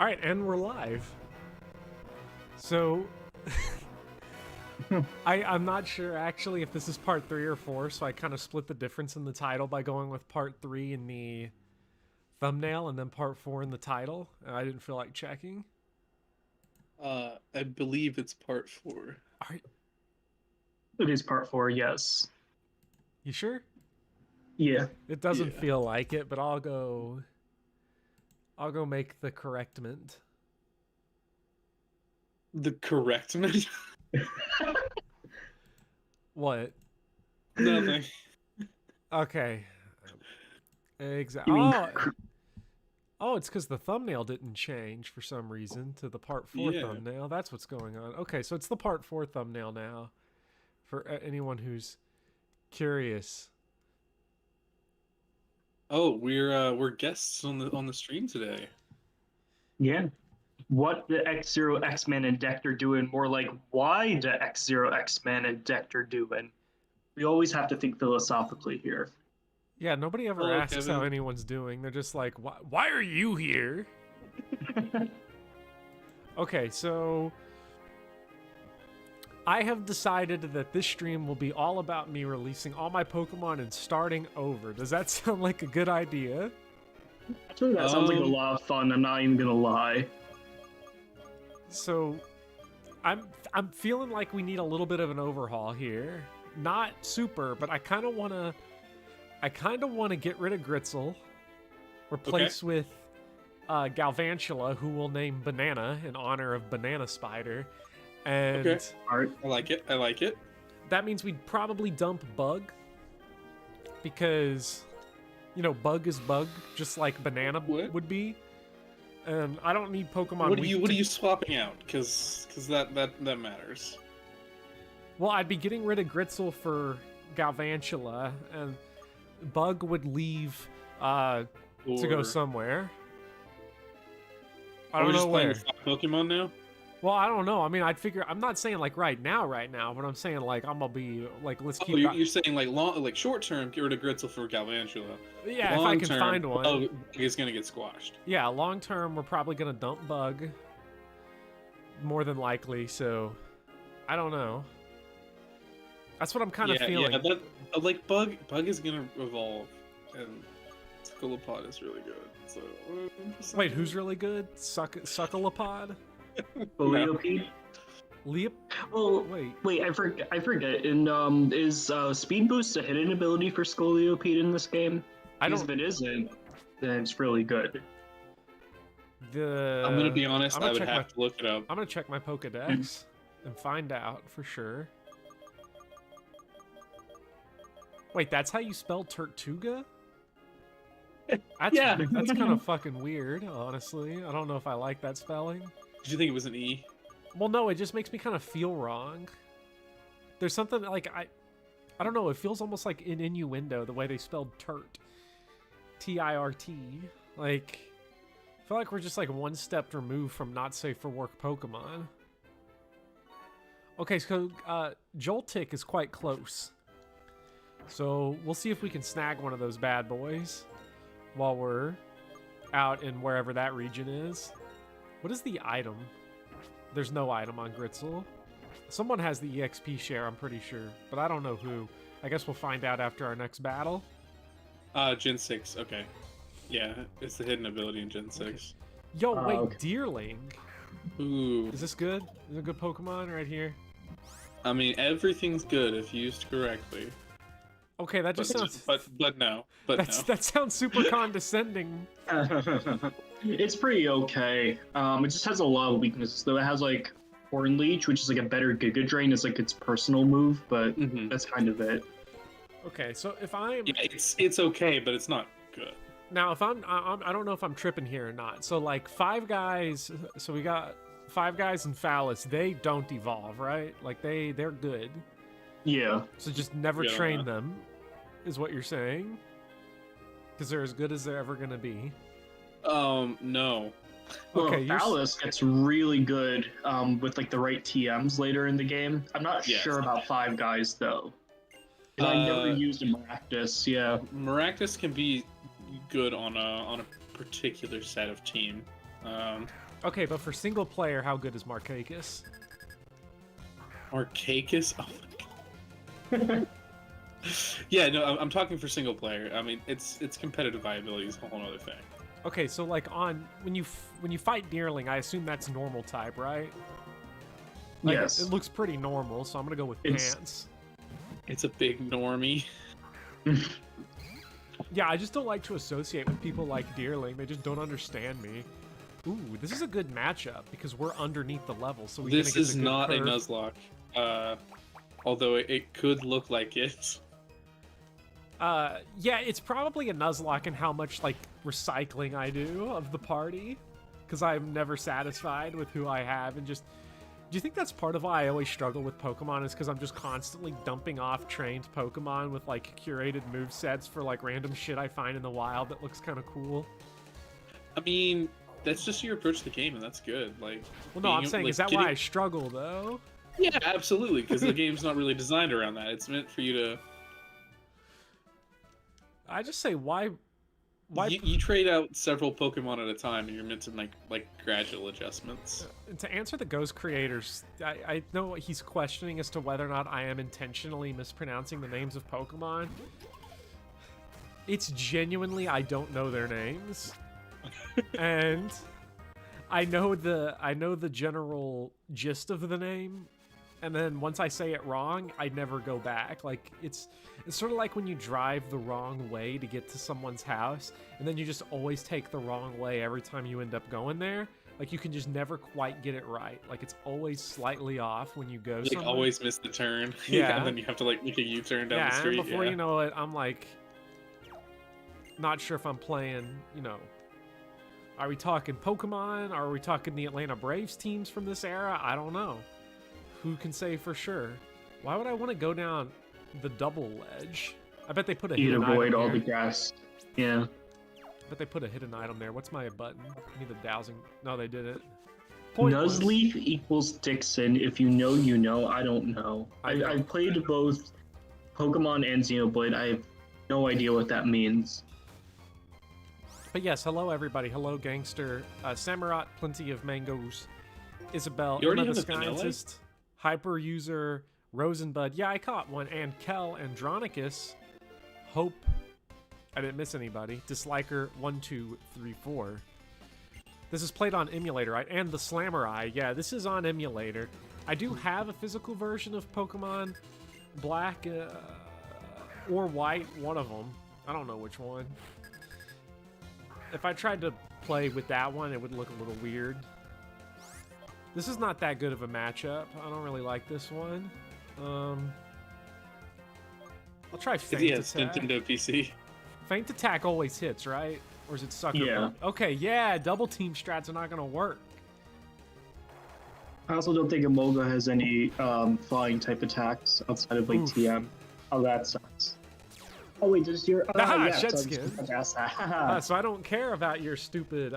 All right, and we're live. So, I'm not sure actually if this is part 3 or 4, so I kind of split the difference in the title by going with part 3 in the thumbnail and then part 4 in the title. I didn't feel like checking. I believe it's part 4. All right, It is part 4, yes. you sure? Yeah. It doesn't Yeah. feel like it, but I'll go make the correctment. The correctment? What? Nothing. Okay. Exactly. You mean Oh, it's because the thumbnail didn't change for some reason to the part 4 Yeah. thumbnail. That's what's going on. Okay, so it's the part 4 thumbnail now for anyone who's curious. Oh, we're guests on the stream today. Yeah. What the X-Zero X-Men and Dector doing? More like, why the X-Zero X-Men and Dector doing? We always have to think philosophically here. Yeah, nobody ever Hello, asks Kevin. how anyone's doing. They're just like, why are you here? Okay, so I have decided that this stream will be all about me releasing all my Pokemon and starting over. Does that sound like a good idea? Actually, that sounds like a lot of fun. I'm not even gonna lie. So I'm feeling like we need a little bit of an overhaul here. Not super, but I kind of want to get rid of Gritzel, replace with Galvantula, who we'll name Banana in honor of Banana Spider. And Okay. Art. I like it. I like it. that means we'd probably dump Bug, because Bug is Bug, just like Banana What? would be. And I don't need Pokemon. What are you swapping out? Because that matters. Well, I'd be getting rid of Gritzel for Galvantula, and Bug would leave to go Or- somewhere. I Are we don't know just playing where. with 5 Pokemon now? Well, I don't know. I mean, I'd figure. I'm not saying like right now, but I'm saying like I'm gonna be like, let's Oh, keep. you're saying like short term, get rid of Gritzel for Galvantula. Yeah, if I Long can term, find one. Oh, he's gonna get squashed. Yeah, long term, we're probably gonna dump Bug. More than likely. So, I don't know. That's what I'm kind of feeling. Yeah, like Bug is gonna evolve, and Scolopod is really good. So Wait, who's really good? Suckalopod? Poliopede? Leap? Oh, Wait. I forget. And is Speed Boost a hidden ability for Scolopede in this game? Because if it isn't, then it's really good. I'm gonna be honest. I would have to look it up. I'm gonna check my Pokedex and find out for sure. Wait, that's how you spell Tortuga? That's, Yeah. That's kind of fucking weird, honestly. I don't know if I like that spelling. Did you think it was an E? Well, no, it just makes me kind of feel wrong. There's something like I don't know. It feels almost like an innuendo the way they spelled Turt, T-I-R-T. Like, I feel like we're just like one step removed from not safe for work Pokemon. Okay, so Joltik is quite close. So we'll see if we can snag one of those bad boys while we're out in wherever that region is. What is the item? There's no item on Gritzel. Someone has the EXP share, I'm pretty sure, but I don't know who. I guess we'll find out after our next battle. Gen 6. Okay. Yeah, it's the hidden ability in Gen 6. Yo, wait, okay. Deerling. Ooh. Is this good? Is it a good Pokemon right here? I mean, everything's good if used correctly. Okay, that just sounds... But no. But no. That sounds super condescending. It's pretty okay. It just has a lot of weaknesses, though. It has like Horn Leech, which is like a better Giga Drain as like its personal move, but that's kind of it. Okay, so if I'm... Yeah, it's okay, but it's not good. Now, if I don't know if I'm tripping here or not. So, like, 5 guys... So we got 5 guys in Phallus. They don't evolve, right? Like, they're good. Yeah. So just never Yeah. train them, is what you're saying? Because they're as good as they're ever going to be. No. Well, Okay, Phallus gets really good with like the right TMs later in the game. I'm not Yes. sure about 5 guys though. 'Cause I never used a Maractus. Yeah. Maractus can be good on a particular set of team. Okay, but for single player, how good is Marcakis? Arcaicus? Oh my god. Yeah, no, I'm talking for single player. I mean, it's competitive viability is a whole other thing. Okay, so like when you fight Deerling, I assume that's normal type, right? Like, Yes. It looks pretty normal, so I'm gonna go with It's- Pants. It's a big normie. Yeah, I just don't like to associate with people like Deerling. They just don't understand me. Ooh, this is a good matchup because we're underneath the level, so we This get is the good not curve. a Nuzlocke. Although it could look like it. Yeah, it's probably a Nuzlocke in how much like recycling I do of the party, because I'm never satisfied with who I have, and just. Do you think that's part of why I always struggle with Pokemon? Is because I'm just constantly dumping off trained Pokemon with like curated movesets for like random shit I find in the wild that looks kind of cool. I mean, that's just your approach to the game, and that's good. Like, Well, no, I'm saying, is that why I struggle though? Yeah, absolutely, because the game's not really designed around that. It's meant for you to. I just say why. You trade out several Pokemon at a time, and you're meant to make like gradual adjustments. And to answer the Ghost creators, I know what he's questioning as to whether or not I am intentionally mispronouncing the names of Pokemon. It's genuinely I don't know their names, and I know the general gist of the name, and then once I say it wrong, I never go back. Like it's sort of like when you drive the wrong way to get to someone's house, and then you just always take the wrong way every time you end up going there. Like you can just never quite get it right. Like it's always slightly off when you go. Like always miss the turn. Yeah. And then you have to like make a U-turn down the Yeah, street. and before you know it, I'm like, not sure if I'm playing. You know, are we talking Pokemon? Are we talking the Atlanta Braves teams from this era? I don't know. Who can say for sure? Why would I want to go down the double ledge? I bet they put a You'd hidden avoid item all there. the grass. Yeah. But they put a hidden item there. What's my button? I need the dowsing. No, they did it. Nuzleaf equals Dixon. If you know, you know. I don't know. I played both Pokemon and Xenoblade. I have no idea what that means. But yes, hello everybody. Hello, Gangster. Samurott, plenty of mangoes. Isabel, You already Emma the have a vanilla? Scientist, Hyper User, Rosenbud. Yeah, I caught one. And Kel Andronicus. Hope I didn't miss anybody. Disliker1234. This is played on emulator, right? And the Slamurai. Yeah, this is on emulator. I do have a physical version of Pokemon Black or White, one of them. I don't know which one. If I tried to play with that one, it would look a little weird. This is not that good of a matchup. I don't really like this one. I'll try Feint Yes, Attack. Nintendo PC. Feint Attack always hits, right? Or is it Sucker Yeah. Punch? Okay, yeah, double team strats are not going to work. I also don't think Emolga has any flying type attacks outside of like Oof. TM. Oh, that sucks. Oh wait, does your Haha, yeah, shed so I'm skin. just about to ask that. So I don't care about your stupid,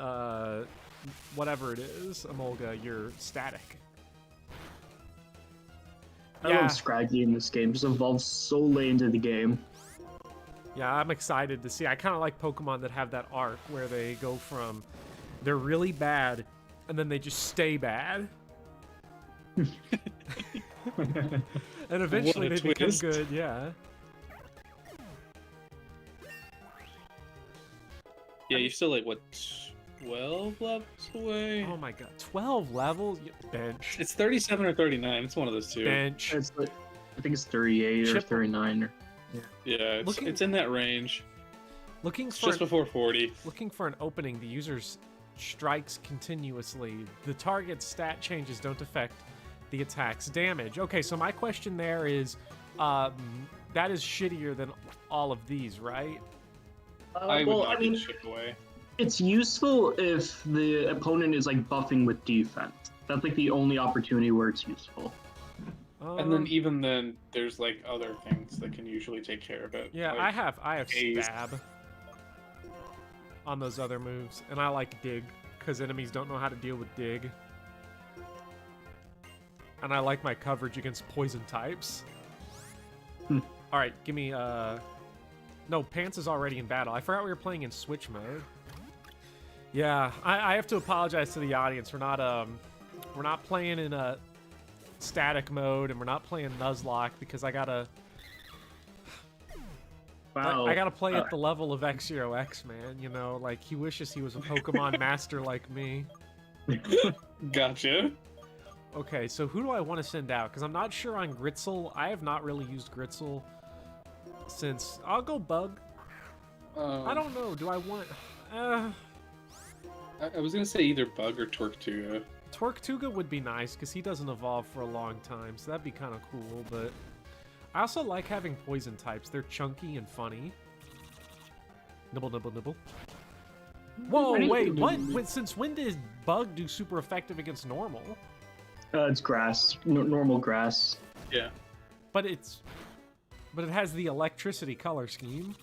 whatever it is, Emolga, you're static. I love Scraggy in this game. Just evolves so late into the game. Yeah, I'm excited to see. I kind of like Pokemon that have that arc where they go from they're really bad and then they just stay bad. And eventually What they a become twist. good, yeah. Yeah, you're still like what, 12 levels away? Oh my god, 12 levels? Bench. It's 37 or 39. It's one of those two. Bench. It's like, I think it's 38 or Chip- 39. Yeah, it's in that range. Looking It's for just before 40. Looking for an opening, the user's strikes continuously. The target's stat changes don't affect the attack's damage. Okay, so my question there is, that is shittier than all of these, right? I would well, not I mean, get shipped away. it's useful if the opponent is like buffing with defense. That's like the only opportunity where it's useful. And then even then, there's like other things that can usually take care of it. Yeah, like, I have Haze. stab on those other moves, and I like dig because enemies don't know how to deal with dig. And I like my coverage against poison types. All right, give me no, Pants is already in battle. I forgot we were playing in switch mode. Yeah, I have to apologize to the audience. We're not playing in a static mode, and we're not playing Nuzlocke because I gotta Wow. I gotta play at the level of X man. You know, like he wishes he was a Pokemon master like me. Gotcha. Okay, so who do I want to send out? Because I'm not sure on Gritzel. I have not really used Gritzel since. I'll go Bug. I don't know. Do I want? I was gonna say either Bug or Tortuga. Tortuga would be nice because he doesn't evolve for a long time, so that'd be kind of cool. But I also like having poison types. They're chunky and funny. Nibble, nibble, nibble. Whoa, wait, what? Since when did Bug do super effective against normal? It's grass, normal grass. Yeah. But it has the electricity color scheme.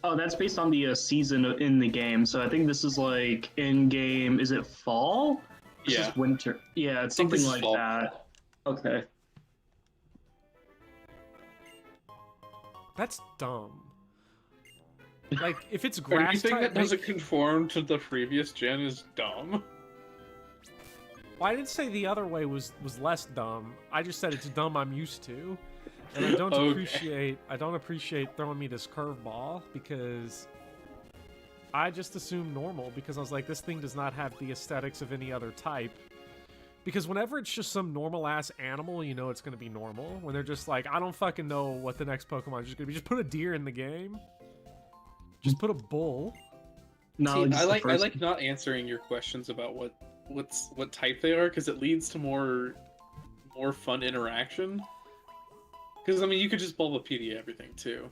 Oh, that's based on the season in the game. So I think this is like in game. Is it fall? This Yeah. is winter. Yeah, it's something like fall. that. Okay. That's dumb. Like, if it's grass Anything type, that doesn't conform to the previous gen is dumb. well, I didn't say the other way was less dumb. I just said it's dumb I'm used to. And I don't Okay. appreciate throwing me this curveball because I just assumed normal because I was like, this thing does not have the aesthetics of any other type. Because whenever it's just some normal ass animal, you know it's gonna be normal. When they're just like, I don't fucking know what the next Pokemon is gonna be. Just put a deer in the game. Just put a bull. No, See, it's I the like first- not answering your questions about what type they are because it leads to more fun interaction. Because I mean, you could just Bulbapedia everything too.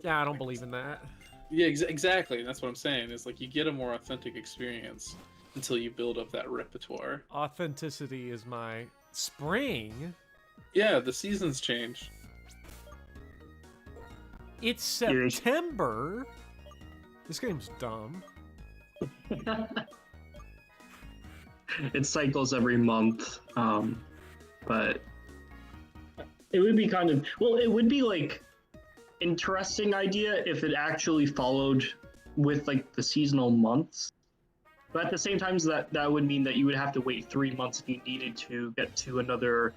Yeah, I don't believe in that. Yeah, exactly. That's what I'm saying. Is like you get a more authentic experience until you build up that repertoire. Authenticity is my spring. Yeah, the seasons change. It's September. This game's dumb. It cycles every month, but it would be kind of it would be like interesting idea if it actually followed with like the seasonal months. But at the same time, that would mean that you would have to wait 3 months if you needed to get to another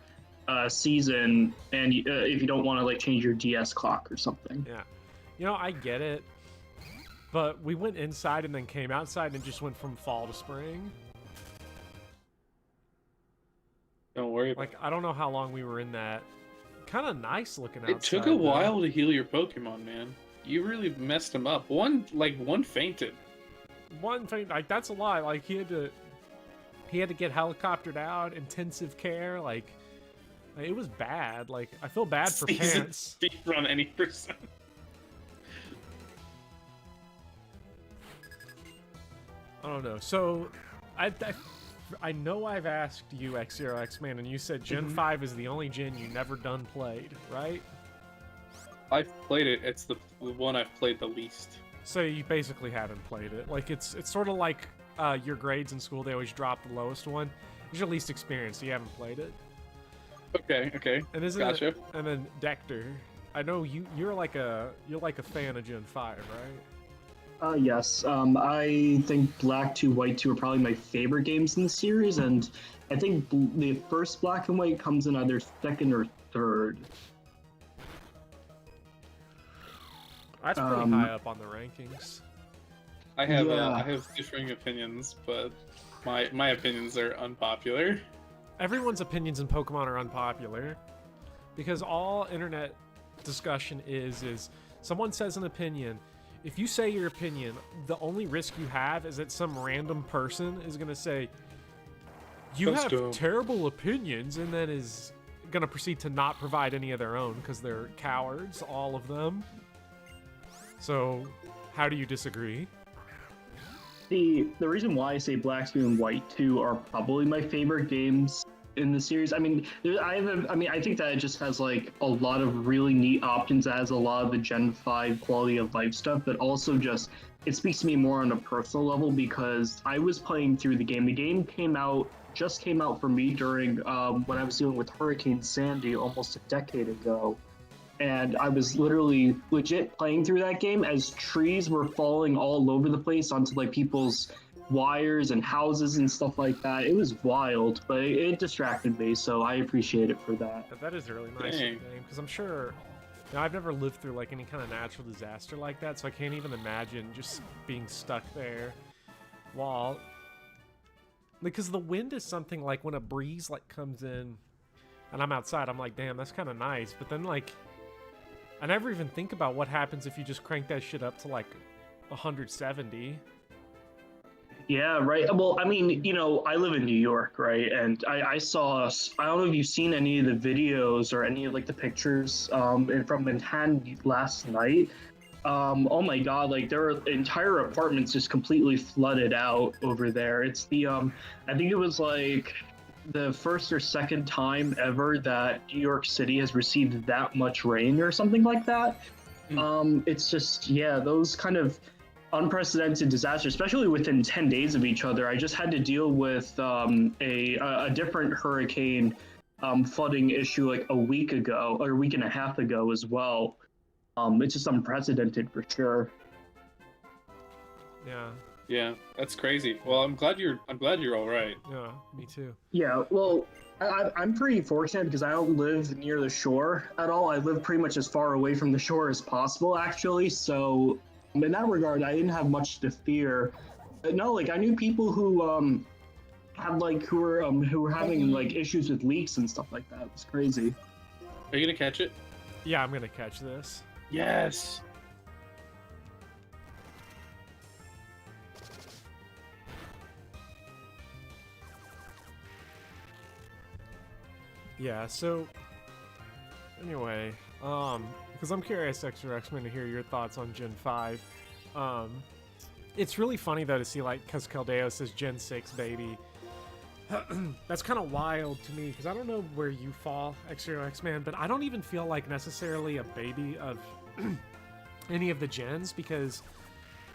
season, and if you don't want to like change your DS clock or something. Yeah. You know, I get it. But we went inside and then came outside and just went from fall to spring. Don't worry about Like, I don't know how long we were in that. Kind of nice looking outside. it. Took a while to heal your Pokemon, man. You really messed them up. One fainted. One thing, like, that's a lot. Like, he had to get helicoptered out, intensive care. Like, it was bad. Like, I feel bad for parents. Speed run any percent. I don't know. So, I know I've asked you X-Man, and you said Gen 5 is the only gen you never done played, right? I've played it. It's the one I've played the least. So you basically haven't played it. Like, it's sort of like your grades in school. They always drop the lowest one. It's your least experience, so you haven't played it. Okay. And isn't Gotcha. it? And then Dector, I know you're like a fan of Gen 5, right? Yes. I think Black 2, White 2 are probably my favorite games in the series, and I think the first Black and White comes in either second or third. That's pretty high up on the rankings. I have Yeah. I have differing opinions, but my opinions are unpopular. Everyone's opinions in Pokemon are unpopular because all internet discussion is someone says an opinion. If you say your opinion, the only risk you have is that some random person is going to say, you That's have dumb. terrible opinions, and then is going to proceed to not provide any of their own because they're cowards, all of them. So, how do you disagree? The reason why I say Black 2 and White 2 are probably my favorite games in the series. I mean, I think that it just has like a lot of really neat options, as a lot of the Gen 5 quality of life stuff, but also just it speaks to me more on a personal level because I was playing through the game. The game just came out for me during when I was dealing with Hurricane Sandy almost a decade ago. and I was literally legit playing through that game as trees were falling all over the place onto like people's wires and houses and stuff like that. It was wild, but it distracted me, so I appreciate it for that. That is a really nice Dang. game, because I'm sure, you know, I've never lived through like any kind of natural disaster like that, so I can't even imagine just being stuck there while, because the wind is something like when a breeze like comes in and I'm outside, I'm like, damn, that's kind of nice, but then like I never even think about what happens if you just crank that shit up to like 170. Yeah, right. Well, I mean, you know, I live in New York, right? And I saw, I don't know if you've seen any of the videos or any of like the pictures from Manhattan last night. Oh my God, like there are entire apartments just completely flooded out over there. It's the, I think it was like the first or second time ever that New York City has received that much rain or something like that. It's just, yeah, those kind of unprecedented disasters, especially within 10 days of each other. I just had to deal with a different hurricane flooding issue like a week ago or a week and a half ago as well. It's just unprecedented for sure. Yeah, Yeah, that's crazy. Well, I'm glad you're all right. yeah, me too. Yeah, well, I'm pretty fortunate because I don't live near the shore at all. I live pretty much as far away from the shore as possible, actually. So in that regard, I didn't have much to fear. But no, like I knew people who had like who were having like issues with leaks and stuff like that. It was crazy. Are you gonna catch it? Yeah, I'm gonna catch this. Yes. Yeah, so anyway, because I'm curious, Extra X-Men, to hear your thoughts on Gen 5. It's really funny though to see like, because Caldeo says Gen 6 baby. That's kind of wild to me because I don't know where you fall, Extra X-Man, but I don't even feel like necessarily a baby of any of the gens because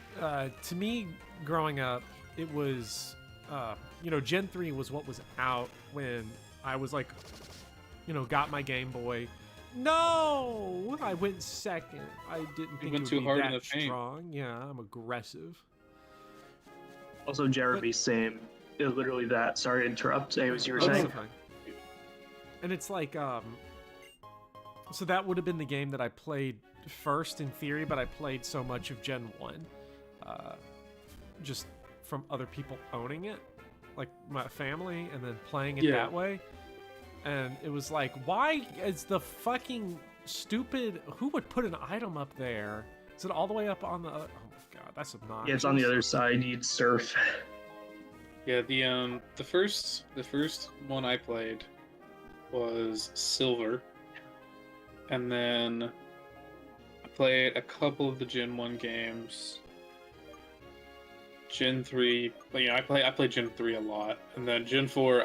to me, growing up, it was, you know, Gen 3 was what was out when I was like, you know, got my Game Boy. No, I went second. I didn't think it would too be hard in that the paint. strong. Yeah, I'm aggressive. Also, Jeremy, same. It was literally that. Sorry to interrupt. It was you were Oh, saying. that's fine. And it's like, so that would have been the game that I played first in theory, but I played so much of Gen 1, just from other people owning it, like my family, and then playing it that way. And it was like, why is the fucking stupid, who would put an item up there? Is it all the way up on the, oh my God, that's obnoxious. Yeah, it's on the other side. You'd surf. Yeah, the first one I played was Silver, and then I played a couple of the Gen 1 games. Gen 3, but yeah, I played Gen 3 a lot, and then Gen 4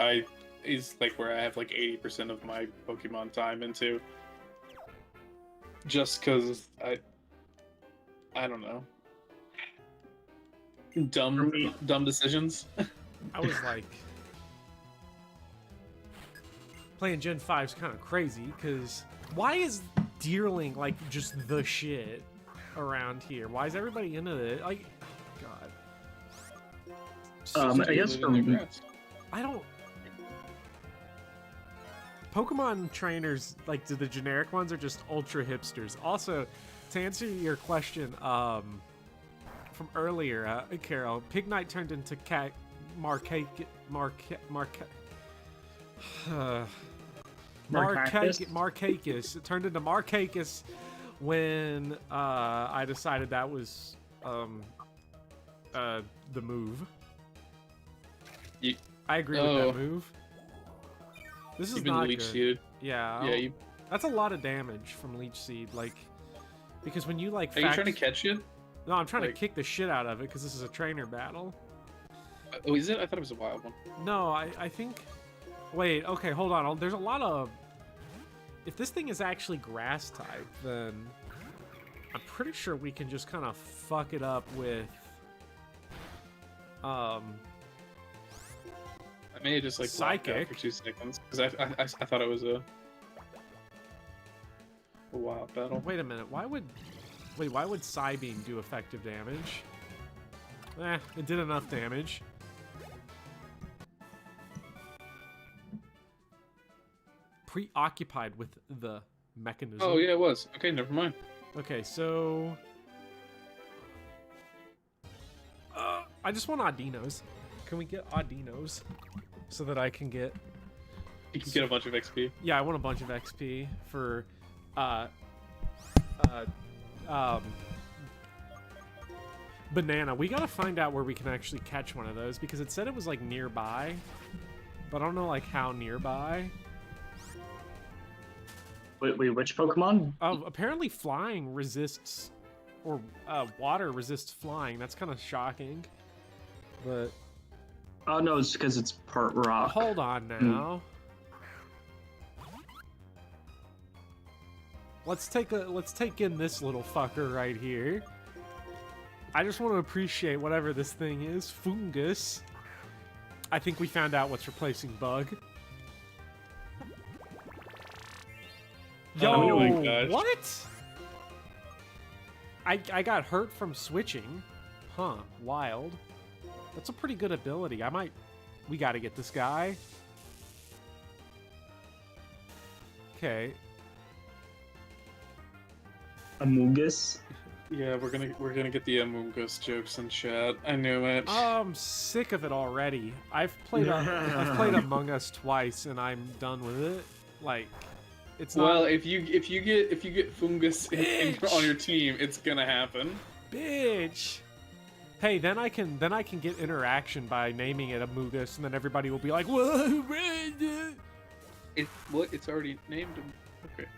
is like where I have like 80% of my Pokemon time into. Just because I don't know. Dumb decisions. I was like, playing Gen 5 is kind of crazy because why is Deerling like just the shit around here? Why is everybody into it? Like, oh God. I guess from I don't. Pokemon trainers, like the generic ones, are just ultra hipsters. Also, to answer your question from earlier, Carol, Pignite turned into Marcakis It turned into Marcakis when I decided that was the move. I agree with that move. This is not Leech good. Seed. Yeah. Yeah, that's a lot of damage from Leech Seed, like, because when you like. Are you trying to catch it? No, I'm trying to kick the shit out of it because this is a trainer battle. Oh, is it? I thought it was a wild one. No, I think. Wait, okay, hold on. There's a lot of. If this thing is actually grass type, then I'm pretty sure we can just kind of fuck it up with. I may have just like blacked out Psychic for 2 seconds because I thought it was a. a wild battle. Wait a minute. Why would Psybeam do effective damage? It did enough damage. Preoccupied with the mechanism. Oh yeah, it was. Okay, never mind. Okay, so I just want Audinos. Can we get Audinos so that I can get? You can get a bunch of XP. Yeah, I want a bunch of XP for banana. We gotta find out where we can actually catch one of those because it said it was like nearby, but I don't know like how nearby. Wait, which Pokemon? Apparently flying resists, or water resists flying. That's kind of shocking, but Oh no, it's because it's part rock. hold on now. Let's take in this little fucker right here. I just want to appreciate whatever this thing is. Fungus. I think we found out what's replacing Bug. Yo, Oh my gosh. what? I got hurt from switching. Huh, wild. That's a pretty good ability. We gotta get this guy. Okay. Amogus. Yeah, we're gonna get the Among Us jokes in chat. I knew it. I'm sick of it already. I've played Among Us twice and I'm done with it. Like, it's not. Well, if you get Fungus on your team, it's gonna happen. Bitch. Hey, then I can get interaction by naming it Amogus, and then everybody will be like, "Whoa, It's already named him. Okay.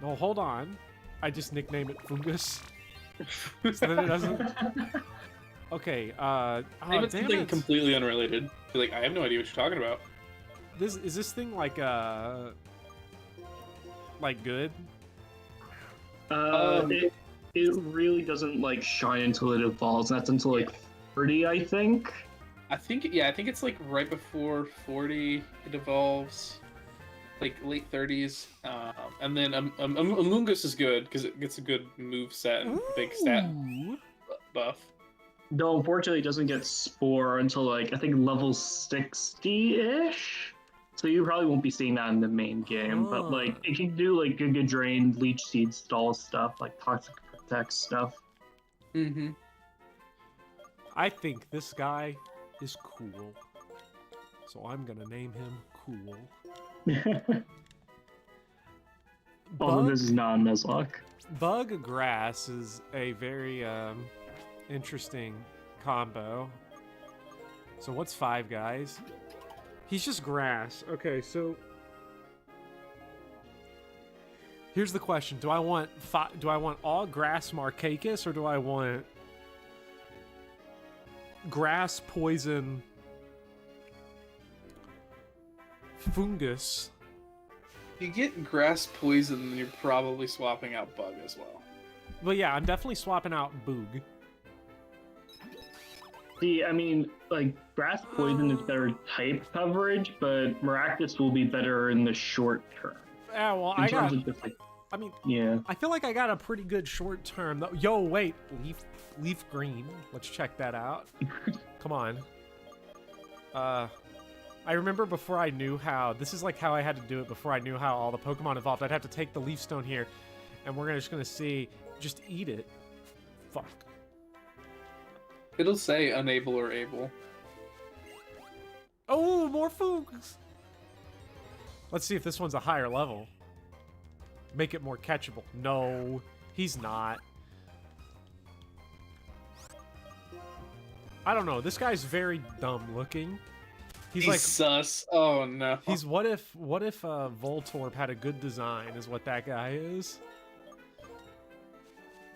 no, hold on. I just nicknamed it Fungus. So then it doesn't. Okay. Name it Damn something it. completely unrelated. Be like, I have no idea what you're talking about. Is this thing like good? It really doesn't like shine until it evolves. That's until like 30, I think. I think it's like right before 40 it evolves, like late 30s, and then Among Us is good because it gets a good move set and big stat Ooh. buff. Though unfortunately, it doesn't get Spore until like I think level 60-ish. So you probably won't be seeing that in the main game. But like it can do like Giga Drain, Leech Seed, Stall stuff, like Toxic Protect stuff. Mm-hmm. I think this guy is cool, so I'm gonna name him Cool. Although this is not a Nuzlocke. Bug Grass is a very interesting combo. So what's 5 guys? He's just grass. Okay, so here's the question: do I want all grass Marcakis, or do I want grass poison Fungus? You get grass poison, then you're probably swapping out Bug as well. But yeah, I'm definitely swapping out Boog. See, I mean, like, Grass Poison is better type coverage, but Maractus will be better in the short term. Yeah, well, In terms of just, like, I mean, yeah. I feel like I got a pretty good short term though. Yo, wait, leaf green. Let's check that out. Come on. I remember before I knew how. This is like how I had to do it before I knew how all the Pokemon evolved. I'd have to take the Leaf Stone here, and we're just gonna see. Just eat it. Fuck. It'll say unable or able. Oh, more Fugs. Let's see if this one's a higher level. Make it more catchable. No, he's not. I don't know. This guy's very dumb looking. He's like sus. Oh no. He's what if Voltorb had a good design is what that guy is.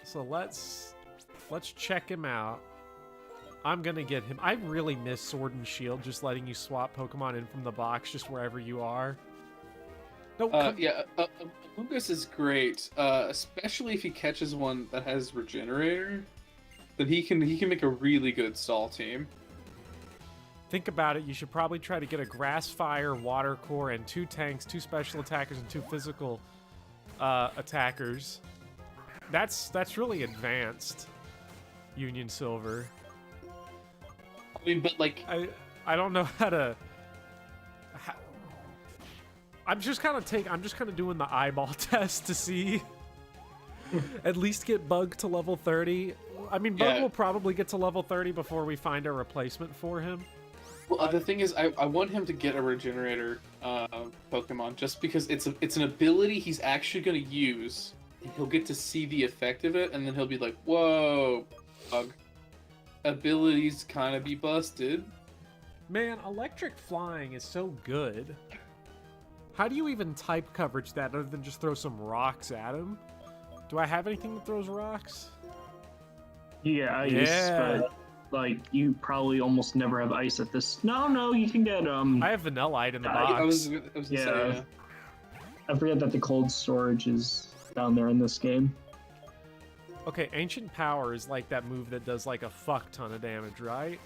So let's check him out. I'm gonna get him. I really miss Sword and Shield, just letting you swap Pokemon in from the box just wherever you are. No, yeah, Amogus is great, especially if he catches one that has Regenerator. Then he can make a really good stall team. think about it. You should probably try to get a Grass, Fire, Water Core, and 2 tanks, 2 special attackers, and 2 physical attackers. That's really advanced. Union Silver. I mean, but like, I don't know how to. I'm just kind of doing the eyeball test to see. At least get Bug to level 30. I mean, Bug will probably get to level 30 before we find a replacement for him. well, the thing is, I want him to get a regenerator Pokemon just because it's an ability he's actually going to use. And he'll get to see the effect of it, and then he'll be like, "Whoa, Bug, abilities kind of be busted." Man, electric flying is so good. How do you even type coverage that other than just throw some rocks at him? Do I have anything that throws rocks? Yeah, ice, Yeah. but like you probably almost never have ice at this. No, you can get I have Vanillite in the I box. I was gonna say, yeah. I forget that the cold storage is down there in this game. Okay, Ancient Power is like that move that does like a fuck ton of damage, right?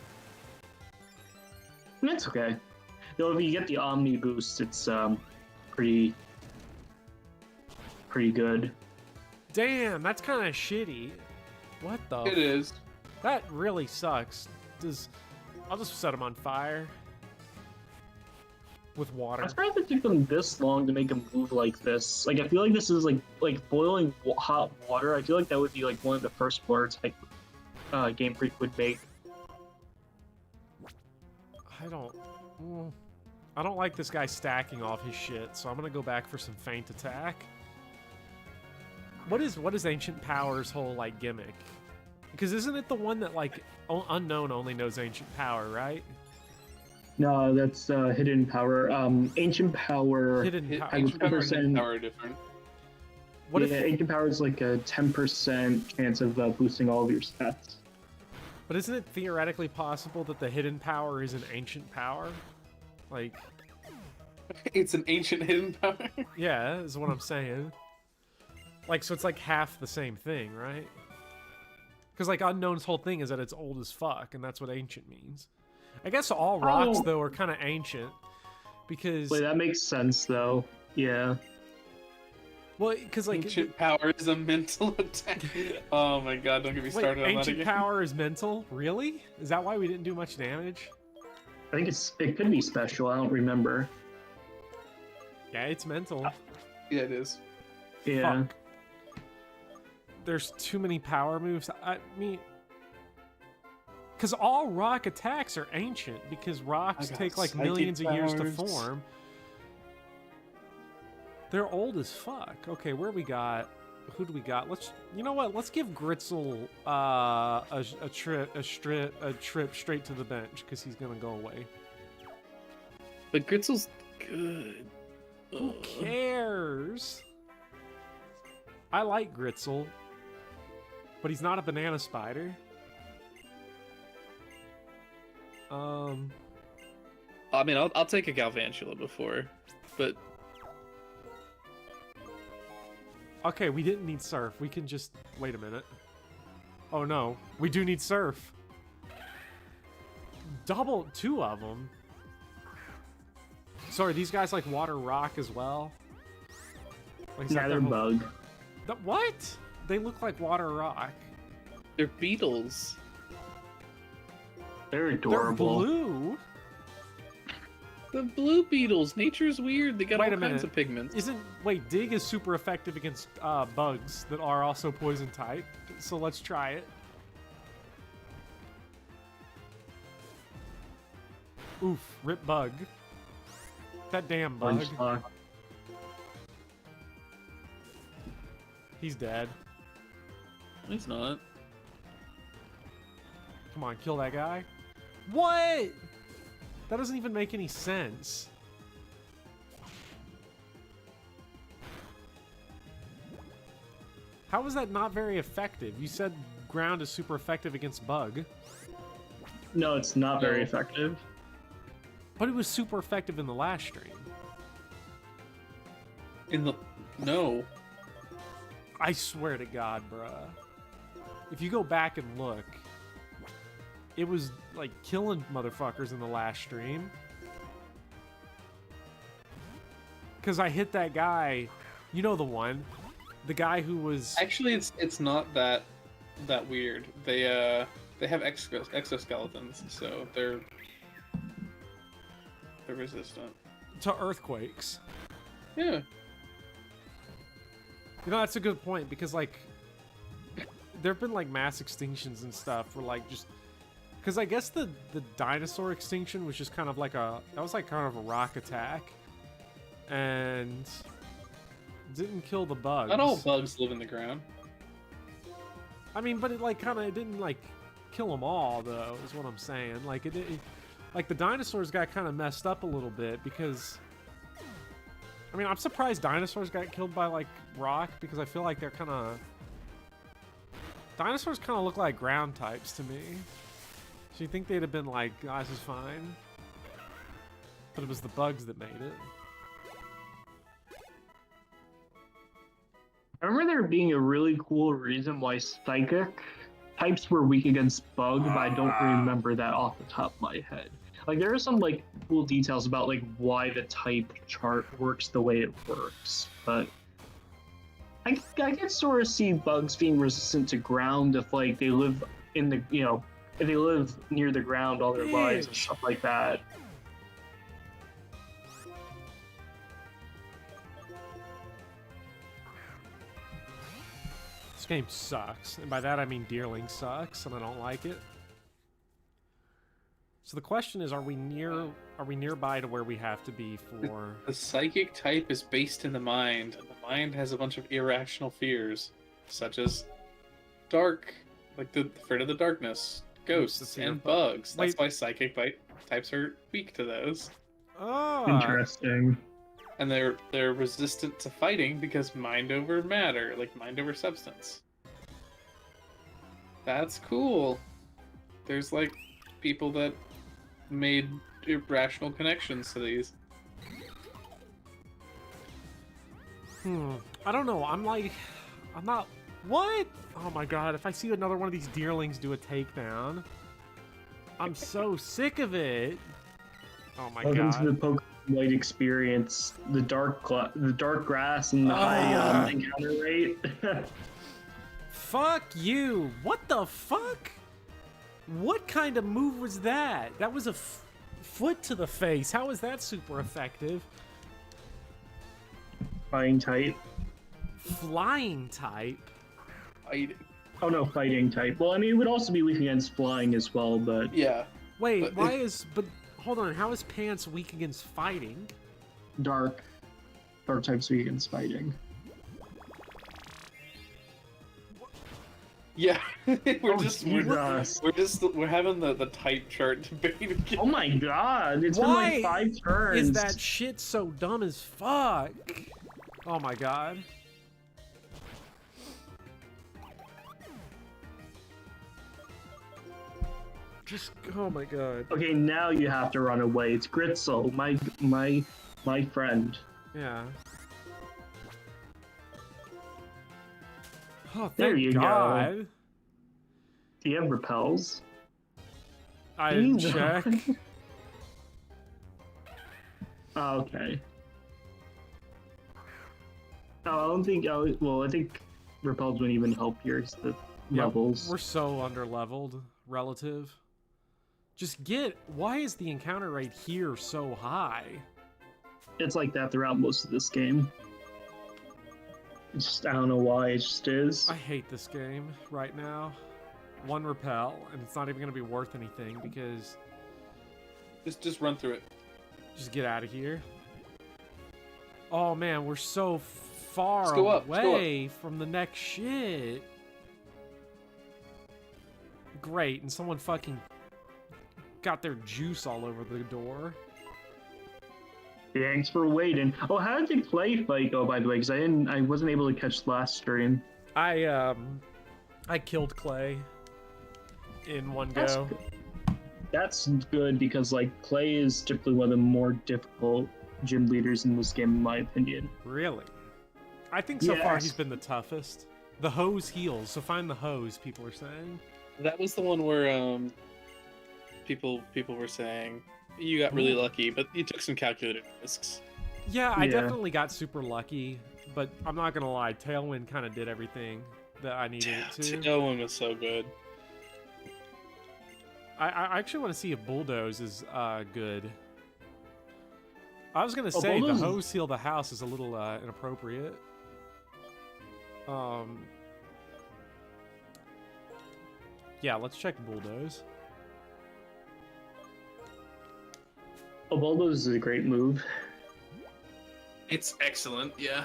And it's okay. Though if you get the Omni boost, it's pretty good. Damn, that's kind of shitty. What the? It is. That really sucks. I'll just set him on fire with water. I'm surprised it took them this long to make a move like this. Like I feel like this is like boiling hot water. I feel like that would be like one of the first words like Game Freak would make. I don't like this guy stacking off his shit, so I'm gonna go back for some feint attack. What is Ancient Power's whole like gimmick? Because isn't it the one that like Unknown only knows Ancient Power, right? No, that's Hidden Power. Ancient Power. Hidden Power. Ancient Power and 10%. Hidden Power are different. What Yeah, Ancient Power is like a 10% chance of boosting all of your stats. But isn't it theoretically possible that the Hidden Power is an Ancient Power? Like, It's an ancient hidden power. yeah, is what I'm saying. Like, so it's like half the same thing, right? Because like Unknown's whole thing is that it's old as fuck, and that's what ancient means. I guess all rocks though are kind of ancient, because Wait, that makes sense though. Yeah. well, because like Ancient power is a mental attack. Oh my god, don't get me wait, started on that ancient again. power is mental. Really? Is that why we didn't do much damage? I think it could be special. I don't remember. Yeah, it's mental. Yeah, it is. Yeah. Fuck. There's too many power moves. I mean, because all rock attacks are ancient, because rocks got take like psychic millions of years to powers. form. They're old as fuck. Okay, where we got? Who do we got? You know what? Let's give Gritzel a trip straight to the bench, because he's gonna go away. But Gritzel's good. Who cares? I like Gritzel, but he's not a banana spider. I mean, I'll take a Galvantula before, but Okay, we didn't need Surf. We can just... Wait a minute. Oh no, we do need Surf. Double 2 of them. Sorry, these guys like water rock as well? Like, is that Yeah, their they're whole- bug. What? They look like water rock. they're beetles. They're They're adorable. blue. The blue beetles. Nature's weird. They got Wait all a minute. kinds of pigments. Wait, Dig is super effective against bugs that are also poison type. So let's try it. Oof, rip bug. That damn bug. Punch lock. He's dead. He's not. Come on, kill that guy. What? That doesn't even make any sense. How is that not very effective? You said ground is super effective against bug, No, it's not very No. effective. but it was super effective in the last stream. No. I swear to God, bruh. If you go back and look, it was like killing motherfuckers in the last stream. Because I hit that guy, you know the one. the guy who was Actually, it's not that weird. They have exoskeletons, so they're resistant. to earthquakes. Yeah. You know, that's a good point because like there have been like mass extinctions and stuff where like just because I guess the dinosaur extinction was just kind of like that was like kind of a rock attack and didn't kill the bugs. Not all bugs live in the ground. I mean, but it like kind of didn't like kill them all though, is what I'm saying. Like it like the dinosaurs got kind of messed up a little bit because I mean, I'm surprised dinosaurs got killed by like rock because I feel like they're kind of dinosaurs kind of look like ground types to me. So you think they'd have been like, oh, this is fine, but it was the bugs that made it. I remember there being a really cool reason why psychic types were weak against bug, but I don't remember that off the top of my head. Like there are some like cool details about like why the type chart works the way it works, but I can sort of see bugs being resistant to ground if like they live in the if they live near the ground all their lives and stuff like that. This game sucks, and by that I mean Deerling sucks, and I don't like it. So the question is, are we nearby to where we have to be for... The psychic type is based in the mind, and the mind has a bunch of irrational fears, such as dark, like the fear of the darkness, ghosts, and bugs. That's why psychic types are weak to those. Oh, Interesting. And they're resistant to fighting because mind over matter, like mind over substance. That's cool. There's like people that made irrational connections to these. I don't know. I'm not. What? Oh my god! If I see another one of these deerlings do a takedown, I'm so sick of it. Oh my Welcome god! to the Pokemon White experience. The dark grass and the high encounter rate. Fuck you! What the fuck? What kind of move was that? That was a foot to the face. How is that super effective? Flying type. Flying type? Fighting. Oh no, fighting type. Well, I mean, it would also be weak against flying as well, but... Yeah. Wait, but hold on, how is Pants weak against fighting? Dark type's weak against fighting. Yeah. we're having the type chart debate again. Oh my god, it's Why been like 5 turns. Is that shit so dumb as fuck? Oh my god. Just, oh my god. Okay, now you have to run away. It's Gritzel, my friend. Yeah. Oh, There thank you go. God. Do you have repels? I didn't check. Oh, okay. Oh, I don't think. Well, I think repels wouldn't even help here. It's the levels. We're so under-leveled, relative. Just why is the encounter rate here so high? It's like that throughout most of this game. It's just, I don't know why, it just is. I hate this game right now. 1 repel, and it's not even going to be worth anything because... Just run through it. Just get out of here. Oh man, we're so far Let's go up, away from the next shit. Great, and someone fucking got their juice all over the door. Thanks for waiting. Oh, how did the Clay fight go, by the way? Because I wasn't able to catch the last stream. I killed Clay in one go. That's good because like Clay is typically one of the more difficult gym leaders in this game, in my opinion. Really? I think so far he's been the toughest. The hose heals, so find the hose, people are saying. That was the one where people were saying you got really lucky, but you took some calculated risks. Yeah, I definitely got super lucky, but I'm not gonna lie, Tailwind kind of did everything that I needed it to. Tailwind was so good. I actually want to see if Bulldoze is good. I was gonna Oh, say Bulldoze the hose heal the house is a little inappropriate. Yeah, let's check Bulldoze. Oh, Bulldoze is a great move. It's excellent, yeah.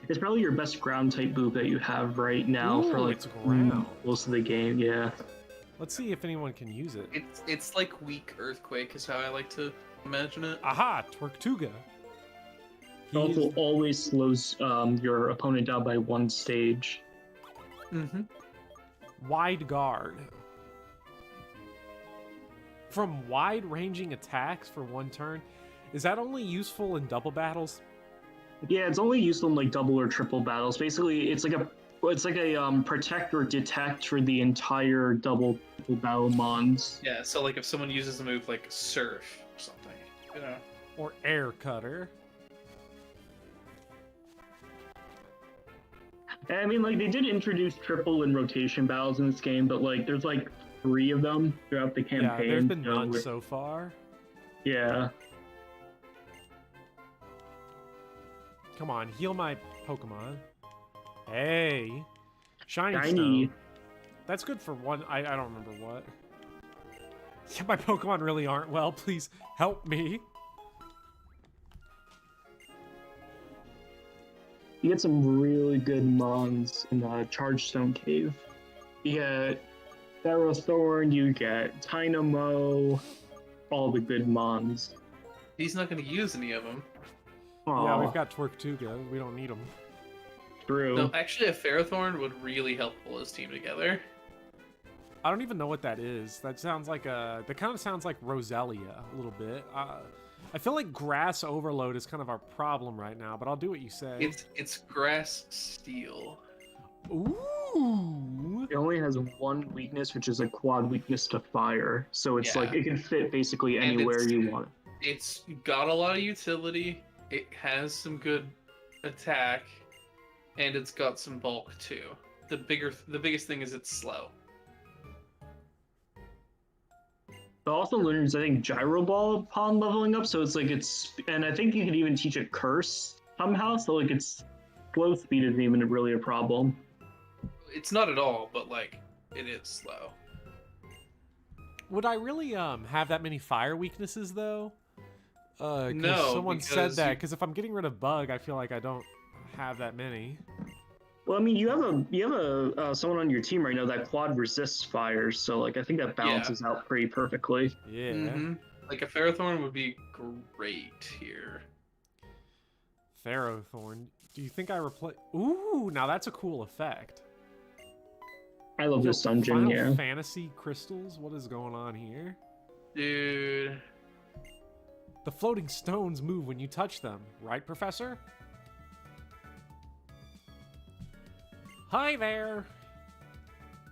It's probably your best ground type move that you have right now for Ooh, like it's ground. most of the game. Yeah. Let's see if anyone can use it. It's like weak Earthquake is how I like to imagine it. Aha, Twerktuga. It also always slows your opponent down by one stage. Mm-hmm. Wide guard. From wide-ranging attacks for one turn, is that only useful in double battles? Yeah, it's only useful in like double or triple battles. Basically, it's like a protect or detect for the entire double battle mons. Yeah, so like if someone uses a move like Surf or something, you know. Or Air Cutter. And I mean, like, they did introduce triple and rotation battles in this game, but like, there's like 3 of them throughout the campaign. Yeah, there's been so none so far. Yeah. Come on, heal my Pokemon. Hey. Shiny Shiny. Stone. That's good for one. I don't remember what. Yeah, my Pokemon really aren't well. Please help me. You get some really good mons in Chargestone Cave. You get Ferrothorn, you get Tynamo, all the good mons. He's not going to use any of them. Yeah, we've got Twerktuga. We don't need them. True. No, actually, a Ferrothorn would really help pull his team together. I don't even know what that is. That sounds like that kind of sounds like Roselia a little bit. I feel like Grass Overload is kind of our problem right now, but I'll do what you say. It's Grass Steel. Ooh. It only has one weakness, which is a quad weakness to fire. So it's like, it can fit basically And anywhere it's- you want it. It's got a lot of utility. It has some good attack, and it's got some bulk too. The biggest thing is it's slow. It also learns, I think, Gyro Ball upon leveling up, so it's like and I think you can even teach it Curse somehow, so like its slow speed isn't even really a problem. It's not at all, but like it is slow. Would I really have that many fire weaknesses though? 'Cause No, someone said because that. you- Because if I'm getting rid of Bug, I feel like I don't have that many. Well, I mean, you have someone on your team right now that quad resists fire, so like I think that balances out pretty perfectly. Yeah. Mm-hmm. Like a Ferrothorn would be great here. Ferrothorn. Do you think I replace? Ooh, now that's a cool effect. I love this dungeon, Final yeah. Fantasy crystals. What is going on here? Dude. The floating stones move when you touch them, right, Professor? Hi there.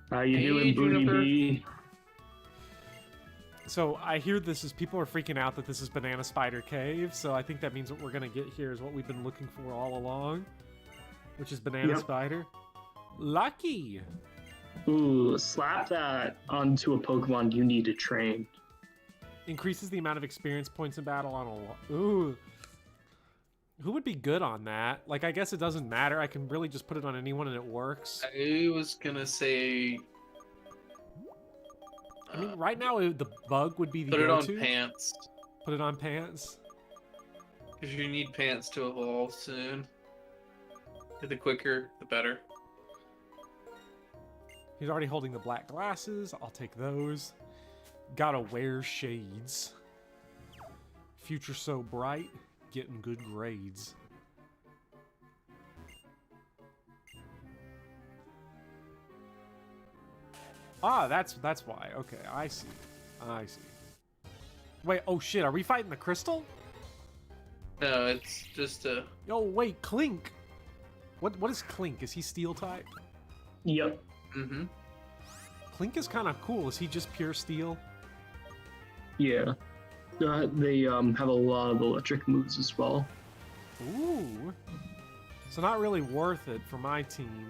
How you Hey, doing, Booty Juniper. Bee? So I hear people are freaking out that this is Banana Spider Cave, so I think that means what we're gonna get here is what we've been looking for all along, which is Banana Yep. Spider. Lucky! Ooh, slap that onto a Pokemon you need to train. Increases the amount of experience points in battle on a... Ooh. Who would be good on that? Like, I guess it doesn't matter. I can really just put it on anyone and it works. I was gonna say. I mean, right now, the Bug would be the Put it on go-to. Pants. Put it on Pants. Because you need Pants to evolve soon. The quicker, the better. He's already holding the black glasses. I'll take those. Gotta wear shades. Future so bright, getting good grades. Ah, that's why. Okay, I see. I see. Wait, oh shit, are we fighting the crystal? No, it's just a. Yo, wait, Clink. What is Clink? Is he steel type? Yep. Mm-hmm. Clink is kind of cool. Is he just pure steel? Yeah. They have a lot of electric moves as well. Ooh. So not really worth it for my team.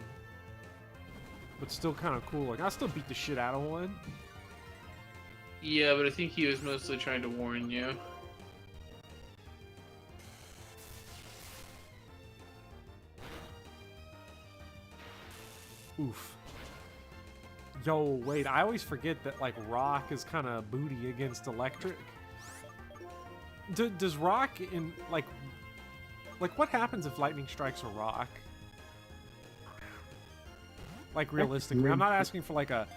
But still kind of cool. Like, I still beat the shit out of one. Yeah, but I think he was mostly trying to warn you. Oof. Yo, wait, I always forget that, like, rock is kind of booty against electric. Does rock in, like, what happens if lightning strikes a rock? Like, realistically. I'm not asking for, like, a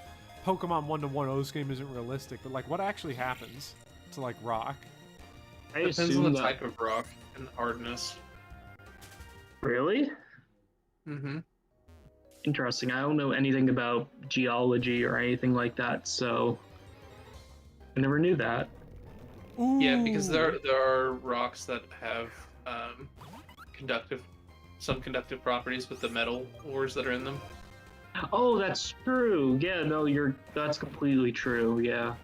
Pokemon 1-to-1 O's game isn't realistic, but, like, what actually happens to, like, rock? I Depends assume on the that... type of rock and hardness. Really? Mm-hmm. Interesting. I don't know anything about geology or anything like that, so I never knew that. Ooh. Yeah, because there are rocks that have some conductive properties with the metal ores that are in them. Oh, that's true. Yeah, no, that's completely true. Yeah.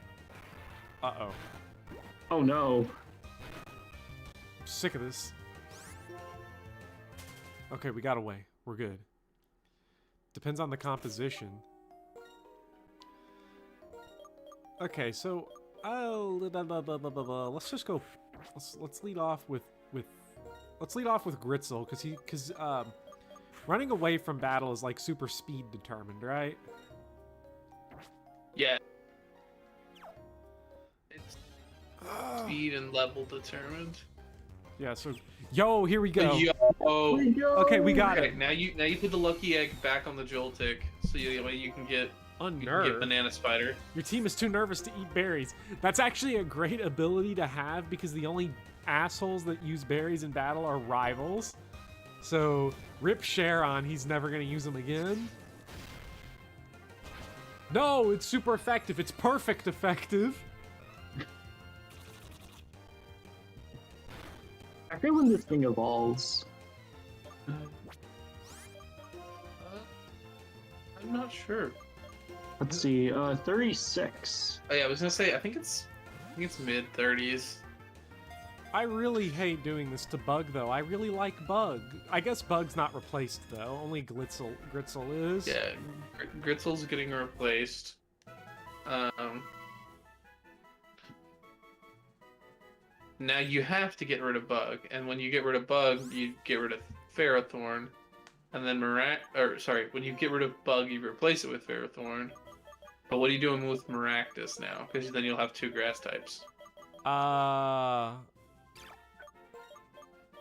Uh-oh. Oh no. I'm sick of this. Okay, we got away. We're good. Depends on the composition. Okay, so let's just go. Let's lead off with Gritzel because running away from battle is like super speed determined, right? Yeah. It's speed and level determined. Yeah. So, yo, here we go. Yo. Okay, we got Okay, it. now you put the lucky egg back on the Joltik, so you can get Unnerved. Banana Spider. Your team is too nervous to eat berries. That's actually a great ability to have because the only assholes that use berries in battle are rivals. So, rip Sharon, he's never going to use them again. No, it's super effective. It's perfect effective. I forget when this thing evolves. I'm not sure. Let's see, 36. Oh yeah, I was gonna say I think it's mid-30s. I really hate doing this to Bug, though. I really like Bug. I guess Bug's not replaced, though. Only Gritzel is. Yeah, Gritzel's getting replaced. Now you have to get rid of Bug, and when you get rid of Bug, you get rid of Ferrothorn, and then when you get rid of Bug, you replace it with Ferrothorn. But what are you doing with Maractus now? Because then you'll have two grass types.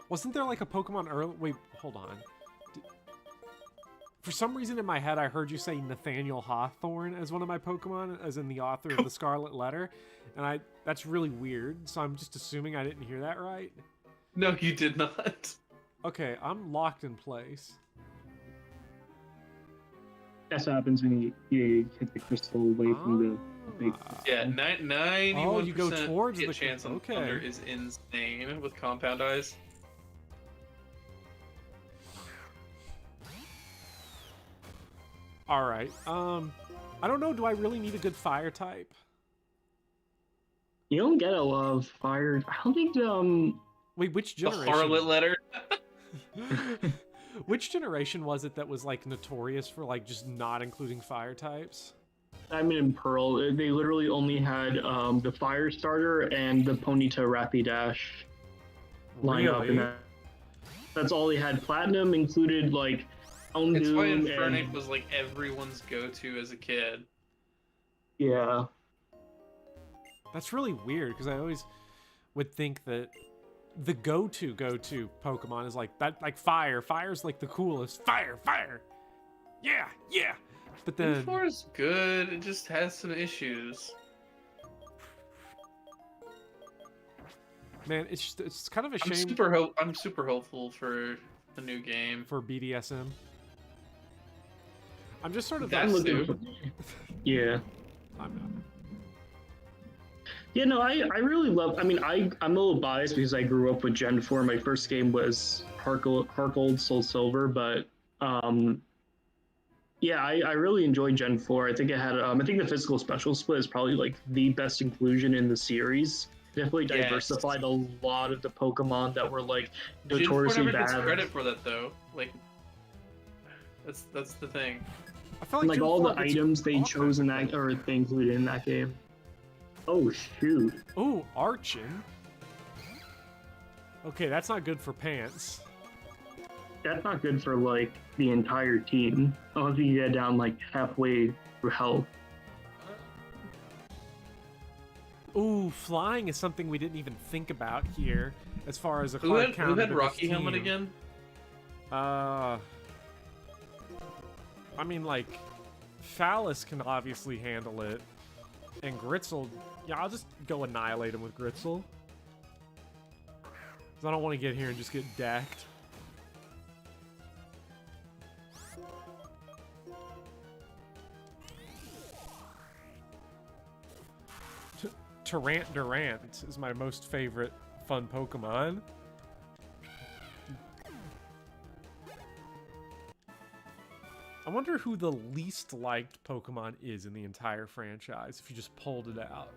Wasn't there like a Pokemon early? Wait, hold on. For some reason in my head, I heard you say Nathaniel Hawthorne as one of my Pokemon, as in the author of the Scarlet Letter, and that's really weird. So I'm just assuming I didn't hear that right. No, you did not. Okay, I'm locked in place. That's what happens when you hit the crystal away from the big. Yeah, 91% Oh, you go towards hit the chance on okay. Thunder is insane with Compound Eyes. All right. I don't know. Do I really need a good fire type? You don't get a lot of fire. I don't think Wait, which The generation? Harlot Letter. Which generation was it that was like notorious for like just not including fire types? Diamond and Pearl. They literally only had the fire starter and the Ponyta Rapidash line up, Really? and that's all they had. Platinum included like Houndoom. It's why and Infernape was like everyone's go-to as a kid. yeah. That's really weird because I always would think that the go-to Pokemon is like that, like fire. Fire's like the coolest. Fire. Yeah. But then Ufor is good. It just has some issues. man, it's kind of a I'm shame super hopeful for a new game. for BDSM. I'm just sort of That's like, new. Yeah. I'm not. Yeah, no, I really love. I mean, I'm a little biased because I grew up with Gen 4. My first game was Heart Gold, Soul Silver, but yeah, I really enjoyed Gen 4. I think it had. I think the physical special split is probably like the best inclusion in the series. Definitely Yes. diversified a lot of the Pokemon that were like June 4 notoriously never gets bad. credit for that though. Like, that's the thing. I felt And, like like June all the 4 gets items they all chose kinds in of that, credit. or they included in that game. Oh shoot! Ooh, Archon. Okay, that's not good for pants. That's not good for like the entire team. Unless you get down like halfway through health. Ooh, flying is something we didn't even think about here, as far as a Who card had counter to this Rocky Helmet team. again? I mean, like, Phallus can obviously handle it, and Gritzel, yeah, I'll just go annihilate him with Gritzel. 'Cause I don't want to get here and just get decked. Tarant Durant is my most favorite fun Pokemon. I wonder who the least liked Pokemon is in the entire franchise if you just pulled it out.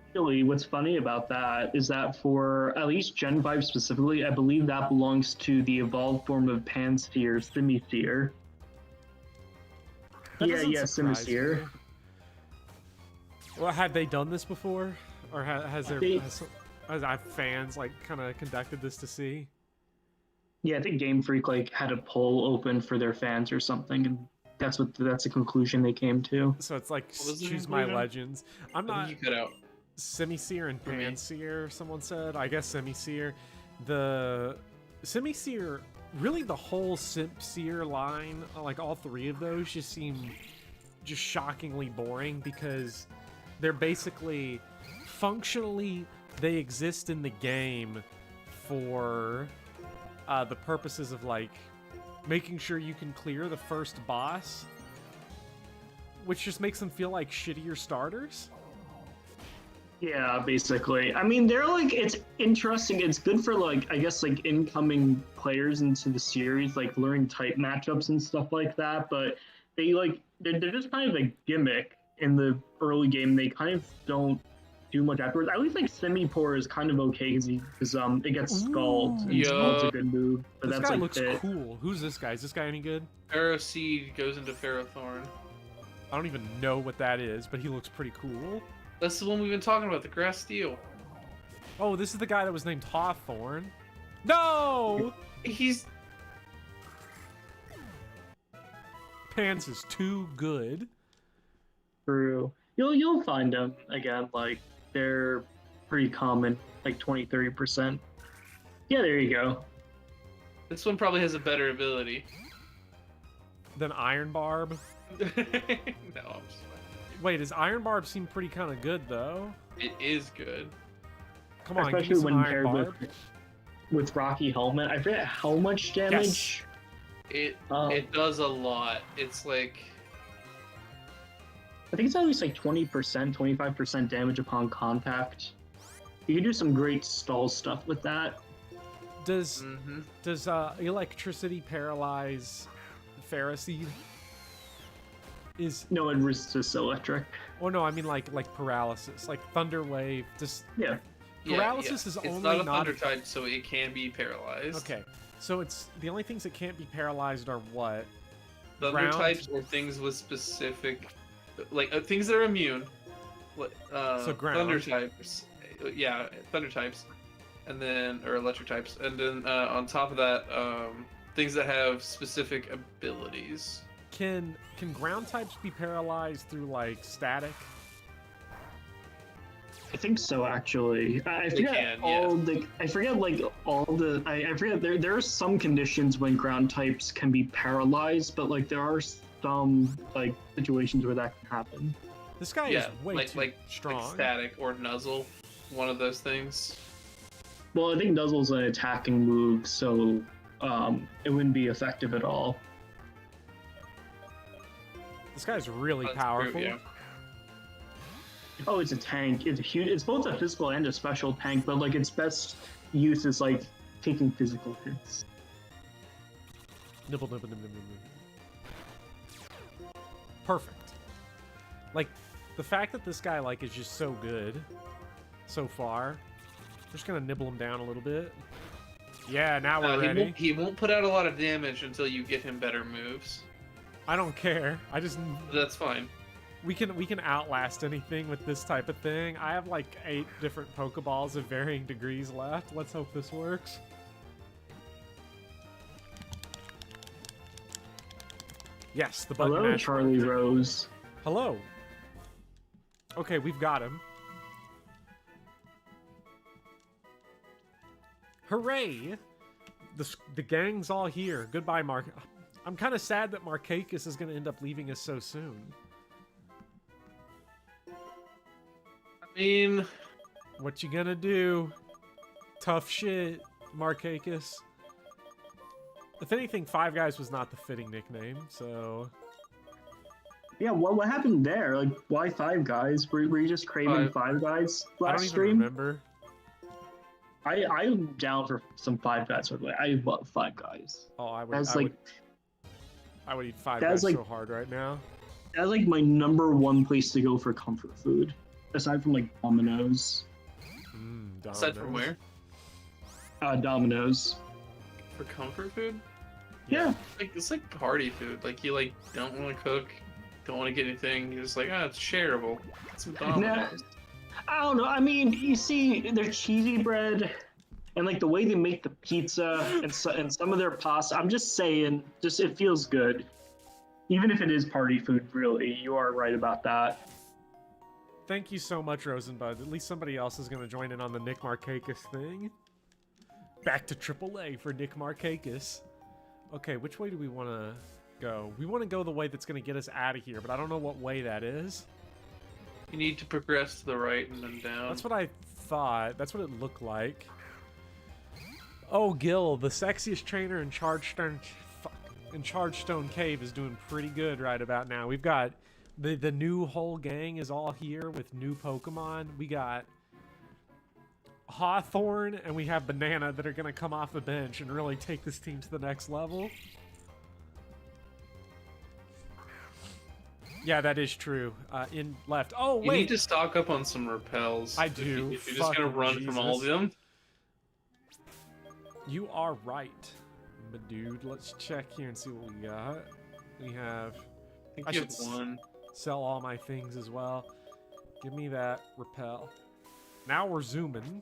Actually, what's funny about that is that for at least Gen 5 specifically, I believe that belongs to the evolved form of Pansphere, Simisear. That Yeah, doesn't surprise Simisear. me. Well, have they done this before, or has there has fans like kind of conducted this to see? Yeah, I think Game Freak like had a poll open for their fans or something, and that's the conclusion they came to. So it's like What was the choose my conclusion? legends. I'm I not think you cut out. Simisear and For me. Pansear. Someone said. I guess Simisear. The Simisear, really the whole Simpsear line, like all three of those, just seem just shockingly boring because they're basically functionally they exist in the game for the purposes of like making sure you can clear the first boss, which just makes them feel like shittier starters. Yeah, basically. I mean, they're like, it's interesting. It's good for like, I guess, like incoming players into the series, like learning type matchups and stuff like that. But they like, they're just kind of a gimmick in the early game. They kind of don't do much afterwards. At least like Simipour is kind of okay because it gets Scald, and Ooh. Scald's a good move. But This that's guy like looks it. cool. Who's this guy? Is this guy any good? Paraseed goes into Ferrothorn. I don't even know what that is, but he looks pretty cool. That's the one we've been talking about, the Grass Steel. Oh, this is the guy that was named Hawthorne. No! He's Pants is too good. True. You'll find them again. Like they're pretty common, like 20-30%. Yeah, there you go. this one probably has a better ability. Then Iron Barb. No, I'm just Wait, does Iron Barb seem pretty kind of good though? it is good. Come on, give me Especially some when Iron paired Barb. with Rocky Helmet. I forget how much damage. It Um, it does a lot. It's like I think it's at least like 20%, 25% damage upon contact. You can do some great stall stuff with that. Does mhm. does electricity paralyze Pharaseed? Is No, it resists electric. oh no, I mean like paralysis, like Thunder Wave. Does Yeah. paralysis is it's only not a not thunder type, so it can be paralyzed. okay. So it's the only things that can't be paralyzed are what? Thunder Ground? types or things with specific, like things that are immune. So ground. Thunder types, yeah, thunder types, and then or electric types, and then on top of that, things that have specific abilities. Can ground types be paralyzed through like static? I think so, actually. I forget can, all the. I forget like all the. I forget there are some conditions when ground types can be paralyzed, but like there are some like situations where that can happen. This guy Yeah, is way like too like strong. like static or nuzzle, one of those things. Well, I think Nuzzle's an attacking move, so it wouldn't be effective at all. This guy's really That's true, powerful. yeah. Oh, it's a tank. It's a huge. It's both a physical and a special tank, but like its best use is like taking physical hits. Nibble, nibble, nibble, nibble, nibble. Perfect. Like the fact that this guy like is just so good. so far. We're just gonna nibble him down a little bit. Yeah, now we're he ready. he won't put out a lot of damage until you get him better moves. I don't care. That's fine. We can outlast anything with this type of thing. I have like 8 different Pokeballs of varying degrees left. Let's hope this works. Yes, the button Hello, match Charlie worked. Rose. Hello. Okay, we've got him. Hooray! The gang's all here. Goodbye, Mark. I'm kind of sad that Markakis is going to end up leaving us so soon. I mean, What you gonna do? Tough shit, Markakis. If anything, Five Guys was not the fitting nickname, so... Yeah, what happened there? Like, why Five Guys? Were you just craving Five Guys I last don't even stream? remember. I'm down for some Five Guys. I love Five Guys. Oh, I would, That's I, like would I would eat Five that's Guys like- so hard right now. that's like my #1 place to go for comfort food, aside from like Domino's. aside from Domino's. where? Domino's. For comfort food? Yeah. Like it's like party food. Like you like don't want to cook, don't want to get anything. You're just like, it's shareable. It's some Domino's. I don't know. I mean, you see their cheesy bread and like the way they make the pizza and some of their pasta. I'm just saying, just it feels good. Even if it is party food, really, you are right about that. Thank you so much, Rosenbud. At least somebody else is going to join in on the Nick Markakis thing. Back to AAA for Nick Markakis. Okay, which way do we want to go? We want to go the way that's going to get us out of here, but I don't know what way that is. You need to progress to the right and then down. That's what I thought. That's what it looked like. Oh, Gil, the sexiest trainer in Chargestone Cave is doing pretty good right about now. We've got the new whole gang is all here with new Pokemon. We got Hawthorne and we have Banana that are going to come off the bench and really take this team to the next level. Yeah, that is true. In left. Oh, You wait. need to stock up on some repels. I do. If you're just gonna Fucking run from all of Jesus. them. You are right. But dude, let's check here and see what we got. We have... I think I you should have one. sell all my things as well. Give me that repel. Now we're zooming.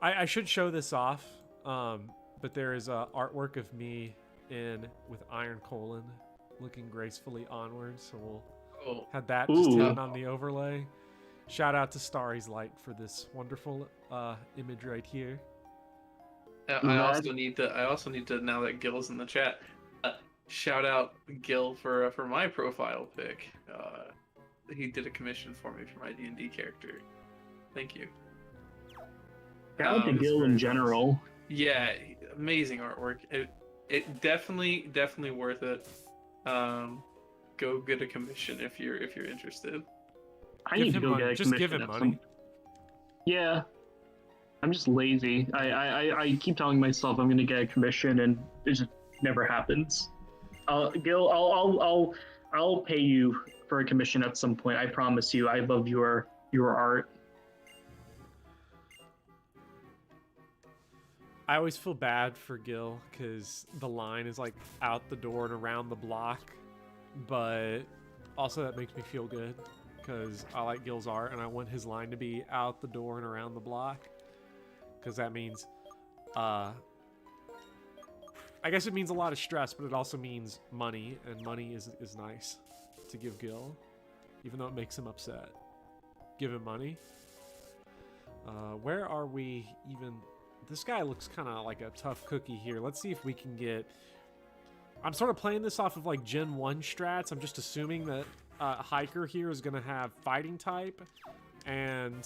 I should show this off, but there is artwork of me with Iron Colon looking gracefully onwards, so we'll Oh, have that just Ooh. hidden on the overlay. Shout out to Starry's Light for this wonderful image right here. I also need to now that Gil's in the chat. Shout out Gil for my profile pic. He did a commission for me for my D&D character. Thank you. Shout out to That's Gil very in nice. general. Yeah, amazing artwork. It definitely worth it. Go get a commission if you're interested. I Give need to him go money. get a Just commission. give him at money. some- Yeah. I'm just lazy. I keep telling myself I'm gonna get a commission and it just never happens. Gil, I'll pay you for a commission at some point. I promise you. I love your art. I always feel bad for Gil because the line is like out the door and around the block, but also that makes me feel good because I like Gil's art and I want his line to be out the door and around the block because that means, I guess it means a lot of stress, but it also means money, and money is nice to give Gil, even though it makes him upset. Give him money. Where are we even? This guy looks kind of like a tough cookie here. Let's see if we can get... I'm sort of playing this off of like Gen 1 strats. I'm just assuming that Hiker here is going to have fighting type and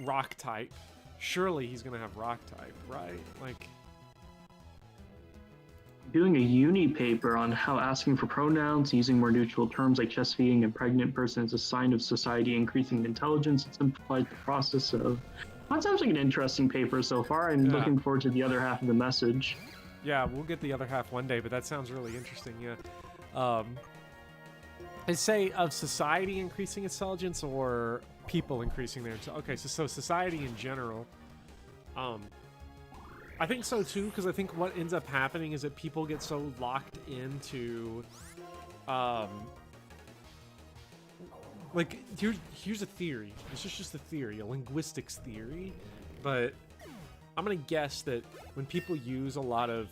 rock type. Surely he's going to have rock type, right? Like... Doing a uni paper on how asking for pronouns, using more neutral terms like chest feeding and pregnant person is a sign of society increasing intelligence. It simplifies the process of... That sounds like an interesting paper so far. I'm Yeah. looking forward to the other half of the message. Yeah, we'll get the other half one day, but that sounds really interesting, yeah. They say of society increasing intelligence or people increasing their okay, so society in general, I think so too, because I think what ends up happening is that people get so locked into like here's a theory. This is just a theory, a linguistics theory, but I'm gonna guess that when people use a lot of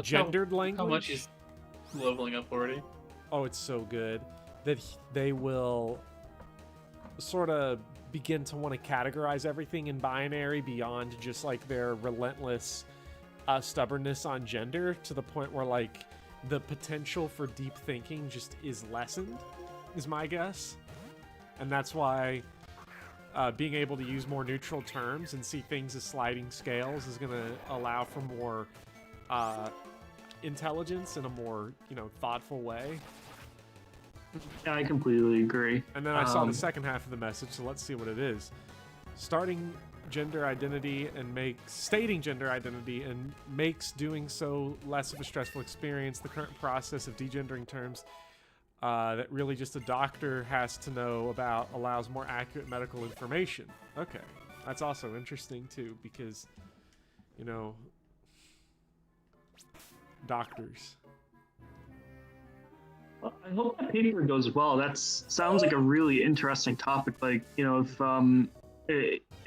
gendered language, How much is leveling up already? oh, it's so good that they will sort of begin to want to categorize everything in binary beyond just like their relentless stubbornness on gender, to the point where like the potential for deep thinking just is lessened, is my guess. And that's why being able to use more neutral terms and see things as sliding scales is going to allow for more intelligence in a more, thoughtful way. Yeah, I completely agree. And then I saw the second half of the message, so let's see what it is. Stating gender identity and makes doing so less of a stressful experience. The current process of degendering terms that really just a doctor has to know about allows more accurate medical information. Okay, that's also interesting too, because, doctors. Well, I hope that paper goes well. That sounds like a really interesting topic. Like, if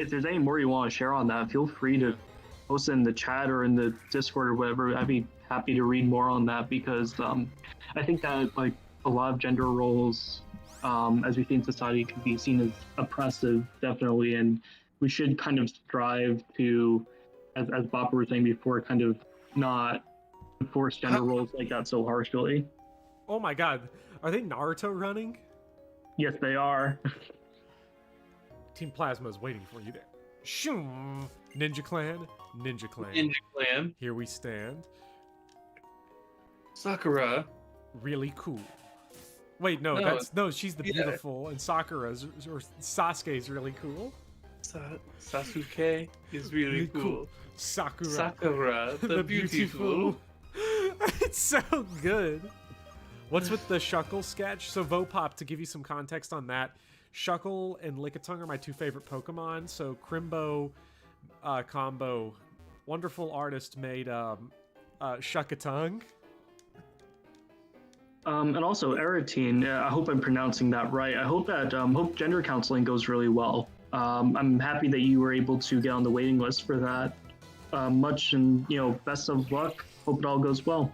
there's any more you want to share on that, feel free to post it in the chat or in the Discord or whatever. I'd be happy to read more on that, because I think that like a lot of gender roles, as we see in society, can be seen as oppressive, definitely, and we should kind of strive to, as Bob was saying before, kind of not enforce gender roles like that so harshly. Oh my god, are they Naruto running? Yes, they are. Team Plasma is waiting for you there. Shoom! Ninja Clan. Ninja Clan. Ninja Clan. Here we stand. Sakura. Really cool. Wait, no, she's the beautiful, and Sakura's or Sasuke's really cool. Sasuke is really cool. Sakura the beautiful. It's so good. What's with the Shuckle sketch? So Vopop, to give you some context on that, Shuckle and Lickitung are my two favorite Pokemon. So Crimbo combo, wonderful artist made Shuckatung. And also Eratine, I hope I'm pronouncing that right. I hope that hope gender counseling goes really well. I'm happy that you were able to get on the waiting list for that. Much and best of luck. Hope it all goes well.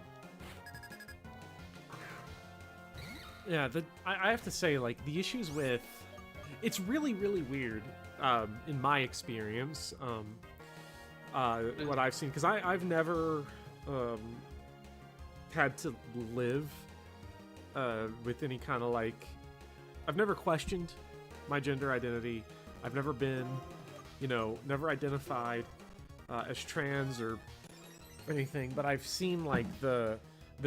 Yeah, I have to say, like, the issues with it's really, really weird in my experience. What I've seen, because I've never had to live with any kind of like, I've never questioned my gender identity. I've never been, never identified as trans or anything, but I've seen like the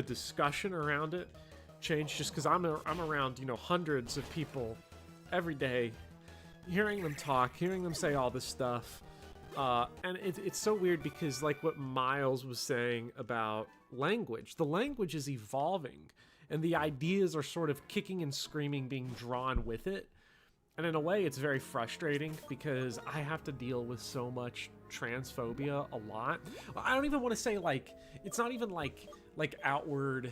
discussion around it change, just because I'm around hundreds of people every day, hearing them talk, hearing them say all this stuff, and it's so weird, because like what Miles was saying about language, the language is evolving and the ideas are sort of kicking and screaming, being drawn with it. And in a way, it's very frustrating, because I have to deal with so much transphobia a lot. I don't even want to say like, it's not even like outward,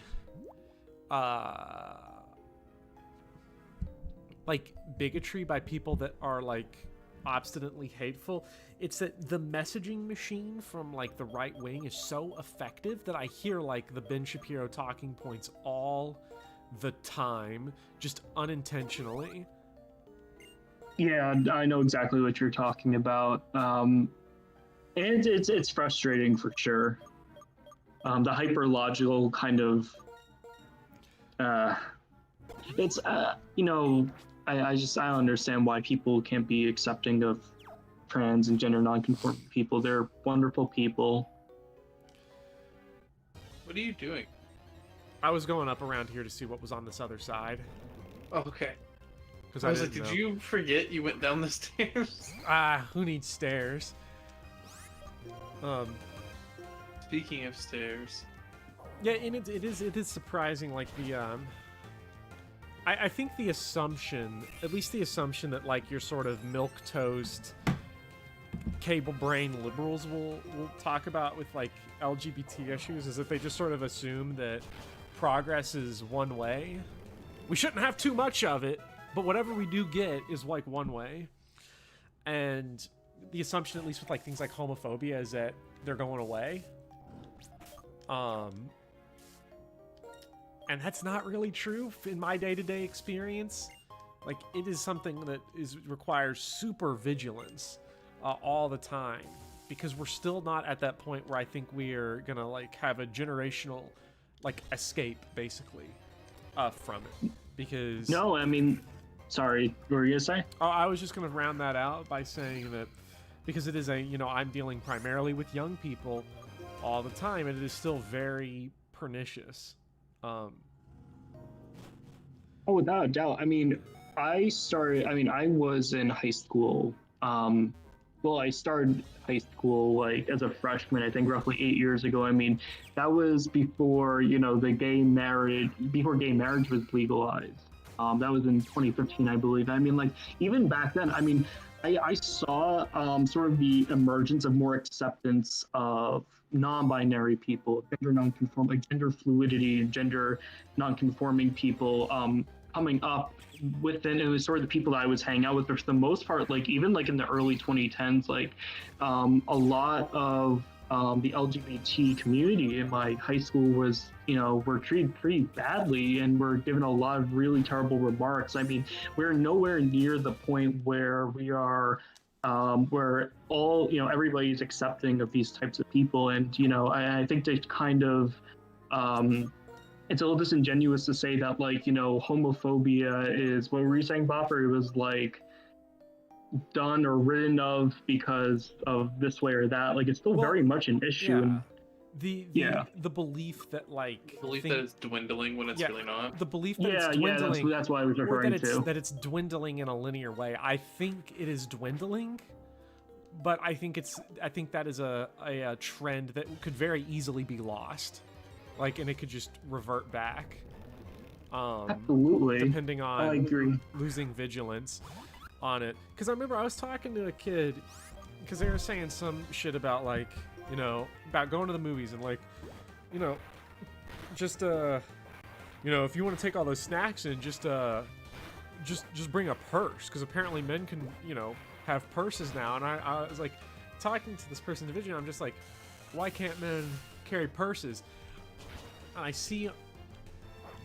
like bigotry by people that are like obstinately hateful. It's that the messaging machine from like the right wing is so effective that I hear like the Ben Shapiro talking points all the time, just unintentionally. Yeah, I know exactly what you're talking about. And it's frustrating for sure. The hyper-logical kind of it's I don't understand why people can't be accepting of trans and gender non-conforming people. They're wonderful people. What are you doing? I was going up around here to see what was on this other side. Oh, okay. Because I was like, did you forget you went down the stairs? Who needs stairs? Speaking of stairs. Yeah, and it is surprising, like I think the assumption, at least the assumption that like your sort of milquetoast cable brain liberals will talk about with like LGBT issues is that they just sort of assume that progress is one way. We shouldn't have too much of it, but whatever we do get is like one way. And the assumption, at least with like things like homophobia, is that they're going away. And that's not really true in my day-to-day experience. Like, it is something that requires super vigilance all the time, because we're still not at that point where I think we are gonna like have a generational like escape basically from it. Because No, I mean, sorry, what were you gonna say? oh, I was just gonna round that out by saying that because it is I'm dealing primarily with young people all the time, and it is still very pernicious. Oh, without a doubt. I mean, I was in high school. I started high school like as a freshman, I think roughly 8 years ago. I mean, that was before, before gay marriage was legalized. That was in 2015, I believe. I mean, like, even back then, I mean, I saw sort of the emergence of more acceptance of non-binary people, gender fluidity, and gender non-conforming people coming up within. It was sort of the people that I was hanging out with, for the most part, like even like in the early 2010s, like a lot of the LGBT community in my high school was, were treated pretty badly and were given a lot of really terrible remarks. I mean, we're nowhere near the point where we are, where all, everybody's accepting of these types of people. And, I think they kind of, it's a little disingenuous to say that, like, homophobia is, what were you saying, Bopper? It was like done or written of because of this way or that. Like, it's still very much an issue. Yeah. The belief that like that it's dwindling when it's really not. The belief that it's dwindling. That's what I was referring to. That it's dwindling in a linear way. I think it is dwindling, but I think that is a trend that could very easily be lost. Like, and it could just revert back. Absolutely. Depending on I agree. losing vigilance on it. Because I remember I was talking to a kid, because they were saying some shit about, like, about going to the movies and, like, just, if you want to take all those snacks in, just bring a purse. Because apparently men can, have purses now. And I was, like, talking to this person individually, I'm just like, why can't men carry purses? And I see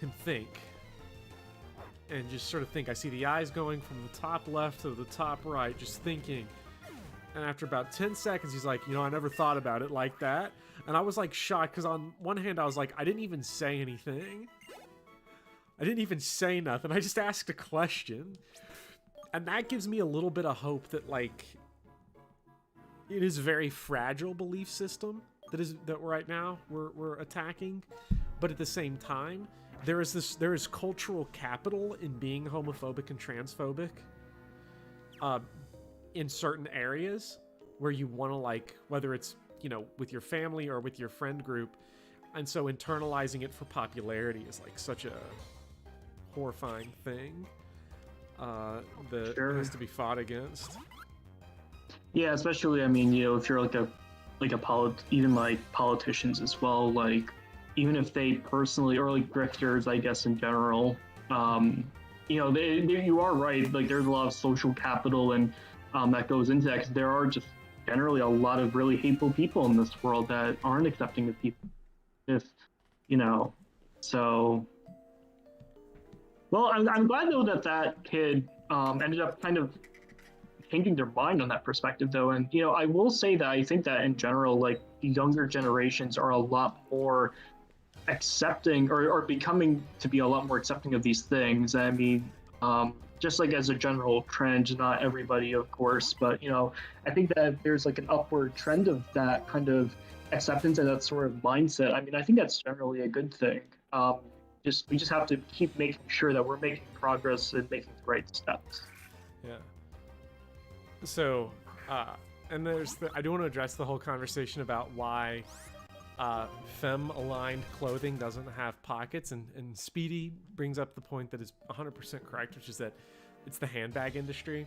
him think, and just sort of think. I see the eyes going from the top left to the top right, just thinking. And after about 10 seconds, he's like, I never thought about it like that. And I was like shocked, because on one hand, I was like, I didn't even say anything. I didn't even say nothing. I just asked a question. And that gives me a little bit of hope that, like, it is a very fragile belief system that right now we're attacking. But at the same time, there is cultural capital in being homophobic and transphobic in certain areas where you want to, like, whether it's, with your family or with your friend group. And so internalizing it for popularity is, like, such a horrifying thing that has to be fought against. Yeah, especially, I mean, if you're even like politicians as well, like, even if they personally, or like grifters, I guess, in general, you are right. Like, there's a lot of social capital and that goes into that, because there are just generally a lot of really hateful people in this world that aren't accepting of people. So. Well, I'm glad though that kid ended up kind of changing their mind on that perspective, though. And I will say that I think that in general, like, the younger generations are a lot more accepting, or becoming to be a lot more accepting of these things. I mean, just like as a general trend, not everybody, of course, but I think that there's like an upward trend of that kind of acceptance and that sort of mindset. I mean, I think that's generally a good thing. We just have to keep making sure that we're making progress and making the right steps. Yeah. So, and I do want to address the whole conversation about why femme-aligned clothing doesn't have pockets, and Speedy brings up the point that is 100% correct, which is that it's the handbag industry.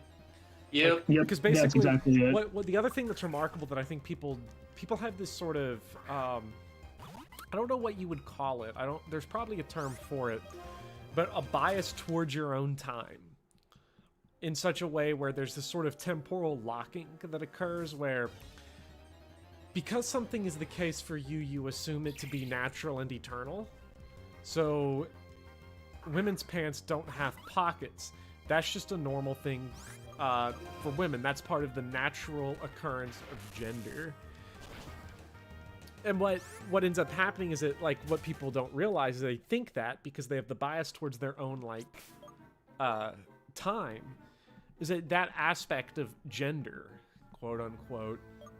Yep. Yep, Because basically, that's exactly it. what the other thing that's remarkable that I think people have this sort of I don't know what you would call it. There's probably a term for it, but a bias towards your own time in such a way where there's this sort of temporal locking that occurs where because something is the case for you, you assume it to be natural and eternal. So women's pants don't have pockets. That's just a normal thing for women. That's part of the natural occurrence of gender. And what ends up happening is that, like, what people don't realize is they think that because they have the bias towards their own, like, time, is that aspect of gender, quote unquote,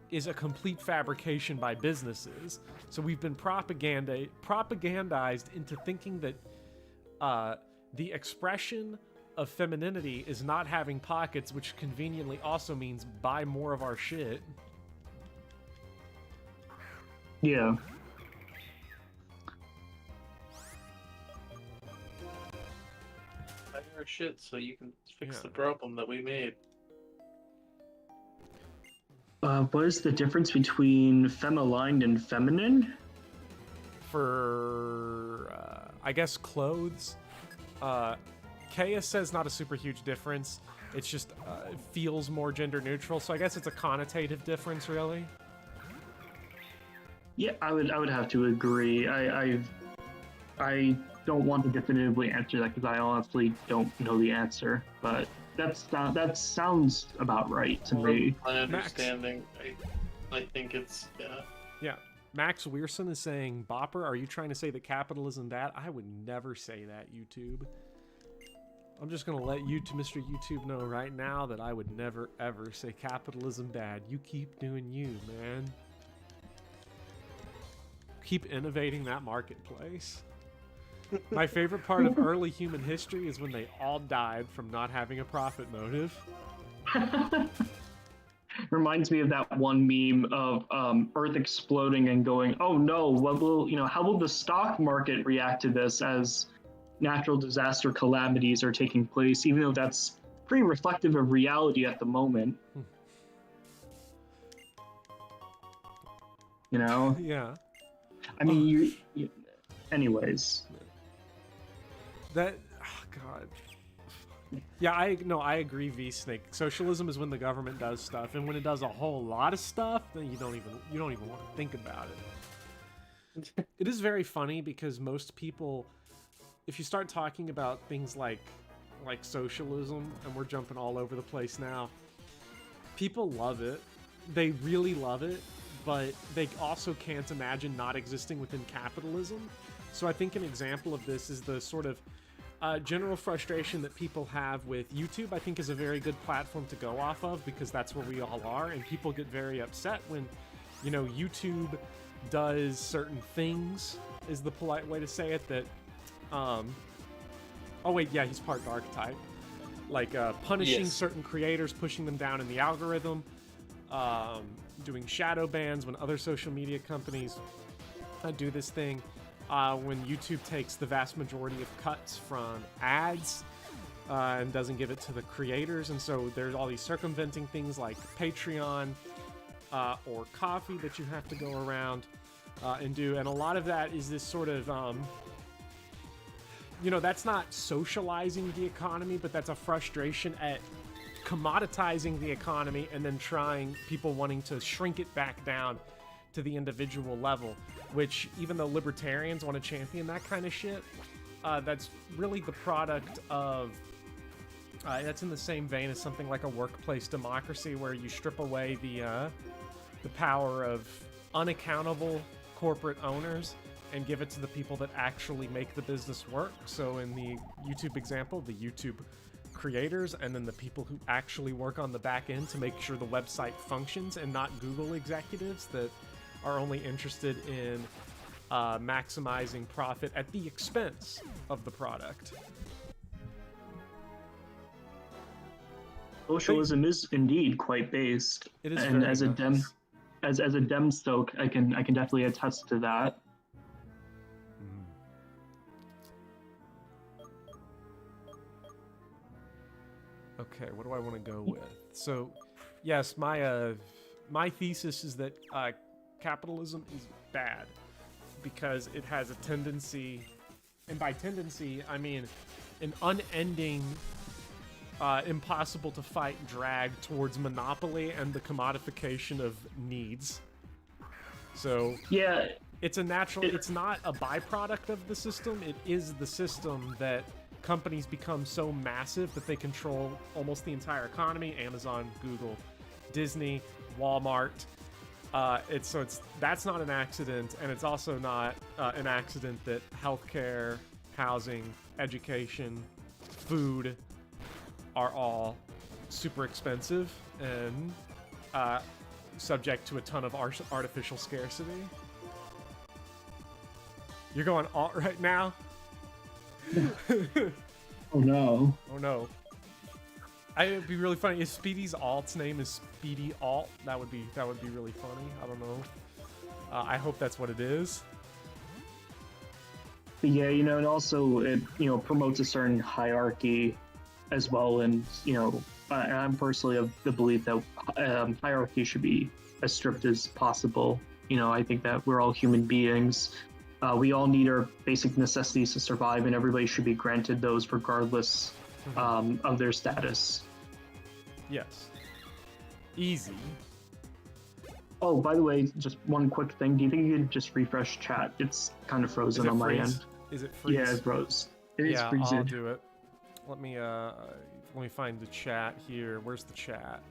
is a complete fabrication by businesses. So we've been propagandized into thinking that the expression of femininity is not having pockets, which conveniently also means buy more of our shit. Yeah. Buy our shit so you can fix Yeah. the problem that we made. What is the difference between femme-aligned and feminine? For I guess clothes, Kaya says not a super huge difference. It's just it feels more gender neutral, so I guess it's a connotative difference, really. Yeah, I would have to agree. I don't want to definitively answer that because I honestly don't know the answer, but that sounds about right to me. My understanding, I think it's Yeah. Max Weirson is saying, Bopper, are you trying to say that capitalism bad? I would never say that, YouTube. I'm just going to let you, Mr. YouTube, know right now that I would never, ever say capitalism bad. You keep doing you, man. Keep innovating that marketplace. My favorite part of early human history is when they all died from not having a profit motive. Reminds me of that one meme of Earth exploding and going, "Oh no! How will the stock market react to this as natural disaster calamities are taking place?" Even though that's pretty reflective of reality at the moment. You know? Yeah. I mean, anyways. Oh, God. Yeah, I agree, V-Snake. Socialism is when the government does stuff, and when it does a whole lot of stuff, then you don't even want to think about it. It is very funny because most people, if you start talking about things like socialism, and we're jumping all over the place now, people love it. They really love it, but they also can't imagine not existing within capitalism. So I think an example of this is the sort of general frustration that people have with YouTube. I think is a very good platform to go off of because that's where we all are, and people get very upset when, YouTube does certain things, is the polite way to say it, that, oh wait, yeah, he's part archetype. Like, punishing certain creators, pushing them down in the algorithm, doing shadow bans when other social media companies do this thing. When YouTube takes the vast majority of cuts from ads and doesn't give it to the creators. And so there's all these circumventing things like Patreon or Coffee that you have to go around and do. And a lot of that is this sort of, that's not socializing the economy, but that's a frustration at commoditizing the economy and then people wanting to shrink it back down to the individual level, which even though libertarians want to champion that kind of shit, that's really the product of that's in the same vein as something like a workplace democracy where you strip away the power of unaccountable corporate owners and give it to the people that actually make the business work. So in the YouTube example, the YouTube creators and then the people who actually work on the back end to make sure the website functions, and not Google executives that are only interested in maximizing profit at the expense of the product. Socialism is indeed quite based. It is and very as a nice. as a dem stoke, I can definitely attest to that. Okay, what do I want to go with? So, yes, my thesis is that capitalism is bad because it has a tendency, and by tendency I mean an unending, impossible to fight drag towards monopoly and the commodification of needs. So Yeah, it's a natural. It's not a byproduct of the system. It is the system that companies become so massive that they control almost the entire economy. Amazon, Google, Disney, Walmart. That's not an accident, and it's also not an accident that healthcare, housing, education, food are all super expensive and subject to a ton of artificial scarcity. You're going alt right now? Oh no. Oh no. It'd be really funny if Speedy's alt's name is Speedy Alt. That would be really funny. I don't know. I hope that's what it is. But yeah, and also it promotes a certain hierarchy as well, and I'm personally of the belief that hierarchy should be as strict as possible. I think that we're all human beings. We all need our basic necessities to survive, and everybody should be granted those regardless of their status. Yes. Easy. Oh, by the way, just one quick thing. Do you think you could just refresh chat? It's kind of frozen on my end. Is it freeze? Yeah, it froze. It is freezing. I'll do it. Let me find the chat here. Where's the chat?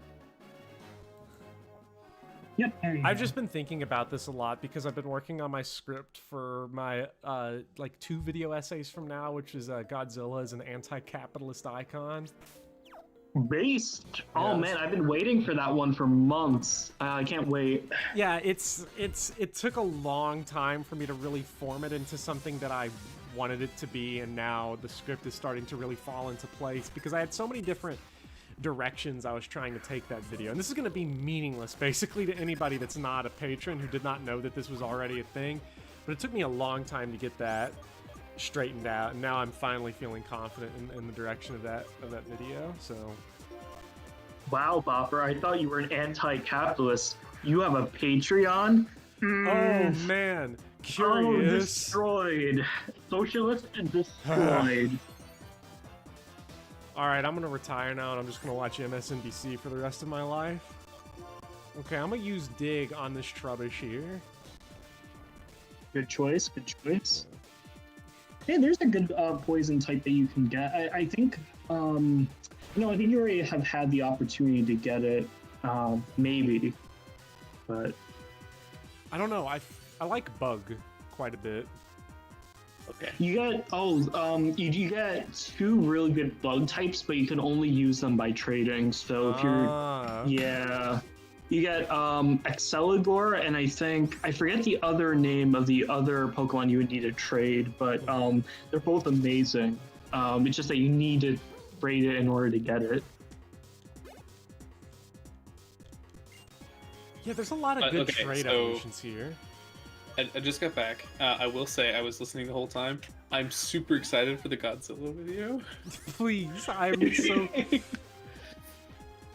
Yep. I've just been thinking about this a lot because I've been working on my script for my 2 video essays from now, which is Godzilla as an anti-capitalist icon. Based. Oh Yes. man, I've been waiting for that one for months. I can't wait. Yeah, it took a long time for me to really form it into something that I wanted it to be, and now the script is starting to really fall into place because I had so many different directions I was trying to take that video. And this is going to be meaningless basically to anybody that's not a patron who did not know that this was already a thing. But it took me a long time to get that straightened out, and now I'm finally feeling confident in the direction of that video. So Wow, Bopper, I thought you were an anti-capitalist. You have a Patreon? Oh man, curious. Oh, destroyed. Socialist and destroyed. All right, I'm gonna retire now, and I'm just gonna watch MSNBC for the rest of my life. Okay, I'm gonna use dig on this trubbish here. Good choice, good choice. Yeah, there's a good poison type that you can get. I think, I think you already have had the opportunity to get it, maybe, but I don't know. I like bug quite a bit. Okay. you get you get 2 really good bug types, but you can only use them by trading. So if you're you get Exceligor, and I forget the other name of the other Pokemon you would need to trade, but they're both amazing. It's just that you need to trade it in order to get it. Yeah, there's a lot of good trade evolutions here. I just got back. I will say I was listening the whole time. I'm super excited for the Godzilla video. Please, I'm so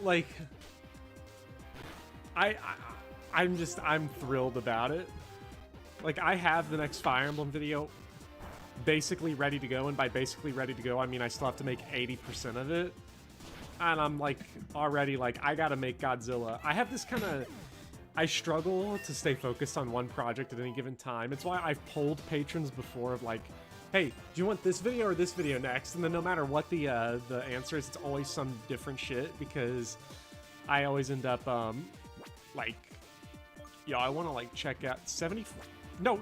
like I'm thrilled about it. Like, I have the next Fire Emblem video basically ready to go, and by basically ready to go, I mean I still have to make 80% of it. And I'm like already like I gotta make Godzilla. I have this kind of I struggle to stay focused on one project at any given time. It's why I've polled patrons before of like, hey, do you want this video or this video next? And then no matter what the answer is, it's always some different shit, because I always end up like, yo, I want to like check out 70. No.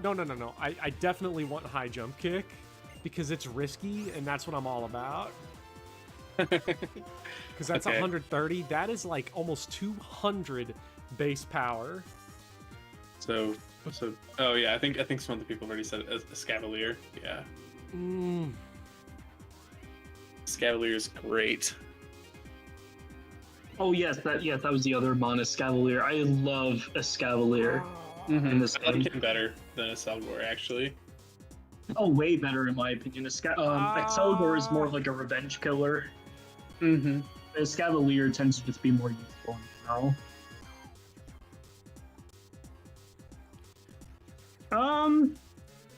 I definitely want high jump kick because it's risky, and that's what I'm all about. Because that's 130. That is like almost 200 base power. So oh yeah, I think some of the people already said it as a Scavalier. Yeah. Scavalier is great. Oh yes, that was the other mon, Escavalier. I love Escavalier in this I like game. him better than a Salvador, actually. Oh, way better in my opinion. Excalibur is more of like a revenge killer. Mm-hmm. Escavalier tends to just be more useful in general.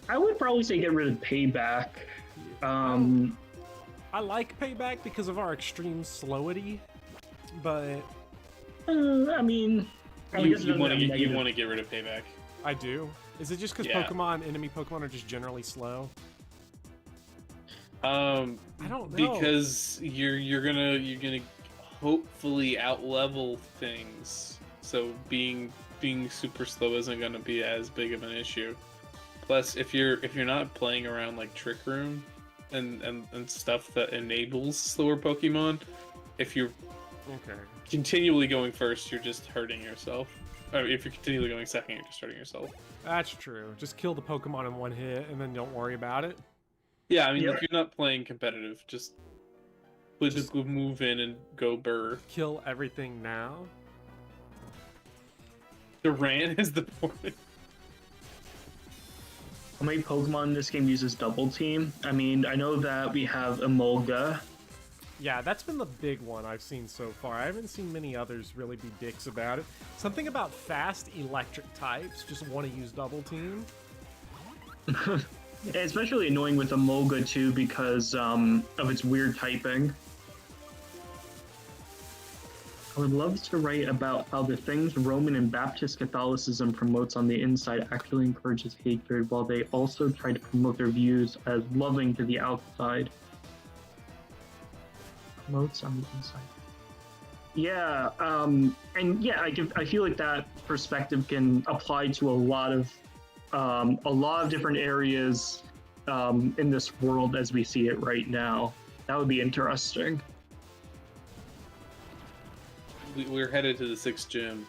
I would probably say get rid of Payback. I like Payback because of our extreme slowity, but I mean, You want to get rid of Payback. I do. Is it just because Yeah. enemy Pokemon are just generally slow? I don't know. Because you're gonna hopefully outlevel things. So being super slow isn't gonna be as big of an issue. Plus, if you're not playing around like Trick Room and stuff that enables slower Pokemon, if you're continually going first, you're just hurting yourself. Or if you're continually going second, you're just hurting yourself. That's true. Just kill the Pokemon in one hit and then don't worry about it. Yeah, I mean, if you're not playing competitive, just move in and go burr. Kill everything now. Duran is the point. How many Pokemon in this game uses Double Team? I mean, I know that we have Emolga. Yeah, that's been the big one I've seen so far. I haven't seen many others really be dicks about it. Something about fast electric types just want to use Double Team. Especially annoying with Emolga too because of its weird typing. I would love to write about how the things Roman and Baptist Catholicism promotes on the inside actually encourages hatred, while they also try to promote their views as loving to the outside. Promotes on the inside. Yeah, and yeah, I feel like that perspective can apply to a lot of different areas in this world as we see it right now. That would be interesting. We're headed to the 6th gym.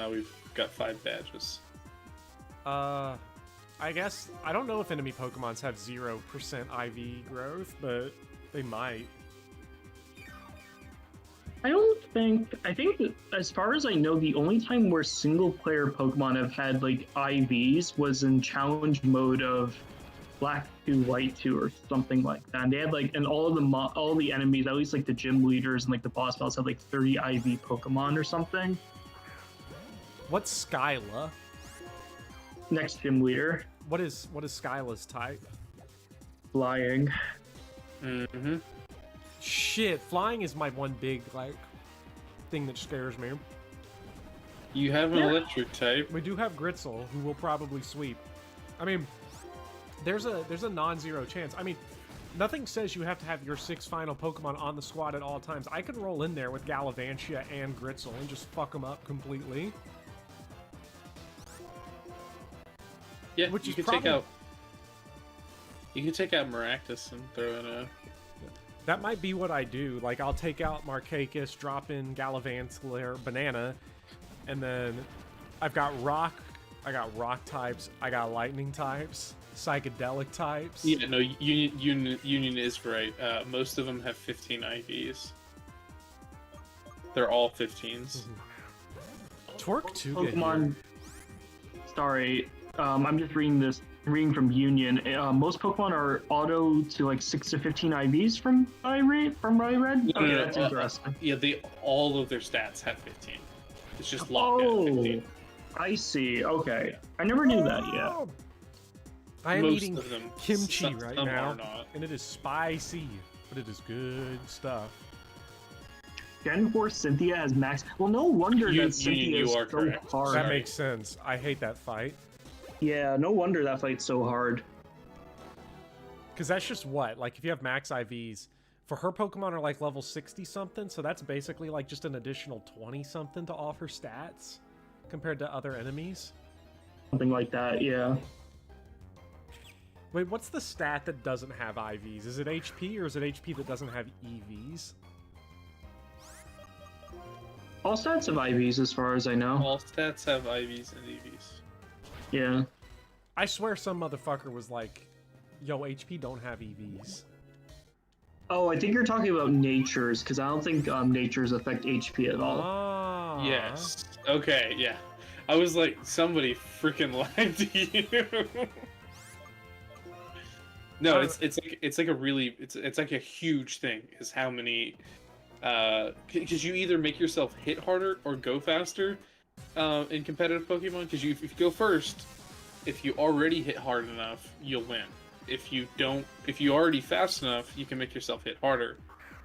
We've got 5 badges. I guess, I don't know if enemy Pokemons have 0% IV growth, but they might. I think that, as far as I know, the only time where single player Pokemon have had like IVs was in challenge mode of Black 2, White 2 or something like that. And they had like, and all the enemies, at least like the gym leaders and like the boss battles had like 30 IV Pokemon or something. What's Skyla? Next gym leader. What is Skyla's type? Flying. Mm-hmm. Shit, flying is my one big like thing that scares me. You have an electric type. We do have Gritzel, who will probably sweep. I mean, there's a non-zero chance. I mean, nothing says you have to have your 6 final Pokemon on the squad at all times. I could roll in there with Gallivantia and Gritzel and just fuck them up completely. Yeah, which you is could probably... You can take out Maractus and throw in a... That might be what I do. Like, I'll take out Markakis, drop in Gallivantia, Banana, and then I've got rock types, I got lightning types, psychedelic types. Yeah, no, Union is right. Most of them have 15 IVs. They're all 15s. Twerk too. Pokemon. Sorry, I'm just reading from Union. Most Pokemon are auto to like 6 to 15 IVs from I read. Okay, that's interesting. Yeah, all of their stats have 15. It's just locked at 15. I see. Okay, I never knew that yet. I am Most eating of them. kimchi right Some now, are not. and it is spicy, but it is good stuff. Gen 4 Cynthia has max. Well, no wonder that Cynthia is so correct. hard. That makes sense. I hate that fight. Yeah, no wonder that fight's so hard. Because that's just what? Like, if you have max IVs, for her Pokemon are like level 60-something, so that's basically like just an additional 20-something to offer stats compared to other enemies. Something like that, yeah. Wait, what's the stat that doesn't have IVs? Is it HP, or is it HP that doesn't have EVs? All stats have IVs as far as I know. All stats have IVs and EVs. Yeah. I swear some motherfucker was like, yo, HP don't have EVs. Oh, I think you're talking about natures, because I don't think natures affect HP at all. Ah. Yes. Okay. Yeah. I was like, somebody freaking lied to you. No, it's like a really it's like a huge thing is how many because you either make yourself hit harder or go faster in competitive Pokemon because if you go first, if you already hit hard enough, you'll win. If you already fast enough, you can make yourself hit harder.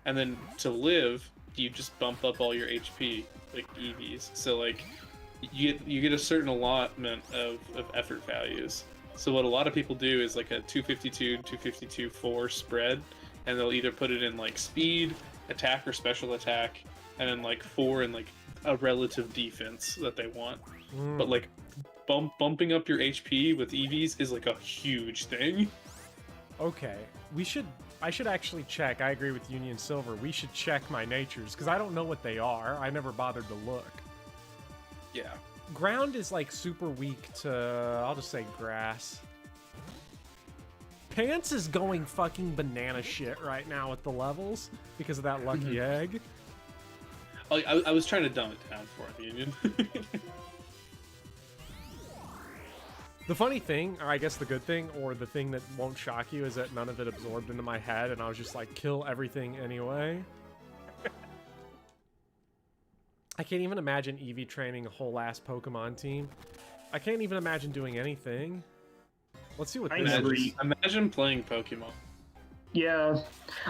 And then to live, you just bump up all your HP like EVs. So like you get a certain allotment of effort values. So what a lot of people do is like a 252, 252, 4 spread, and they'll either put it in like speed, attack, or special attack, and then like 4 in like a relative defense that they want. But like bumping up your HP with EVs is like a huge thing. Okay, I should actually check. I agree with Union Silver. We should check my natures because I don't know what they are. I never bothered to look. Yeah. Ground is like super weak to, I'll just say grass. Pants is going fucking banana shit right now with the levels because of that lucky egg. I was trying to dumb it down for him, Union. The funny thing, or I guess the good thing, or the thing that won't shock you, is that none of it absorbed into my head, and I was just like, kill everything anyway. I can't even imagine Eevee training a whole ass Pokemon team. I can't even imagine doing anything. Let's see what this is. Imagine playing Pokemon. Yeah.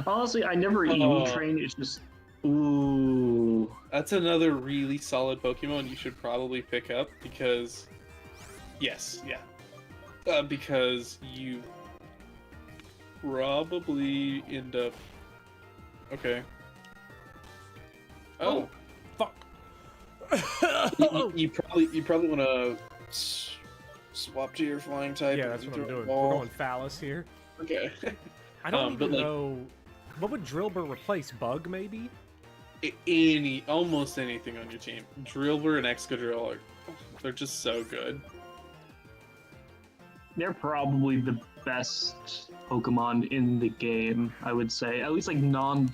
Honestly, I never Eevee train. It's just... Ooh. That's another really solid Pokemon you should probably pick up because... Yes, yeah. Because you probably end up... Okay. Oh. Fuck. you probably want to swap to your flying type. Yeah, that's what I'm doing. We're going Phallus here. Okay. I don't even know... What would Drillbur replace? Bug, maybe? Almost anything on your team. Drillbur and Excadrill they're just so good. They're probably the best Pokemon in the game, I would say. At least like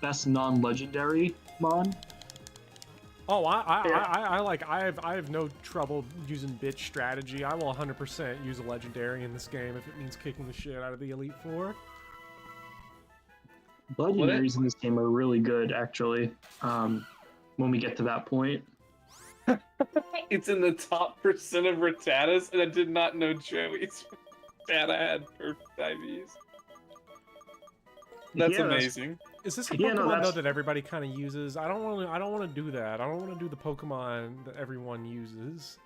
best non-legendary mon. Oh, I have no trouble using bitch strategy. I will 100% use a legendary in this game if it means kicking the shit out of the Elite Four. Legendaries in this game are really good, actually. When we get to that point. It's in the top percent of Rattatas, and I did not know Joey's Rattata had perfect IVs. That's amazing. Is this a Pokemon though that everybody kind of uses? I don't want to do that. I don't want to do the Pokemon that everyone uses.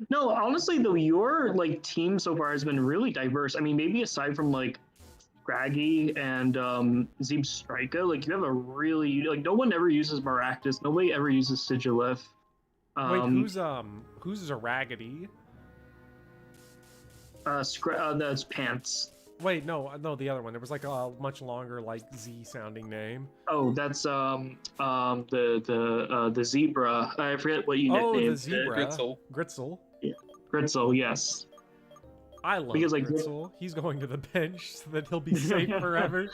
No, honestly though, your like team so far has been really diverse. I mean, maybe aside from like Scraggy and Zeeb Strika, like you have a really like no one ever uses Maractus. Nobody ever uses Sigilif. Wait, who's a Raggedy? That's Pants. Wait, no, the other one. There was like a much longer, like Z-sounding name. Oh, that's the zebra. I forget what you nicknamed. Oh, the zebra. Gritzel. Yeah, Gritzel. Yes. I love Gritzel. He's going to the bench so that he'll be safe forever.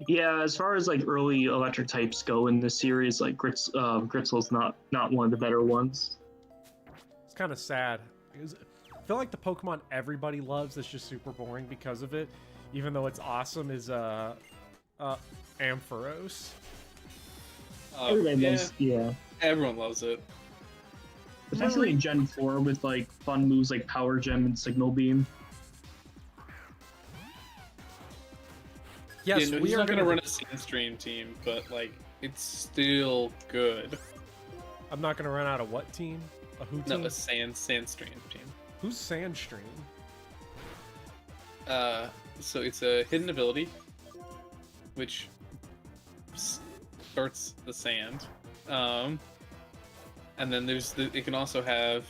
Yeah, as far as like early electric types go in this series, like Gritzel's not one of the better ones. It's kind of sad. I feel like the Pokemon everybody loves that's just super boring because of it, even though it's awesome, is Ampharos. Everyone loves it. Especially in Gen 4 with like fun moves like Power Gem and Signal Beam. Yes, we are going to run a Sandstream team, but like it's still good. I'm not going to run out of what team? A who team? No, a Sandstream team. Who's Sandstream? So it's a hidden ability, which starts the sand. And then it can also have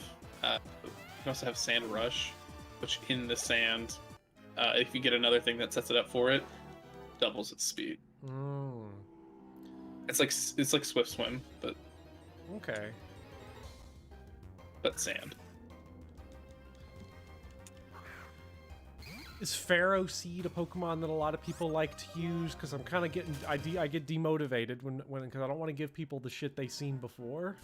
Sand Rush, which in the sand, if you get another thing that sets it up for it, doubles its speed. Mm. It's like Swift Swim, but okay. But sand. Is Pharaoh Seed a Pokemon that a lot of people like to use? Because I'm kind of getting, I get demotivated because I don't want to give people the shit they've seen before.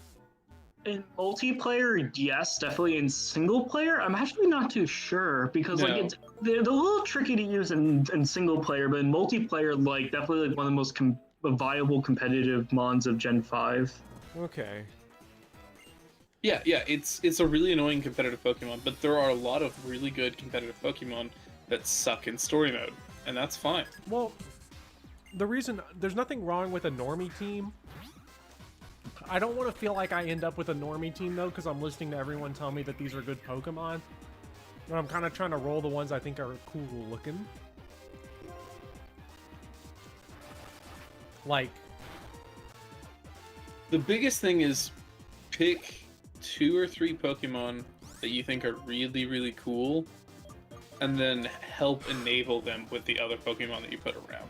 In multiplayer, yes, definitely. In single player, I'm actually not too sure because No. like they're a little tricky to use in single player, but in multiplayer, like definitely like one of the most viable competitive mons of Gen 5. Okay. Yeah, it's a really annoying competitive Pokemon, but there are a lot of really good competitive Pokemon that suck in story mode, and that's fine. Well, the reason there's nothing wrong with a normie team. I don't want to feel like I end up with a normie team though, because I'm listening to everyone tell me that these are good Pokemon. And I'm kind of trying to roll the ones I think are cool looking. Like, The biggest thing is pick 2 or 3 Pokemon that you think are really, really cool, and then help enable them with the other Pokemon that you put around.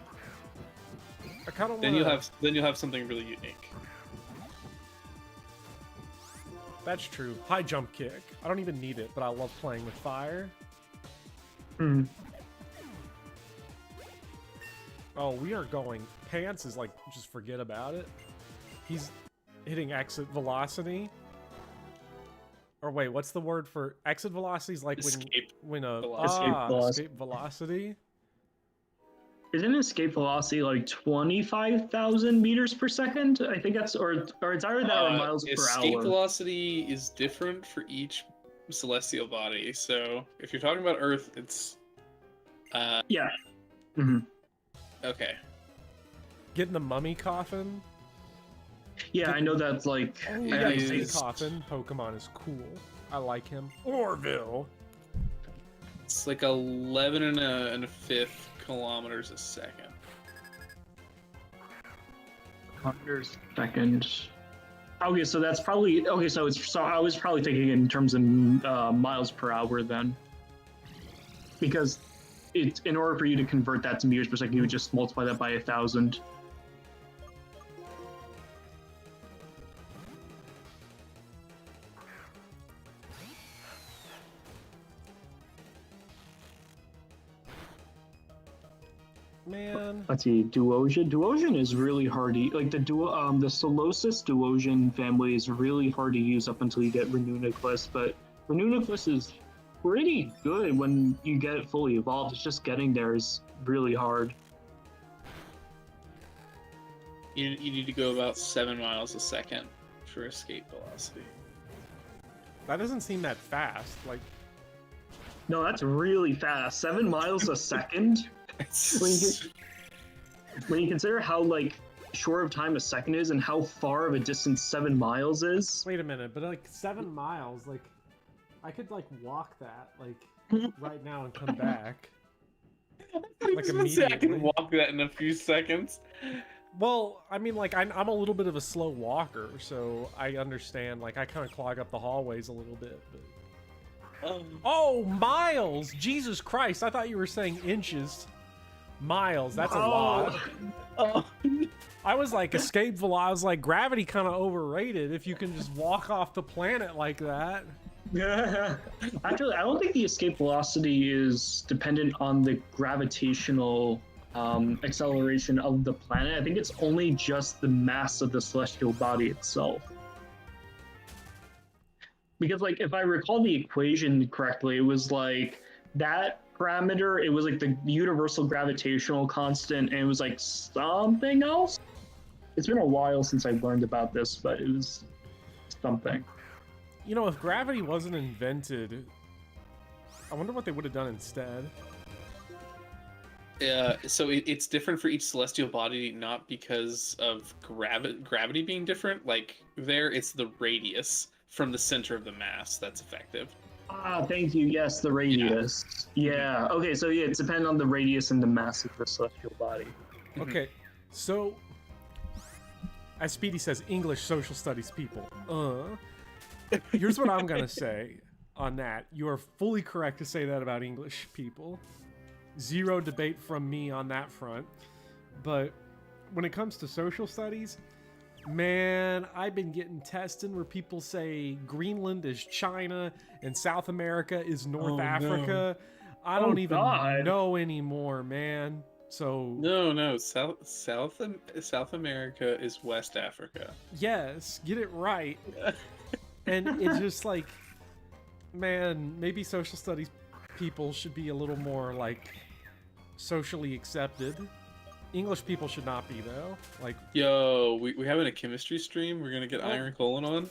I kind of Then want you'll have something really unique. That's true. High jump kick. I don't even need it, but I love playing with fire. Hmm. Oh, we are going. Pants is like, just forget about it. He's hitting exit velocity. Or wait, what's the word for exit velocity? Is like Escape when a velocity. escape velocity. Isn't escape velocity like 25,000 meters per second? I think that's or it's either that or miles per escape hour. velocity is different for each celestial body. So if you're talking about Earth, it's Yeah. Mm-hmm. okay. Get in the mummy coffin. Yeah, I know that's like. Oh, It yeah, is- State Coffin Pokemon is cool. I like him. Orville. It's like 11 and a fifth kilometers a second. Hundreds second. Okay, so that's probably okay. So I was probably thinking in terms of miles per hour then, because it's in order for you to convert that to meters per second, you would just multiply that by 1,000. Man. Let's see, Duosion. Duosion is really hard to like the Solosis Duosion family is really hard to use up until you get Renewniclus, but Renewniclus is pretty good when you get it fully evolved. It's just getting there is really hard. You need to go about 7 miles a second for escape velocity. That doesn't seem that fast. Like, No, that's really fast. 7 miles a second. When you consider how like short of time a second is and how far of a distance 7 miles is. wait a minute, but like 7 miles, like, I could like walk that like right now and come back. Like I immediately. can walk that in a few seconds. Well, I mean, like, I'm a little bit of a slow walker, so I understand. Like, I kind of clog up the hallways a little bit. But... Oh, miles! Jesus Christ! I thought you were saying inches. Miles. That's a lot. Oh. I was like, escape velocity. I was like, gravity kind of overrated. If you can just walk off the planet like that. Actually, I don't think the escape velocity is dependent on the gravitational acceleration of the planet. I think it's only just the mass of the celestial body itself. Because, like, if I recall the equation correctly, it was like that parameter, it was like the universal gravitational constant, and it was like something else. It's been a while since I learned about this, but it was something. You know, if gravity wasn't invented, I wonder what they would have done instead. So it's different for each celestial body, not because of gravity being different. Like there, it's the radius from the center of the mass that's effective. Ah, thank you. Yes, the radius. Yeah. Okay, so yeah, it's dependent on the radius and the mass of the celestial body. Okay, so as Speedy says, English social studies people. Here's what I'm gonna say on that. You are fully correct to say that about English people. Zero debate from me on that front. But when it comes to social studies, man, I've been getting tested where people say Greenland is China and South America is North Africa. I don't even God. know anymore, man. So No. South America is West Africa. yes, get it right. And it's just like, man, maybe social studies people should be a little more like socially accepted. English people should not be though. Like, Yo, we having a chemistry stream. We're gonna get Well- Iron Colon on.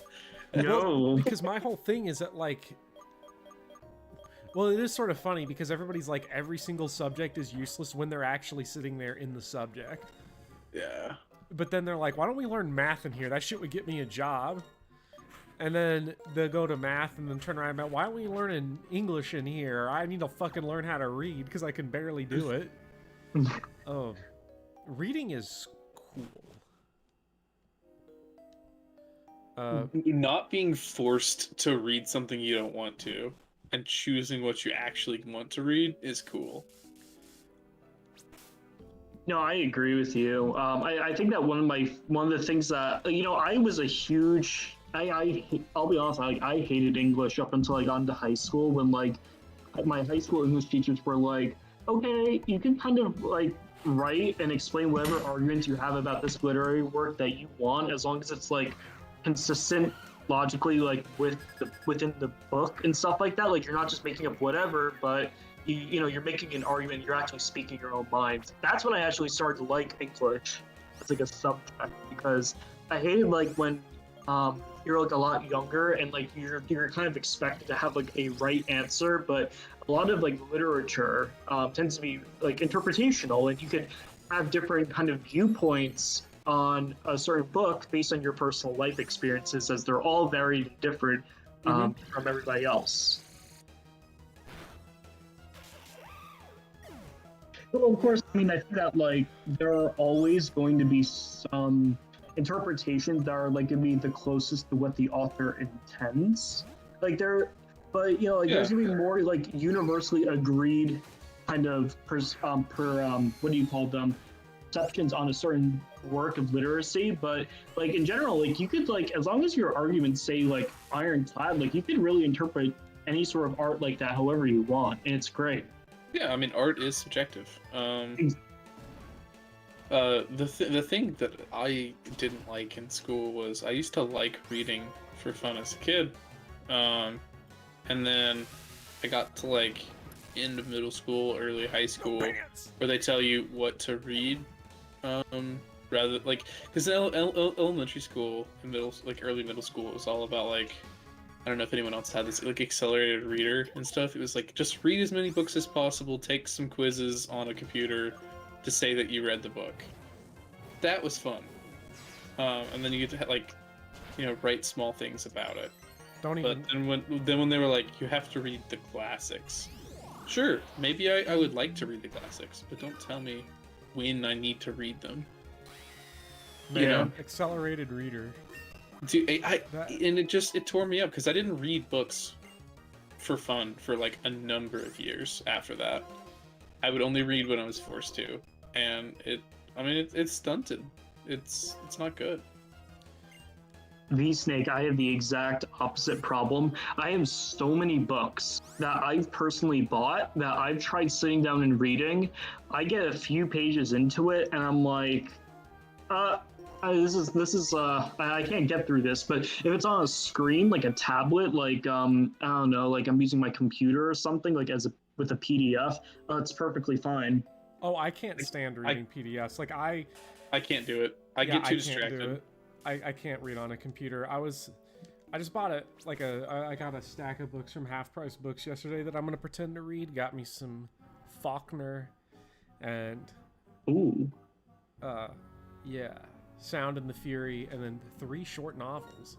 No. because my whole thing is that like, well, it is sort of funny because everybody's like every single subject is useless when they're actually sitting there in the subject. Yeah. But then they're like, why don't we learn math in here? That shit would get me a job. And then they'll go to math and then turn around and why aren't we learning English in here? I need to fucking learn how to read because I can barely do it. Reading is cool. Not being forced to read something you don't want to and choosing what you actually want to read is cool. No, I agree with you. I think that one of the things that I was a huge I'll be honest, I hated English up until I got into high school when like my high school English teachers were like, okay, you can kind of like write and explain whatever arguments you have about this literary work that you want, as long as it's like consistent logically, like within the book and stuff like that. Like you're not just making up whatever, but you're making an argument. You're actually speaking your own mind. That's when I actually started to like English as like a subject, because I hated like when you're like a lot younger and like you're kind of expected to have like a right answer, but a lot of like literature tends to be like interpretational, and you could have different kind of viewpoints on a certain book based on your personal life experiences, as they're all varied and different from everybody else. Well, of course, I mean, I think that like there are always going to be some interpretations that are like going to be the closest to what the author intends. Like there's going to be more like universally agreed kind of what do you call them, perceptions on a certain work of literacy. But like in general, like you could like, as long as your arguments say like ironclad, like you could really interpret any sort of art like that however you want, and it's great. Yeah, I mean, art is subjective. The thing that I didn't like in school was I used to like reading for fun as a kid, and then I got to like end of middle school, early high school, where they tell you what to read, rather like because elementary school and early middle school it was all about like, I don't know if anyone else had this like accelerated reader and stuff. It was like just read as many books as possible, take some quizzes on a computer to say that you read the book. That was fun. And then you get to like, write small things about it. Don't even. But then when they were like, you have to read the classics. Sure, maybe I would like to read the classics, but don't tell me when I need to read them. Man, accelerated reader. Dude, and it tore me up because I didn't read books for fun for like a number of years after that. I would only read when I was forced to, and it's stunted. It's not good. V-Snake, I have the exact opposite problem. I have so many books that I've personally bought that I've tried sitting down and reading. I get a few pages into it and I'm like, this is I can't get through this. But if it's on a screen, like a tablet, like I don't know, like I'm using my computer or something, like with a PDF, it's perfully fine. Oh, I can't stand reading PDFs. Like I can't do it. I get too distracted. I can't read on a computer. I just bought I got a stack of books from Half Price Books yesterday that I'm gonna pretend to read. Got me some Faulkner and Sound and the Fury, and then 3 short novels.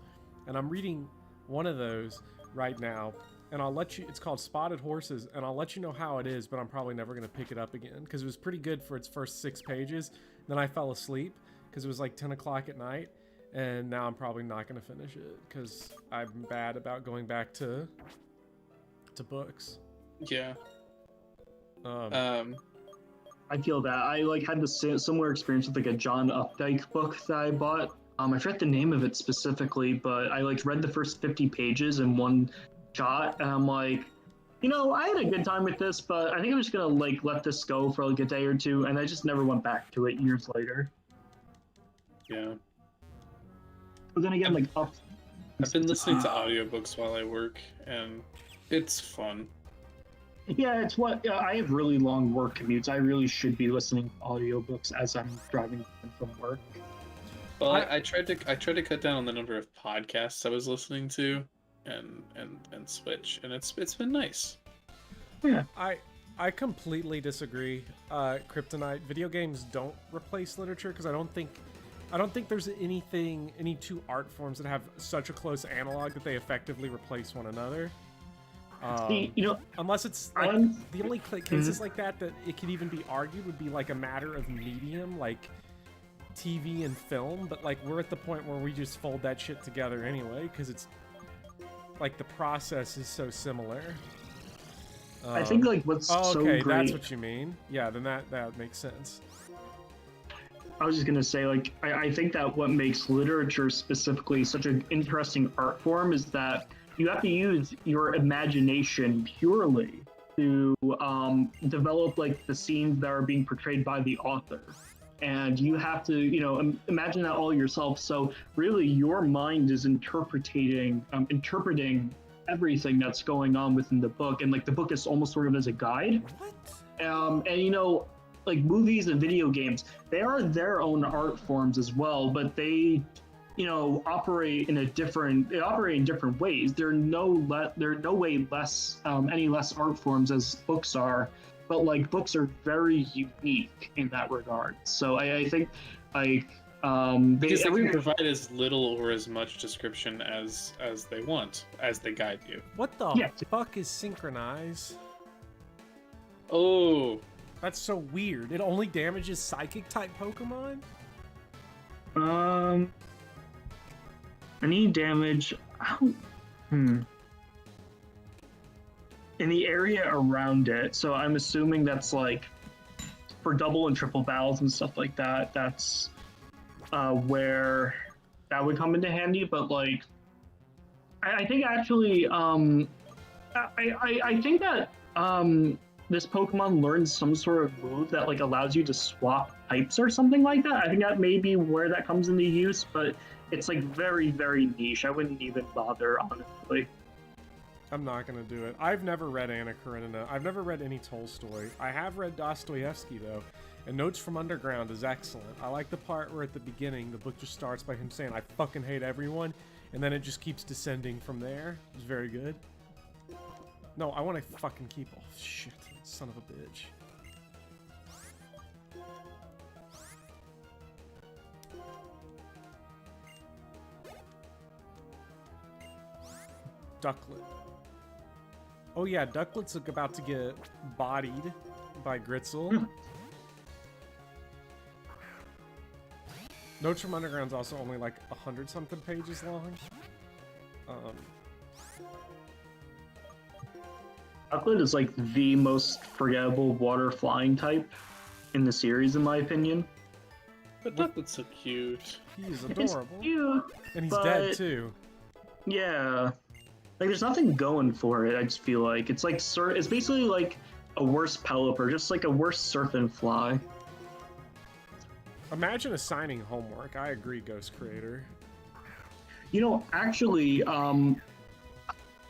And I'm reading one of those right now, and it's called Spotted Horses, and I'll let you know how it is, but I'm probably never gonna pick it up again because it was pretty good for its first 6 pages. Then I fell asleep because it was like 10 o'clock at night. And now I'm probably not going to finish it because I'm bad about going back to books. Yeah. I feel that. I had the similar experience with a John Updike book that I bought. I forget the name of it specifically, but I read the first 50 pages in one shot, and I'm like, I had a good time with this, but I think I'm just gonna like let this go for like a day or two, and I just never went back to it years later. Yeah. But then again, like I've been listening to audiobooks while I work, and it's fun. yeah, it's what I have really long work commutes. I really should be listening to audiobooks as I'm driving from work. Well, I tried to cut down on the number of podcasts I was listening to, and switch, and it's been nice. Yeah. I completely disagree. Kryptonite, video games don't replace literature because I don't think there's any two art forms that have such a close analog that they effectively replace one another. Unless it's like the only cases like that it could even be argued would be like a matter of medium, like TV and film. But like we're at the point where we just fold that shit together anyway because it's like the process is so similar. I think like what's so great. That's what you mean. Yeah, then that makes sense. I was just gonna say, like, I think that what makes literature specifically such an interesting art form is that you have to use your imagination purely to develop like the scenes that are being portrayed by the author, and you have to imagine that all yourself. So really, your mind is interpreting everything that's going on within the book, and like the book is almost sort of as a guide. What? And like movies and video games, they are their own art forms as well, but they operate in different ways. They're no way less any less art forms as books are, but like books are very unique in that regard. So I think like because they can provide as little or as much description as they want as they guide you. What the fuck is synchronize? Oh, that's so weird. It only damages psychic type Pokemon? Any damage in the area around it. So I'm assuming that's like for double and triple battles and stuff like that. That's where that would come into handy. But like I think actually I think that this Pokemon learns some sort of move that like allows you to swap types or something like that. I think that may be where that comes into use, but it's like very, very niche. I wouldn't even bother, honestly. I'm not gonna do it. I've never read Anna Karenina. I've never read any Tolstoy. I have read Dostoevsky though, and Notes from Underground is excellent. I like the part where at the beginning the book just starts by him saying, "I fucking hate everyone," and then it just keeps descending from there. It's very good. No, I want to fucking keep. Oh shit, son of a bitch. Ducklet. Oh yeah, Ducklet's about to get bodied by Gritzel. Notes from Underground's also only like 100-something pages long. Ducklet is like the most forgettable water flying type in the series, in my opinion. But Ducklet's so cute. He's adorable. It's cute, and he's dead too. Yeah. Like there's nothing going for it, I just feel like. It's like it's basically like a worse Pelipper, just like a worse Surf and Fly. Imagine assigning homework. I agree, Ghost Creator. Actually,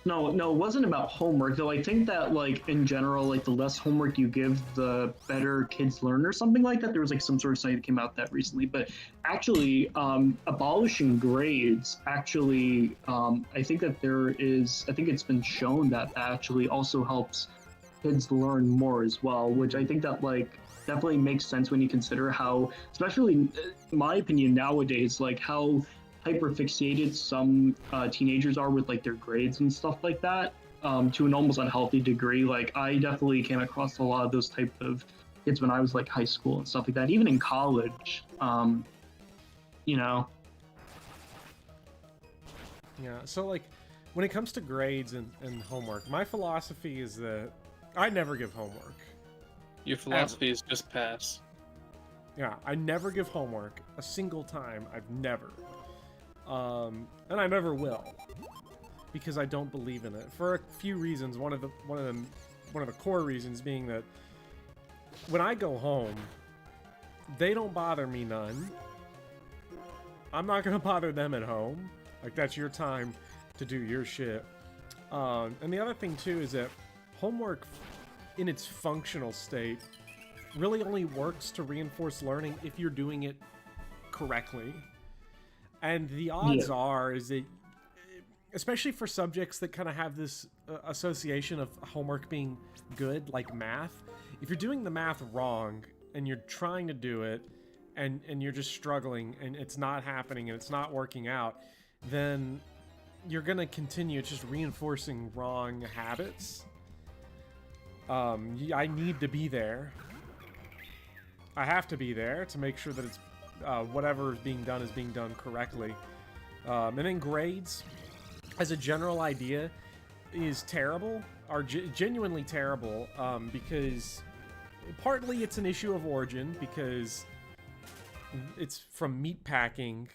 no, it wasn't about homework, though. I think that, like, in general, like, the less homework you give, the better kids learn or something like that. There was, like, some sort of study that came out that recently. But actually, abolishing grades, actually, I think that I think it's been shown that actually also helps kids learn more as well, which I think that, like, definitely makes sense when you consider how, especially, in my opinion, nowadays, like, how hyperfixated some teenagers are with like their grades and stuff like that, to an almost unhealthy degree. Like I definitely came across a lot of those type of kids when I was like high school and stuff like that, even in college. Yeah, so like when it comes to grades and homework, my philosophy is that I never give homework. Your philosophy is just pass. Yeah, I never give homework a single time. I've never. And I never will. because I don't believe in it for a few reasons. One of the core reasons being that when I go home, they don't bother me none. I'm not gonna bother them at home. Like, that's your time to do your shit. And the other thing too is that homework in its functional state really only works to reinforce learning if you're doing it correctly. And the odds are is that, especially for subjects that kind of have this association of homework being good, like math, if you're doing the math wrong and you're trying to do it and you're just struggling and it's not happening and it's not working out, then you're gonna continue just reinforcing wrong habits. I need to be there. I have to be there to make sure that it's whatever is being done correctly. And then grades, as a general idea, is terrible, are genuinely terrible, because partly it's an issue of origin, because it's from meat packing,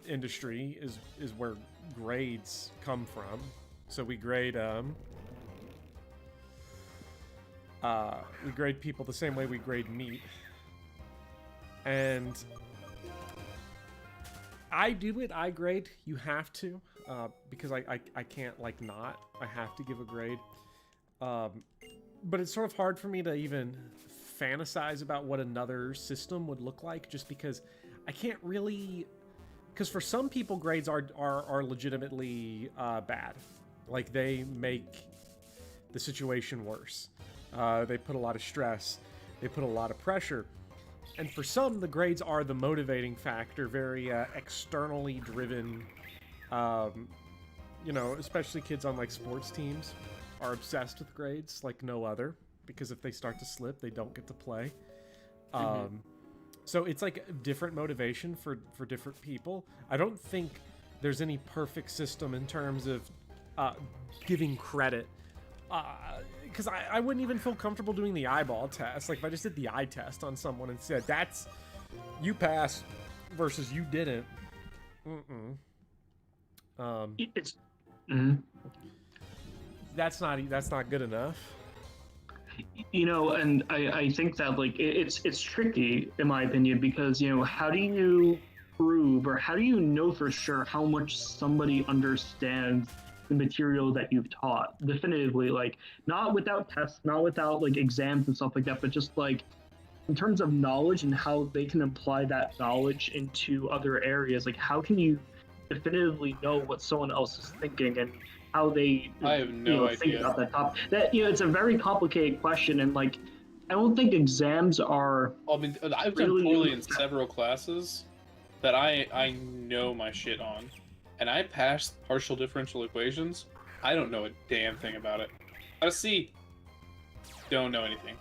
industry is where grades come from. So we grade people the same way we grade meat. And I do it, I grade. You have to, because I can't, like, not. I have to give a grade. But it's sort of hard for me to even fantasize about what another system would look like, just because I can't really... Because for some people, grades are legitimately bad. Like, they make the situation worse. They put a lot of stress. They put a lot of pressure. And for some, the grades are the motivating factor, very externally driven. Especially kids on, like, sports teams are obsessed with grades like no other, because if they start to slip, they don't get to play. So it's like a different motivation for different people. I don't think there's any perfect system in terms of giving credit. Because I wouldn't even feel comfortable doing the eyeball test. Like, if I just did the eye test on someone and said, that's, you passed versus you didn't. That's not good enough. And I think that, like, it's tricky, in my opinion, because, how do you prove, or how do you know for sure how much somebody understands the material that you've taught definitively? Like, not without tests, not without, like, exams and stuff like that, but just, like, in terms of knowledge and how they can apply that knowledge into other areas. Like, how can you definitively know what someone else is thinking and how they I have no think idea about that topic? That, it's a very complicated question, and, like, I don't think exams are... I mean, I've done poorly in several classes that I know my shit on, and I passed partial differential equations. I don't know a damn thing about it. I see. Don't know anything.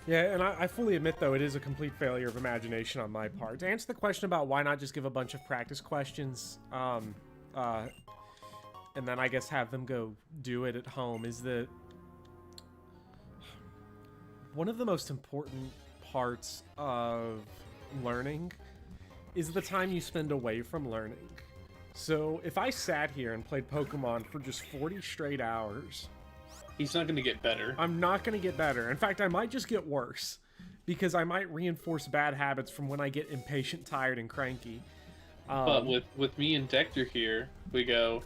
Yeah, and I fully admit, though, it is a complete failure of imagination on my part. To answer the question about why not just give a bunch of practice questions, and then I guess have them go do it at home, is that one of the most important parts of learning is the time you spend away from learning. So if I sat here and played Pokemon for just 40 straight hours... He's not going to get better. I'm not going to get better. In fact, I might just get worse, because I might reinforce bad habits from when I get impatient, tired, and cranky. But with me and Dector here, we go,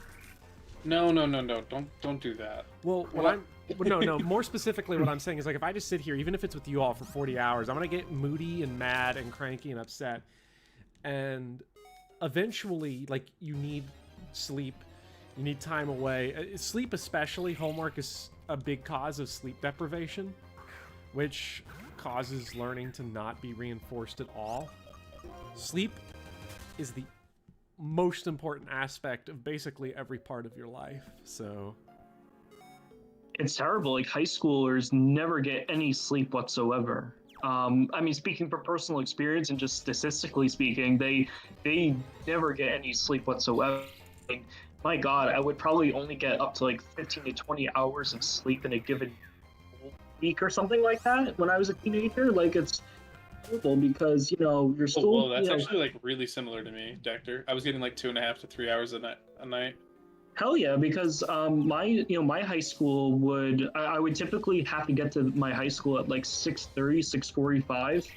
no, don't do that. Well, no, more specifically, what I'm saying is, like, if I just sit here, even if it's with you all for 40 hours, I'm going to get moody and mad and cranky and upset. And eventually, like, you need sleep. You need time away. Sleep especially. Homework is a big cause of sleep deprivation, which causes learning to not be reinforced at all. Sleep is the most important aspect of basically every part of your life, so... It's terrible. Like, high schoolers never get any sleep whatsoever. I mean, speaking from personal experience and just statistically speaking, they never get any sleep whatsoever. Like, my God, I would probably only get up to like 15 to 20 hours of sleep in a given week or something like that when I was a teenager. Like, it's horrible because your school. Whoa, that's actually like really similar to me, Dector. I was getting like 2.5 to 3 hours a night. Hell yeah, because my high school I would typically have to get to my high school at like 6:30, 6:45.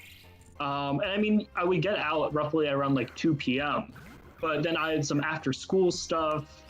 And I mean, I would get out roughly around like 2 p.m. But then I had some after school stuff,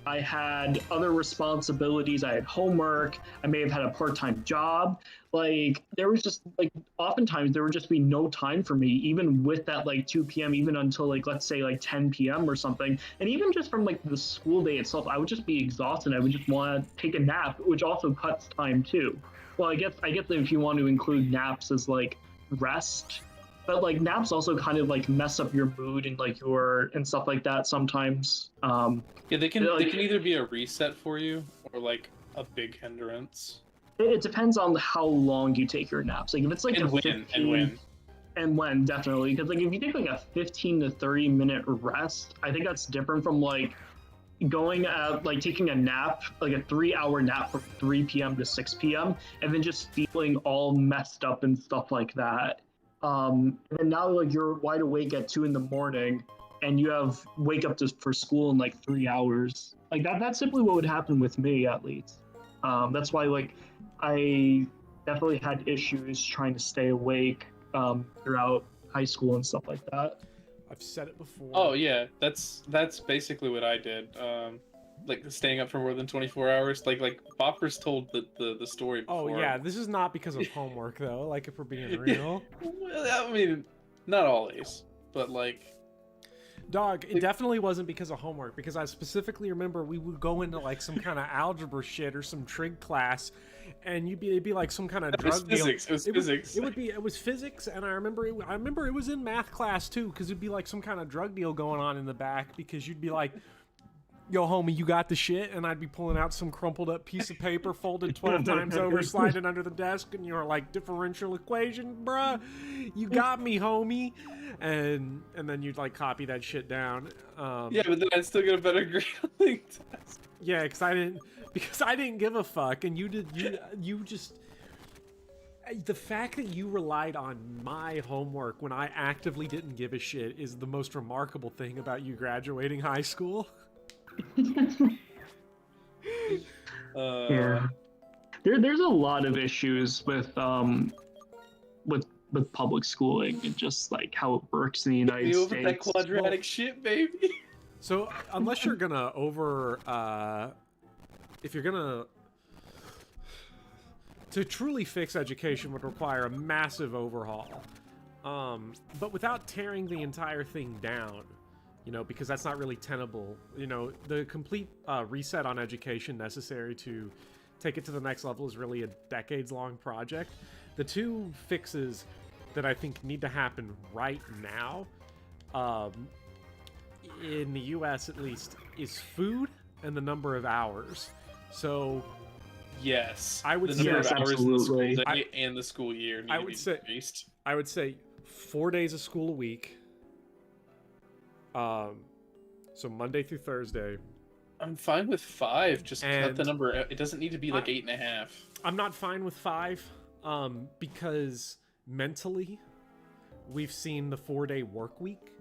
I had other responsibilities. I had homework. I may have had a part-time job. Like there was just like oftentimes there would just be no time for me, even with that like 2 p.m., even until like let's say like 10 p.m. or something. And even just from like the school day itself, I would just be exhausted. I would just want to take a nap, which also cuts time too. Well, I guess that if you want to include naps as like rest, but like naps also kind of like mess up your mood and like and stuff like that sometimes. Yeah, they can either be a reset for you or like a big hindrance. It depends on how long you take your naps. Like if it's like and when definitely, because like if you take like a 15 to 30 minute rest, I think that's different from like going at like taking a nap, like a 3-hour nap from 3 p.m. to 6 p.m. and then just feeling all messed up and stuff like that. And now like you're wide awake at 2 a.m. and you wake up for school in like 3 hours. Like that's simply what would happen with me at least. That's why like I definitely had issues trying to stay awake throughout high school and stuff like that. I've said it before. Oh yeah, that's basically what I did. Like staying up for more than 24 hours. Like Boppers told the story before. Oh yeah, this is not because of homework though. Like if we're being real. Well, I mean, not always, but like. Dog, it definitely wasn't because of homework, because I specifically remember we would go into like some kind of algebra shit or some trig class, and it'd be like some kind of drug deal. It was physics. It was physics, and I remember it was in math class too, because it'd be like some kind of drug deal going on in the back, because you'd be like, yo, homie, you got the shit? And I'd be pulling out some crumpled up piece of paper, folded 12 times over, sliding under the desk, and you're like, differential equation, bruh? You got me, homie. And then you'd like copy that shit down. Yeah, but then I'd still get a better grade on the test. Yeah, because I didn't give a fuck, and you just... The fact that you relied on my homework when I actively didn't give a shit is the most remarkable thing about you graduating high school. Yeah, there's a lot of issues with public schooling and just like how it works in the United States. With that quadratic shit, baby. So unless you're gonna if you're gonna to truly fix education would require a massive overhaul, but without tearing the entire thing down. Because that's not really tenable. The complete reset on education necessary to take it to the next level is really a decades-long project. The two fixes that I think need to happen right now, in the US at least, is food and the number of hours. So, yes, I would the number of hours in the school day and the school year need to be decreased. I would say 4 days of school a week. So Monday through Thursday. I'm fine with 5. Just cut the number. It doesn't need to be like 8.5. I'm not fine with 5, because mentally, we've seen the 4-day work week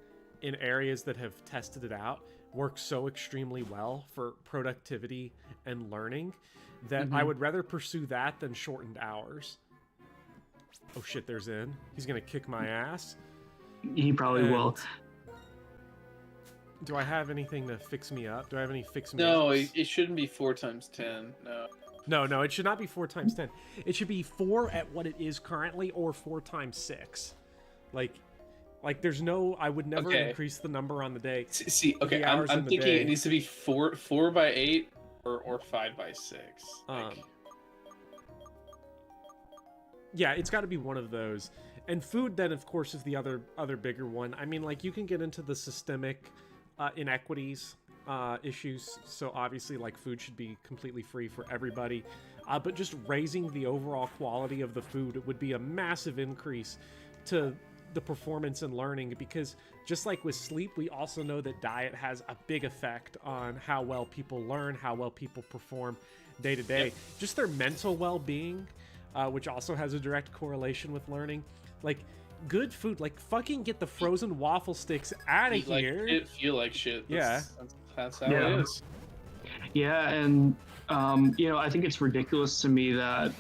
in areas that have tested it out work so extremely well for productivity and learning that I would rather pursue that than shortened hours. Oh shit, there's In. He's gonna kick my ass. He probably will. Do I have anything to fix me up? Do I have any fix me No, ups? it shouldn't be 4 times 10. No. No, it should not be 4 times 10. It should be 4 at what it is currently, or 4 times 6. Like there's no. I would never increase the number on the day. See, okay, I'm thinking it needs to be 4 by 8 or 5 by 6. Yeah, it's got to be one of those. And food, then, of course, is the other bigger one. I mean, like, you can get into the systemic inequities issues. So obviously, like, food should be completely free for everybody. But just raising the overall quality of the food would be a massive increase to the performance and learning, because just like with sleep, we also know that diet has a big effect on how well people learn, how well people perform day to day. Just their mental well-being, which also has a direct correlation with learning. Like, good food. Like, fucking get the frozen waffle sticks out of Eat like here. shit, feel like shit. Yeah. That's how Yeah. it is. Yeah, and I think it's ridiculous to me that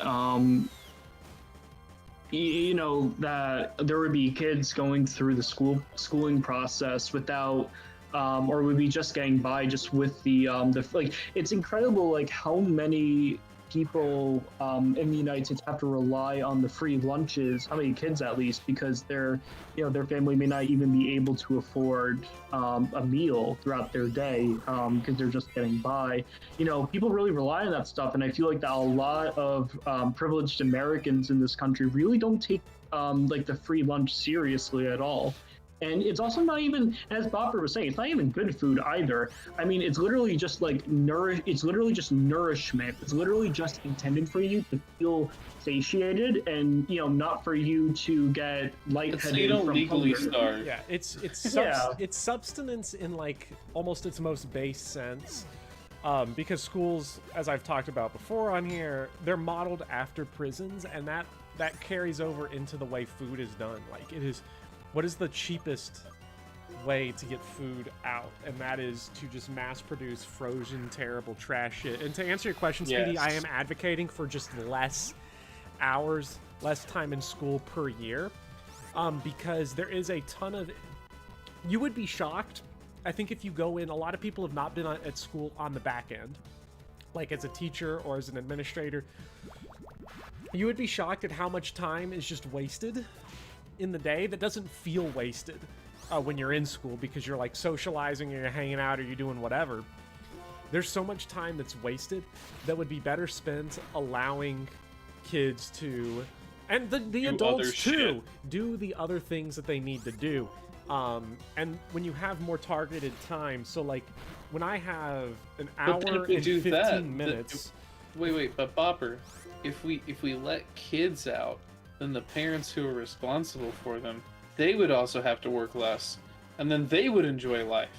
that there would be kids going through the schooling process without or would be just getting by just with the like. It's incredible like how many people in the United States have to rely on the free lunches, how many kids at least, because their family may not even be able to afford a meal throughout their day because they're just getting by. People really rely on that stuff, and I feel like that a lot of privileged Americans in this country really don't take like the free lunch seriously at all. And it's also not even, as Bopper was saying, it's not even good food either. I mean, it's literally just like it's literally just nourishment. It's literally just intended for you to feel satiated and, not for you to get lightheaded So you don't from legally hunger. starve. Yeah, it's Yeah. it's substance in like almost its most base sense. Because schools, as I've talked about before on here, they're modeled after prisons, and that carries over into the way food is done. Like, it is, what is the cheapest way to get food out? And that is to just mass produce frozen, terrible trash shit. And to answer your question, Speedy, Yes. I am advocating for just less hours, less time in school per year. Because there is a ton of... You would be shocked. I think if you go in, a lot of people have not been at school on the back end, like as a teacher or as an administrator. You would be shocked at how much time is just wasted in the day that doesn't feel wasted when you're in school, because you're like socializing or you're hanging out or you're doing whatever. There's so much time that's wasted that would be better spent allowing kids to, and the Do adults other too, shit. do the other things that they need to do. And when you have more targeted time, so like when I have an But then hour if we and do 15 that, minutes, Wait, but Bopper, if we let kids out, then the parents who are responsible for them, they would also have to work less, and then they would enjoy life.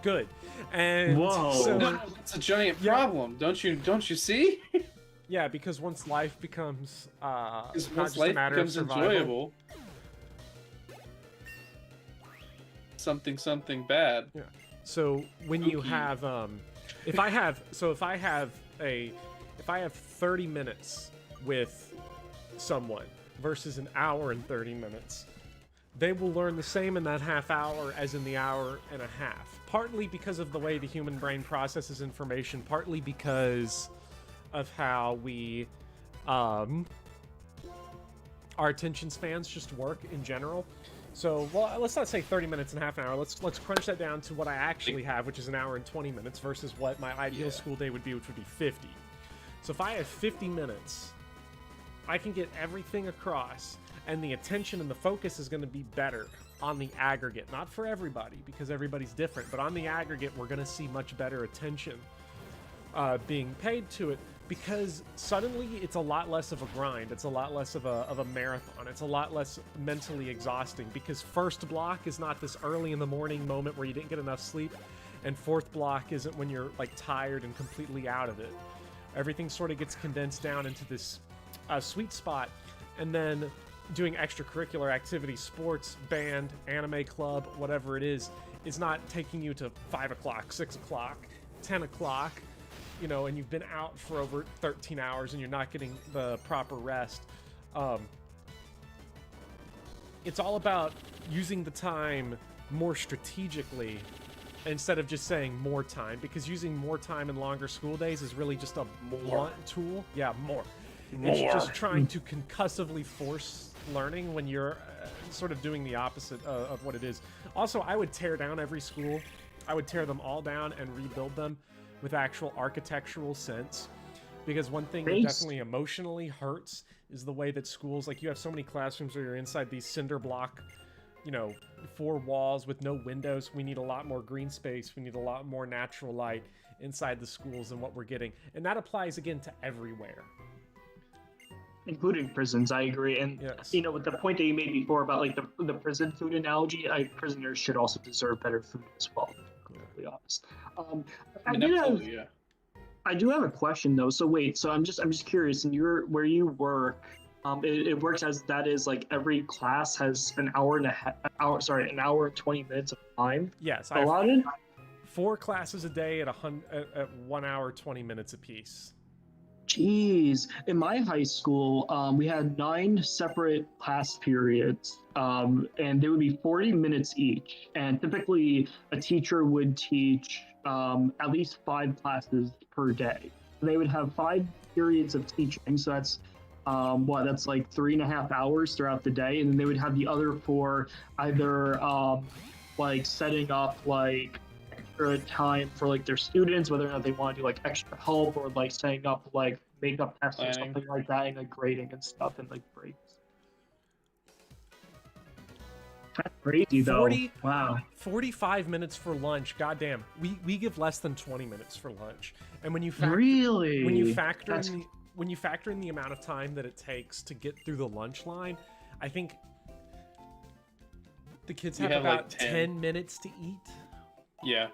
good. And Whoa. so, No, that's a giant Yeah. problem, don't you see? yeah, because once life becomes Because not once just a life matter becomes of survival, enjoyable, something bad. so when you Spooky. have if I have 30 minutes with someone versus an hour and 30 minutes, they will learn the same in that half hour as in the hour and a half. Partly because of the way the human brain processes information, partly because of how we our attention spans just work in general. So, well, let's not say 30 minutes and half an hour. Let's crunch that down to what I actually have, which is an hour and 20 minutes, versus what my ideal Yeah. school day would be, which would be 50. So if I have 50 minutes, I can get everything across, and the attention and the focus is going to be better on the aggregate. Not for everybody, because everybody's different, but on the aggregate, we're going to see much better attention being paid to it, because suddenly it's a lot less of a grind. It's a lot less of a marathon. It's a lot less mentally exhausting, because first block is not this early in the morning moment where you didn't get enough sleep, and fourth block isn't when you're like tired and completely out of it. Everything sort of gets condensed down into this sweet spot, and then doing extracurricular activities, sports, band, anime club, whatever it is not taking you to 5 o'clock, 6 o'clock, 10 o'clock, and you've been out for over 13 hours and you're not getting the proper rest. It's all about using the time more strategically instead of just saying more time, because using more time in longer school days is really just a blunt tool. Yeah, more. It's just trying to concussively force learning when you're sort of doing the opposite of what it is. Also, I would tear down every school. I would tear them all down and rebuild them with actual architectural sense. Because one thing that Based. definitely emotionally hurts is the way that schools, like, you have so many classrooms where you're inside these cinder block, 4 walls with no windows. We need a lot more green space. We need a lot more natural light inside the schools than what we're getting. And that applies, again, to everywhere. Including prisons, I agree. And Yes. With the point that you made before about like the prison food analogy, prisoners should also deserve better food as well. To be completely honest. I mean, absolutely, yeah. I do have a question though. So wait, so I'm just curious. And where you work, It works as that is like every class has an hour and 20 minutes of time Yes, I have allotted. 4 classes a day at 1 hour 20 minutes apiece. Jeez, in my high school, we had 9 separate class periods, and they would be 40 minutes each. And typically, a teacher would teach at least 5 classes per day. They would have 5 periods of teaching, so that's that's like 3.5 hours throughout the day, and then they would have the other 4 either like setting up like extra time for like their students, whether or not they want to do like extra help or like setting up like makeup tests or Planning. something like that, and like grading and stuff and like breaks. That's crazy though. 40 Wow. 45 minutes for lunch. Goddamn, we give less than 20 minutes for lunch. And when you factor, Really? when you factor in the amount of time that it takes to get through the lunch line, I think the kids have have, about like, 10 minutes to eat. Yeah.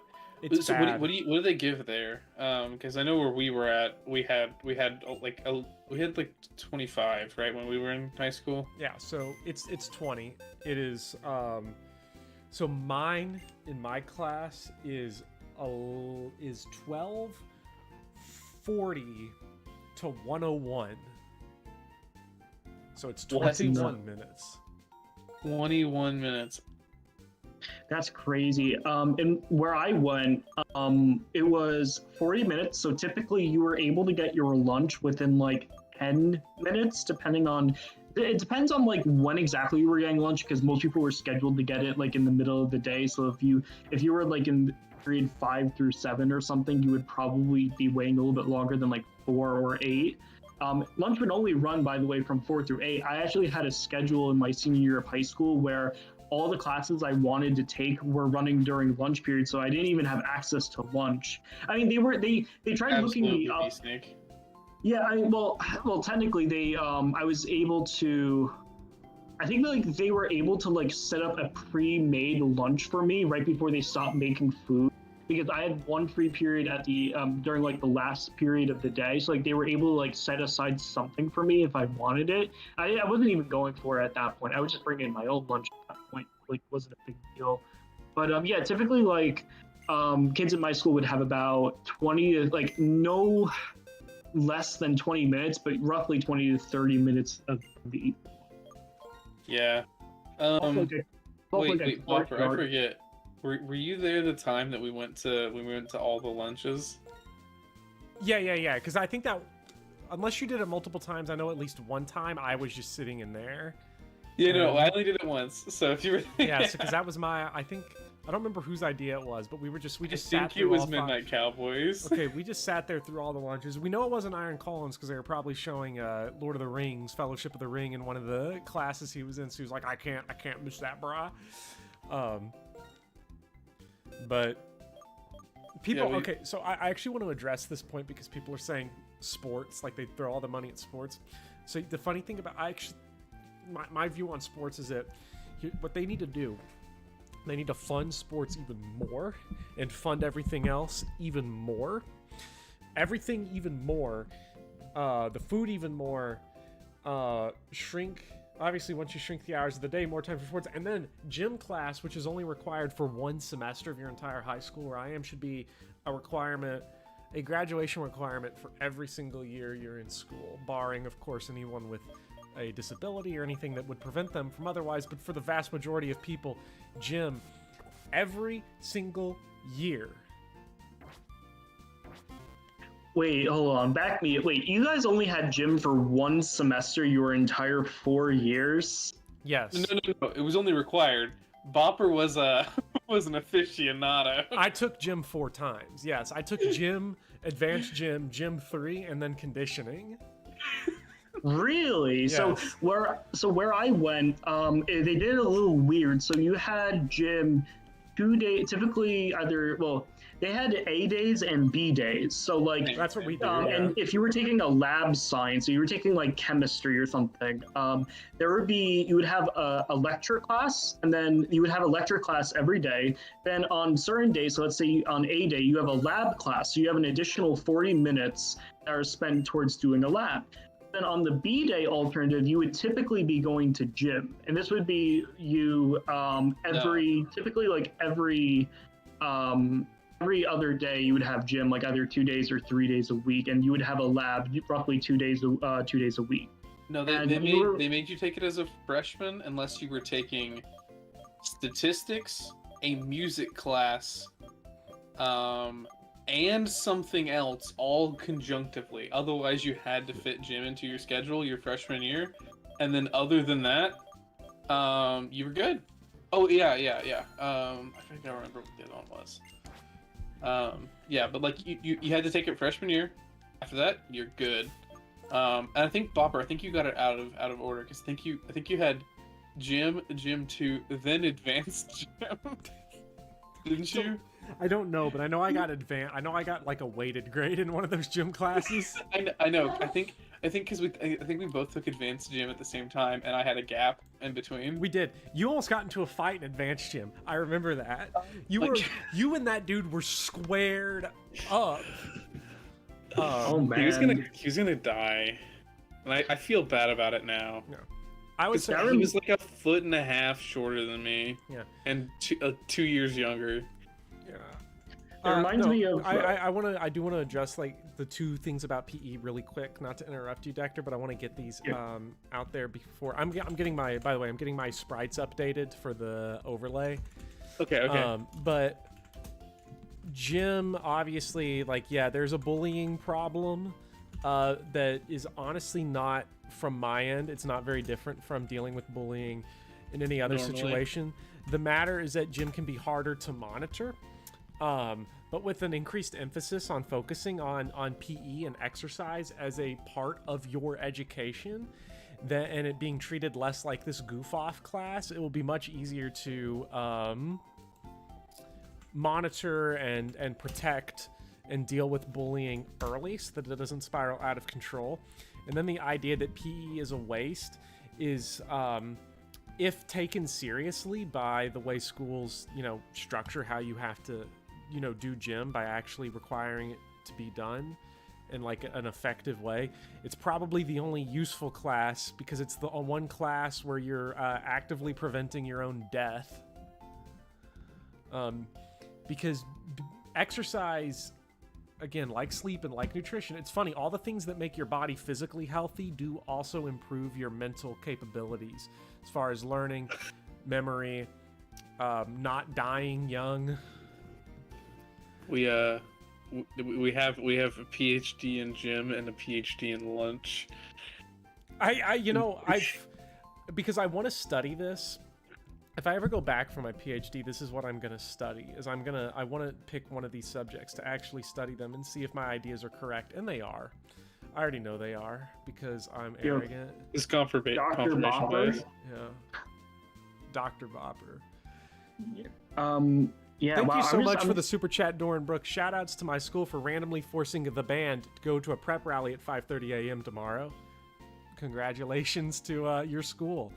It's So bad. what do they give there? Because I know where we were at, we had like 25, right, when we were in high school. Yeah, so it's 20. It is so mine in my class is 12:40 to 1:01. So it's Well, that's 21 minutes. 21 minutes. That's crazy. And where I went, it was 40 minutes. So typically you were able to get your lunch within like 10 minutes, depending on, it depends on like when exactly you were getting lunch, because most people were scheduled to get it like in the middle of the day. So if you were like in period 5 through 7 or something, you would probably be waiting a little bit longer than like 4 or 8. Lunch would only run, by the way, from 4 through 8. I actually had a schedule in my senior year of high school where all the classes I wanted to take were running during lunch period, so I didn't even have access to lunch. I mean, they tried looking me up. Snake. Yeah, well, technically they I was able to. I think like they were able to like set up a pre-made lunch for me right before they stopped making food, because I had one free period at the during like the last period of the day, so like they were able to like set aside something for me if I wanted it. I wasn't even going for it at that point. I was just bringing in my own lunch at that point. Like, it wasn't a big deal. But yeah, typically like kids in my school would have about 20 to like no less than 20 minutes, but roughly 20 to 30 minutes of the. Yeah. Wait, Whopper, I forget. Were you there the time that we went to all the lunches? Yeah. Because I think that unless you did it multiple times, I know at least one time I was just sitting in there. Yeah, no, I only did it once. So if you were yeah, because that was my. I don't remember whose idea it was, but we just I sat think through it was all Midnight Cowboys. Okay, we just sat there through all the lunches. We know it wasn't Iron Collins because they were probably showing Lord of the Rings, Fellowship of the Ring in one of the classes he was in. So he was like, I can't miss that, brah. But people, Yeah, okay, so I actually want to address this point because people are saying sports, like they throw all the money at sports. So the funny thing about, my view on sports is that what they need to do, they need to fund sports even more and fund everything else even more. Everything even more. The food even more. Shrink. Obviously, once you shrink the hours of the day, more time for sports. And then gym class, which is only required for one semester of your entire high school, where I am, should be a requirement, a graduation requirement for every single year you're in school, barring, of course, anyone with a disability or anything that would prevent them from otherwise. But for the vast majority of people, gym every single year. Wait, hold on. Back me. Wait, you guys only had gym for one semester your entire 4 years? Yes. No. It was only required. Bopper was was an aficionado. I took gym 4 times. Yes, I took gym, advanced gym, gym 3, and then conditioning. Really? Yes. So where I went, they did it a little weird. So you had gym 2 days, typically they had A days and B days. So like That's what we do. and if you were taking a lab science, so you were taking like chemistry or something, you would have a lecture class, and then you would have a lecture class every day. Then on certain days, so let's say on A day, you have a lab class. So you have an additional 40 minutes that are spent towards doing a lab. then on the B day alternative, you would typically be going to gym, and this would be you typically like every other day you would have gym, like either 2 days or 3 days a week, and you would have a lab roughly 2 days a week. No, they made you take it as a freshman unless you were taking statistics, a music class, and something else all conjunctively. Otherwise, you had to fit gym into your schedule your freshman year, and then other than that, you were good. Oh yeah. I think I remember what the other one was. Yeah, but like you had to take it freshman year. After that, you're good. And I think Bopper, I think you got it out of order because I think you had gym 2, then advanced gym. Didn't you? I don't know, but I know I got advanced. I know I got like a weighted grade in one of those gym classes. I know. I think because I think we both took advanced gym at the same time, and I had a gap in between. We did. You almost got into a fight in advanced gym. I remember that. You and that dude were squared up. Oh man, he was gonna die, and I feel bad about it now. No. I would say he was like 1.5 feet shorter than me. Yeah. And 2 years younger. Yeah. It reminds me of. I do want to address like the two things about PE really quick. Not to interrupt you, Dexter, but I want to get these out there before I'm getting my. By the way, I'm getting my sprites updated for the overlay. Okay. But gym, obviously, like there's a bullying problem that is honestly not from my end. It's not very different from dealing with bullying in any other situation. The matter is that gym can be harder to monitor. But with an increased emphasis on focusing on PE and exercise as a part of your education, and it being treated less like this goof-off class, it will be much easier to monitor and protect and deal with bullying early so that it doesn't spiral out of control. And then the idea that PE is a waste is, if taken seriously by the way schools, structure how you have to, do gym by actually requiring it to be done in like an effective way, it's probably the only useful class because it's the one class where you're actively preventing your own death. Because exercise, again, like sleep and like nutrition, it's funny, all the things that make your body physically healthy do also improve your mental capabilities as far as learning, memory, not dying young. We have a PhD in gym and a PhD in lunch. Because I want to study this. If I ever go back for my PhD, this is what I'm going to study. I want to pick one of these subjects to actually study them and see if my ideas are correct, and they are. I already know they are because I'm arrogant. It's confirmation bias. Yeah. Dr. Bopper. Yeah. Thank you so much for the super chat, Doran Brooks. Shoutouts to my school for randomly forcing the band to go to a prep rally at 5:30 a.m. tomorrow. Congratulations to your school.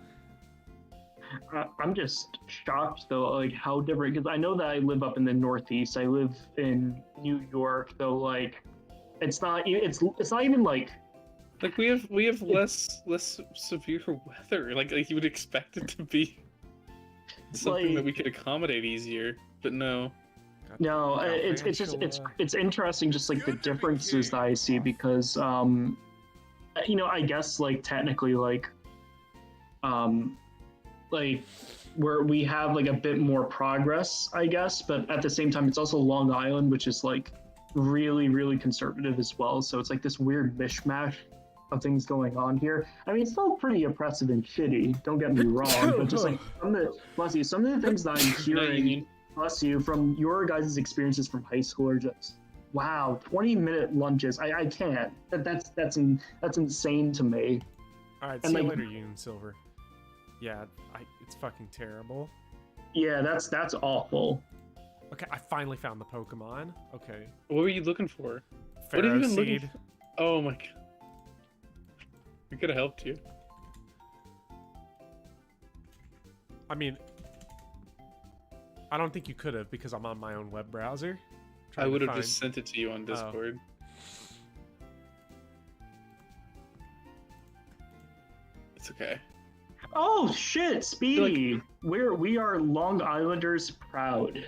I'm just shocked though, like how different. Because I know that I live up in the Northeast. I live in New York, though. Like, it's not even like we have less severe weather. Like you would expect it to be something that we could accommodate easier, but no. No, it's interesting, just like the differences that I see because I guess like technically like where we have like a bit more progress, I guess, but at the same time it's also Long Island, which is like really, really conservative as well. So it's like this weird mishmash of things going on here. I mean, it's still pretty oppressive and shitty, don't get me wrong, but just like some of the things that I'm hearing from your guys' experiences from high school are just wow. 20-minute lunches. I can't. That's insane to me. All right, see you later, Union Silver. Yeah, it's fucking terrible. Yeah, that's awful. Okay, I finally found the Pokemon. Okay. What were you looking for? What have you been looking for? Oh my god. We could have helped you. I mean, I don't think you could have because I'm on my own web browser. I would have just sent it to you on Discord. It's okay. Oh shit, Speedy! We are Long Islanders proud,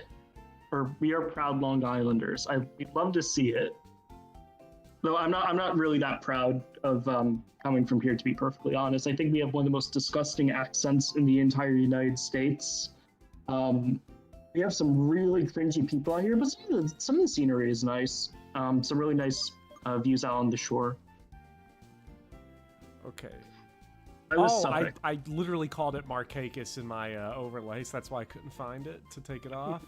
or we are proud Long Islanders. We'd love to see it. Though I'm not really that proud of coming from here, to be perfectly honest. I think we have one of the most disgusting accents in the entire United States. We have some really cringy people out here, but some of the scenery is nice. Some really nice views out on the shore. Okay. Oh, I literally called it Marcakis in my overlays. That's why I couldn't find it to take it off.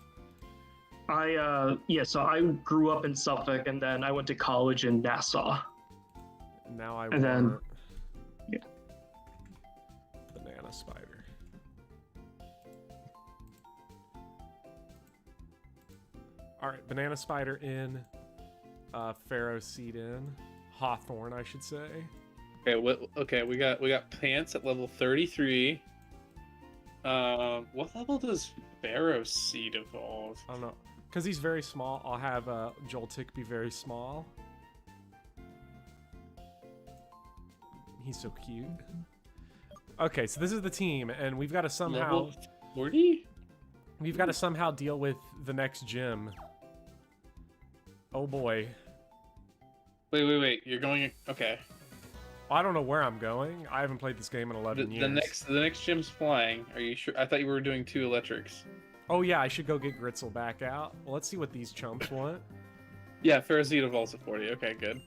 So I grew up in Suffolk, and then I went to college in Nassau. Now I And then- want yeah. banana spider. All right, banana spider in, Pharaoh seed in, hawthorn, I should say. Okay, we got pants at level 33. What level does Pharaoh seed evolve? I don't know, because he's very small. I'll have Joltik be very small. He's so cute. Okay, so this is the team, and we've got to somehow Level 40? we've got to somehow deal with the next gym. Oh boy. Wait. You're going. Okay. I don't know where I'm going. I haven't played this game in 11 years. The next gym's flying. Are you sure? I thought you were doing 2 electrics. Oh yeah, I should go get Gritzel back out. Well, let's see what these chumps want. Yeah, Pharaoh seed evolves at 40. Okay, good.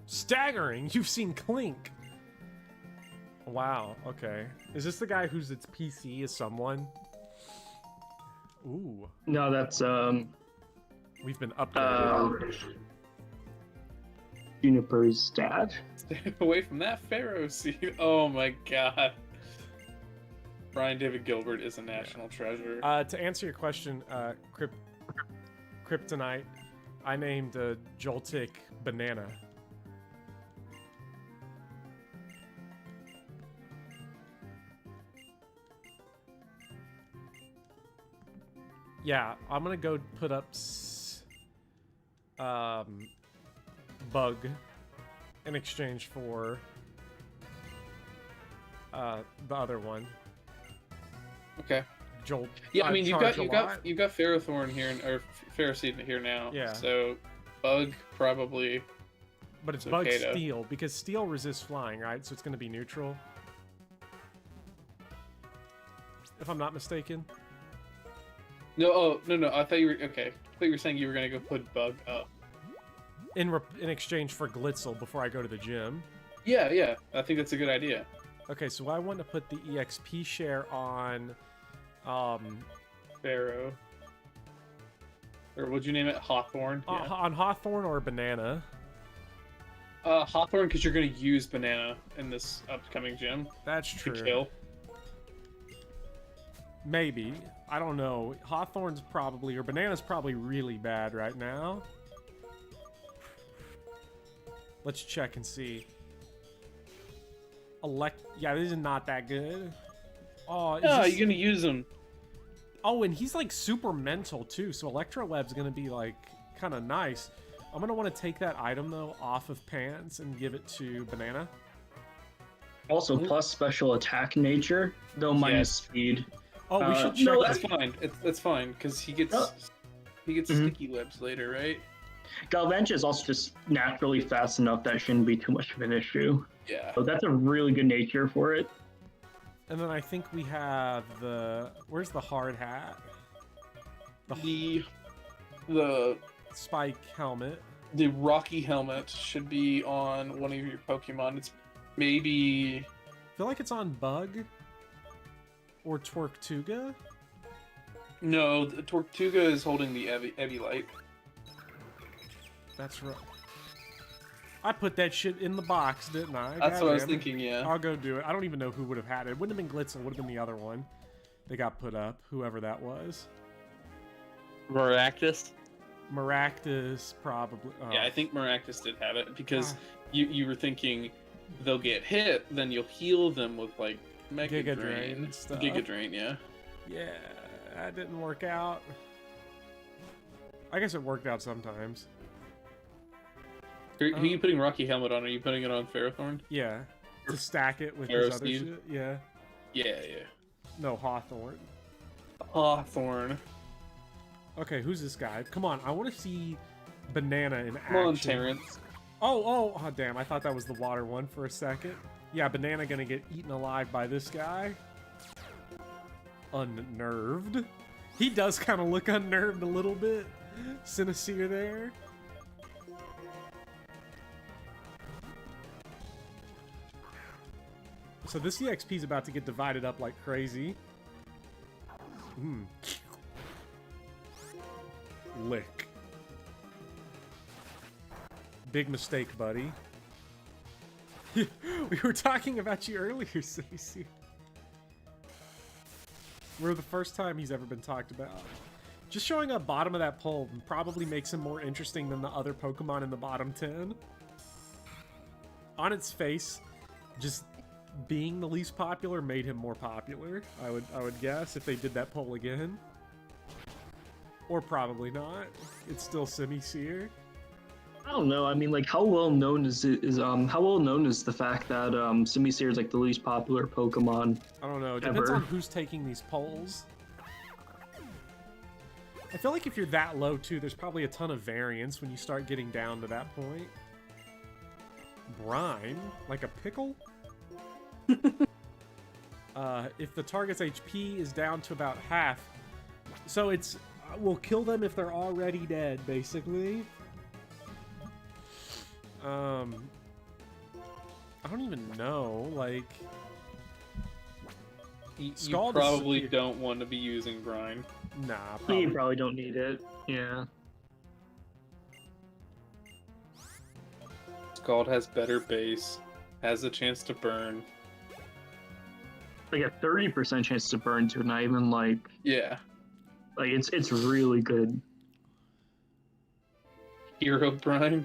Staggering! You've seen Clink! Wow, okay. Is this the guy whose its PC is someone? Ooh. No, that's We've been upgraded. Juniper's dad. Stay away from that Pharaoh seed. Oh my god. Brian David Gilbert is a national treasure. To answer your question, Kryptonite, I named Joltik Banana. Yeah, I'm gonna go put up Bug in exchange for the other one. Okay. Jolt. Yeah, I mean you've got Pharaoh Thorn here or Pharaoh seed here now. Yeah. So Bug probably. But it's It's Bug okay, though. Steel, because Steel resists flying, right? So it's going to be neutral. If I'm not mistaken. No, no. I thought you were okay. I thought you were saying you were gonna go put Bug up. In exchange for Glitzel before I go to the gym. Yeah. I think that's a good idea. Okay, so I want to put the EXP share on... Pharaoh. Or would you name it? Hawthorn? Yeah. on Hawthorn or Banana. Hawthorn, because you're going to use Banana in this upcoming gym That's to true. kill. Maybe. I don't know. Hawthorn's probably... Or Banana's probably really bad right now. Let's check and see. Yeah, this is not that good. Oh, No, you're gonna use them. Oh, and he's like super mental too, so Electro Web's gonna be like kind of nice. I'm gonna want to take that item though off of Pants and give it to Banana. Also, plus special attack nature, though minus speed. Oh, we should check. No, that's fine. That's fine because he gets Mhm. sticky webs later, right? Galvantula is also just naturally fast enough that shouldn't be too much of an issue. Yeah. So that's a really good nature for it. And then I think we have the... Where's the hard hat? The Spike helmet. the Rocky helmet should be on one of your Pokemon. It's maybe I feel like it's on Bug. Or Tortuga. no. The Tortuga is holding the Eviolite. That's right. I put that shit in the box, didn't I? That's what I was Goddamn it. thinking. Yeah. I'll go do it. I don't even know who would have had it. It wouldn't have been Glitz. It would have been the other one. They got put up. Whoever that was. Maractus. Maractus, probably. Oh. Yeah, I think Maractus did have it because you were thinking they'll get hit, then you'll heal them with like Mega Giga Drain. Drain stuff. Giga Drain, yeah. Yeah, that didn't work out. I guess it worked out sometimes. Who are you putting Rocky helmet on? Are you putting it on Ferrothorn? Yeah. to stack it with Arrow his other Steed? shit. Yeah. Yeah, yeah. No, Hawthorne. Hawthorne. Okay, who's this guy? Come on, I want to see Banana in action. Come on, Terrence. Oh, damn, I thought that was the water one for a second. Yeah, Banana gonna get eaten alive by this guy. Unnerved. He does kind of look unnerved a little bit. Sinister there. So this EXP is about to get divided up like crazy. Lick. Big mistake, buddy. We were talking about you earlier, Stacey. We're the first time he's ever been talked about. Just showing up bottom of that poll probably makes him more interesting than the other Pokemon in the bottom 10. On its face, just being the least popular made him more popular, I would guess, if they did that poll again. Or probably not. It's still Semi-Seer. I don't know. I mean, like, how well known is the fact that Simisear is like the least popular Pokemon? I don't know. It depends on who's taking these polls. I feel like if you're that low too, there's probably a ton of variance when you start getting down to that point. Brine, like a pickle. If the target's HP is down to about half, so it's we'll kill them if they're already dead, basically. I don't even know, like... You Scald probably don't want to be using Brine. Nah, You probably don't need it. Yeah. Scald has better base, has a chance to burn. Like a 30% chance to burn to, not even like... Yeah. Like, it's really good. Hero Brine.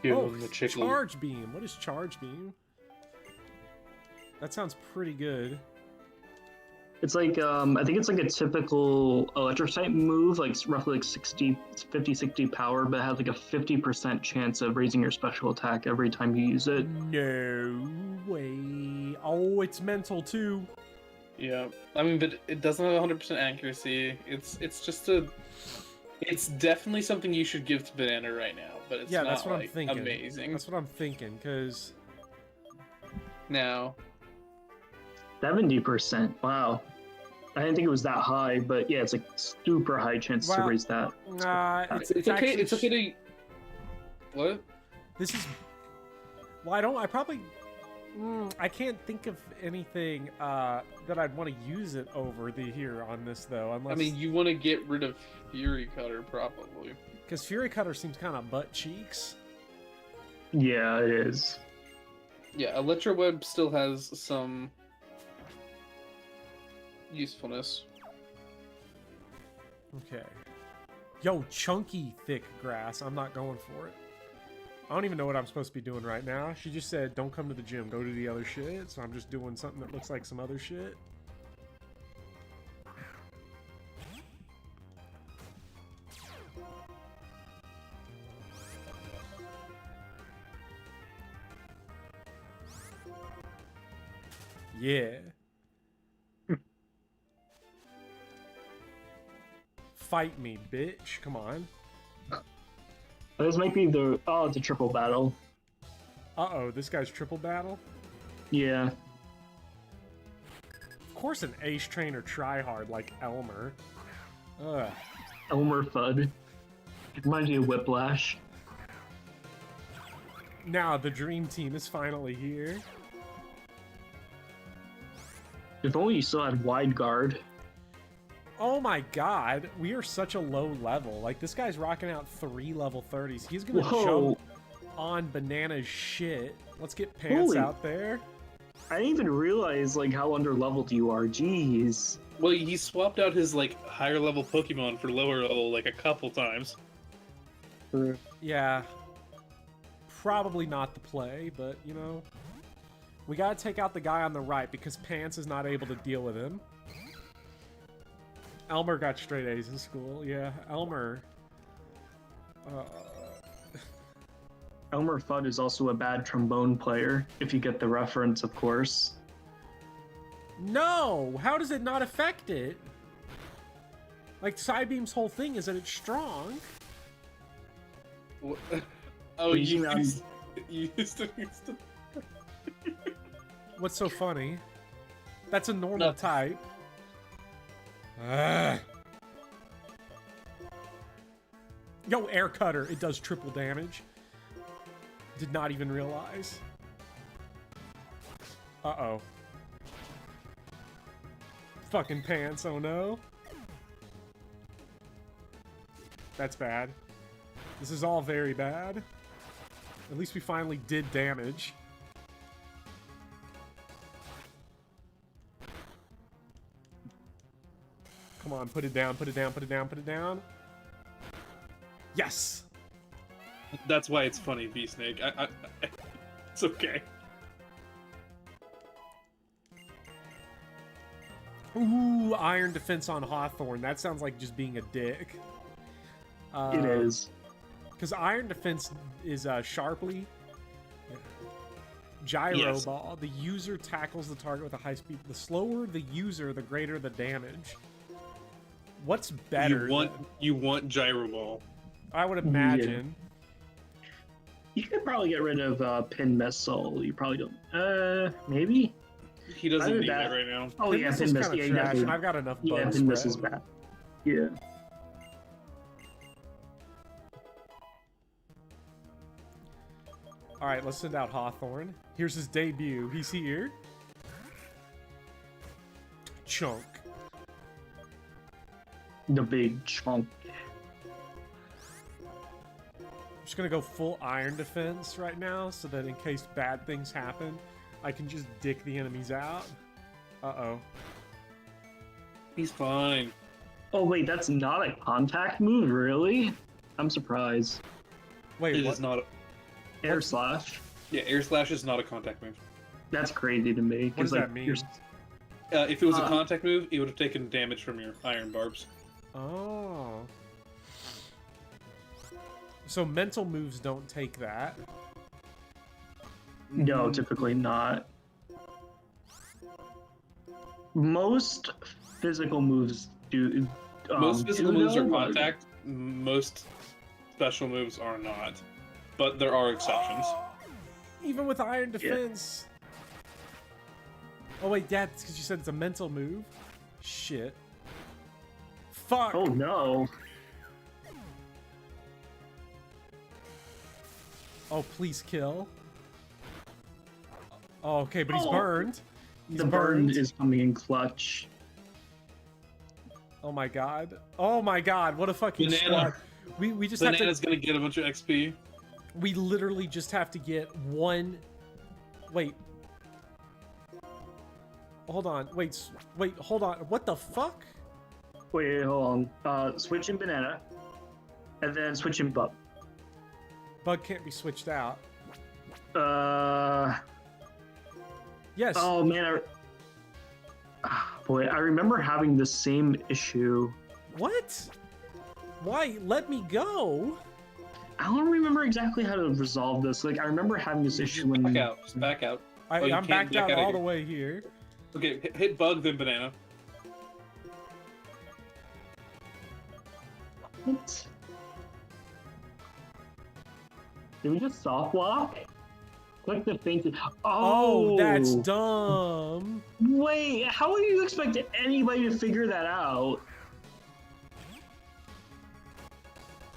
Give him the chicken. Charge Beam. What is Charge Beam? That sounds pretty good. It's like, I think it's like a typical Electric-type move, like roughly like 50-60 power, but it has like a 50% chance of raising your special attack every time you use it. No way. Oh, it's mental too. Yeah, I mean, but it doesn't have 100% accuracy. It's just a... It's definitely something you should give to Banana right now, but it's yeah, not, that's what like, I'm thinking. amazing. That's what I'm thinking, because... Now... 70%. Wow. I didn't think it was that high, but yeah, it's like super high chance to raise that. It's okay. actually It's okay to... What? This is... Well, I probably... I can't think of anything that I'd want to use it over here on this, though, unless... I mean, you want to get rid of Fury Cutter, probably. Because Fury Cutter seems kind of butt cheeks. Yeah, it is. Yeah, Electro Web still has some... usefulness. Okay. Yo, chunky, thick grass. I'm not going for it. I don't even know what I'm supposed to be doing right now. She just said, don't come to the gym, go to the other shit. So I'm just doing something that looks like some other shit. Yeah. Fight me, bitch. Come on. This might be the... Oh, it's a triple battle. Uh-oh, this guy's triple battle? Yeah. Of course an ace trainer tryhard like Elmer. Ugh. Elmer Fudd. It reminds me of Whiplash. Now the dream team is finally here. If only you still had Wide Guard. Oh my god, we are such a low level. Like, this guy's rocking out 3 level 30s. He's gonna jump on Banana's shit. Let's get Pants out there. I didn't even realize, like, how under-leveled you are. Jeez. Well, he swapped out his, like, higher level Pokemon for lower level, like, a couple times. Yeah. Probably not the play, but, you know. We gotta take out the guy on the right because Pants is not able to deal with him. Elmer got straight A's in school. Yeah, Elmer. Elmer Fudd is also a bad trombone player, if you get the reference, of course. No! How does it not affect it? Like, Psybeam's whole thing is that it's strong. Oh, Using you used to. What's so funny? That's a normal No. type. Ugh. Yo, air cutter. It does triple damage. Did not even realize. Uh-oh. Fucking pants, oh no. That's bad. This is all very bad. At least we finally did damage. Come on, put it down, put it down, put it down, put it down. Yes! That's why it's funny, V-Snake. It's okay. Ooh, iron defense on Hawthorne. That sounds like just being a dick. It is. Because iron defense is sharply. Gyro Yes. ball. The user tackles the target with a high speed. The slower the user, the greater the damage. What's better? You want Gyro Ball. I would imagine. You could probably get rid of Pin Missile. You probably don't. Maybe? He doesn't Either need that- that right now. Oh, yeah, Missile's Pin Miss. kinda Yeah, you trash, definitely. and I've got enough Yeah, bug Pin Miss is spread. bad. Yeah. Alright, let's send out Hawthorne. Here's his debut. He's here. Chunk. The big chunk. I'm just gonna go full iron defense right now, so that in case bad things happen, I can just dick the enemies out. Uh-oh. He's fine. Oh, wait, that's not a contact move? Really? I'm surprised. Wait, It what? is not. Air Slash? Yeah, Air Slash is not a contact move. That's crazy to me. What does 'cause, like, that mean? If it was a Uh. contact move, it would have taken damage from your iron barbs. Oh. So mental moves don't take that. No, typically not. Most physical moves do. Most physical do moves are though, contact. Most special moves are not. But there are exceptions. Even with iron defense. Oh wait, that's because you said it's a mental move. Shit. Fuck. Oh no. Oh, please kill. Oh, okay, but he's Oh. burned. He's The burn is coming in clutch. Oh my god. Oh my god, what a fucking Banana. squad. We just Banana's have gonna get a bunch of XP. to. We literally just have to get one. Wait. Hold on. Wait, hold on. What the fuck? Wait, hold on. Switch in banana. And then switch in bug. Bug can't be switched out. Yes. Oh man, boy, I remember having the same issue. What? Why? Let me go. I don't remember exactly how to resolve this. Like, I remember having this issue when. Back out. Just back out. Oh, you I'm can't backed back out out of all here. the way here. Okay, hit bug, then banana. What? Did we just soft lock? Click the fainted. Oh, Oh, that's dumb. Wait, how would you expect anybody to figure that out?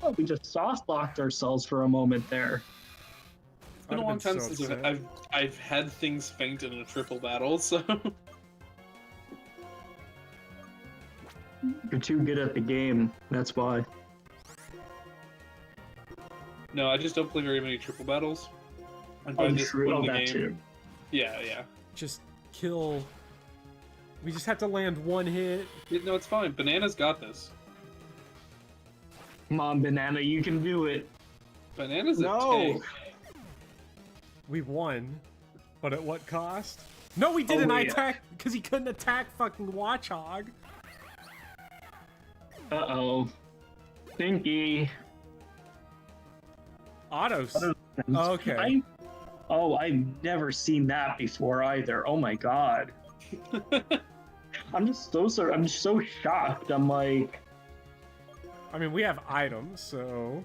Oh, we just soft locked ourselves for a moment there. It's been a I'd long have been time so since upset. I've had things faint in a triple battle, so You're too good at the game. That's why. no, I just don't play very many triple battles. And by Oh, this true. point Oh, in the that game, too. yeah. Just kill. We just have to land one hit. No, it's fine. Banana's got this. Come on, banana, you can do it. Banana's a No. tank. We won, but at what cost? No, we didn't. Oh, I yeah. attacked because he couldn't attack fucking Watchog. Uh-oh. Stinky. Auto Okay. I've never seen that before either. Oh my god. I'm just so shocked. I'm like, I mean, we have items, so...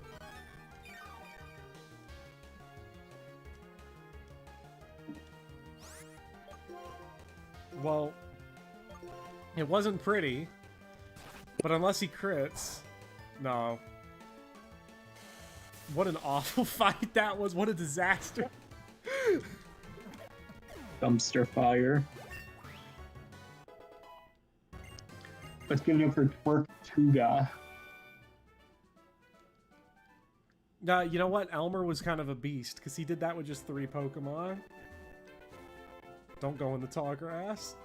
Well, it wasn't pretty, but unless he crits... No. What an awful fight that was. What a disaster. dumpster fire. Let's give it up for Twerk You know what? Elmer was kind of a beast, because he did that with just 3 Pokemon. Don't go in the tall grass.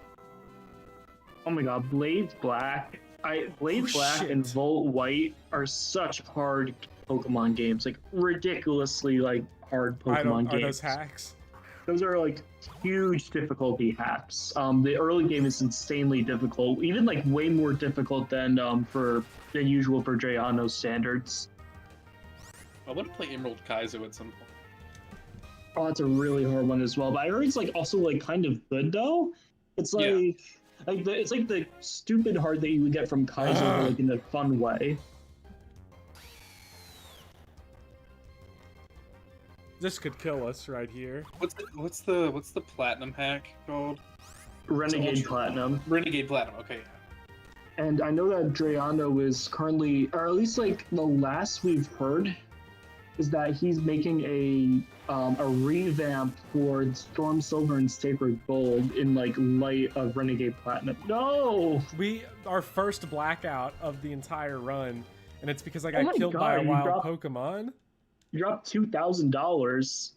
Oh my god, Blaze Black. Blaze Black shit. and Volt White are such hard Pokemon games. Like, ridiculously, like, hard Pokemon Are games. those hacks? Those are, like, huge difficulty hacks. The early game is insanely difficult. Even, like, way more difficult than usual for Drayano standards. I want to play Emerald Kaizo at some point. Oh, that's a really hard one as well. But I heard it's like also like kind of good though. It's like it's like the stupid hard that you would get from Kaizo, but like in a fun way. This could kill us right here. What's the platinum hack called? Renegade Platinum. Renegade Platinum. Okay. And I know that Drayano is currently, or at least like the last we've heard, is that he's making a revamp for Storm Silver and Sacred Gold in like light of Renegade Platinum. No! Our first blackout of the entire run, and it's because I got killed God, by a wild Pokemon. You dropped $2,000.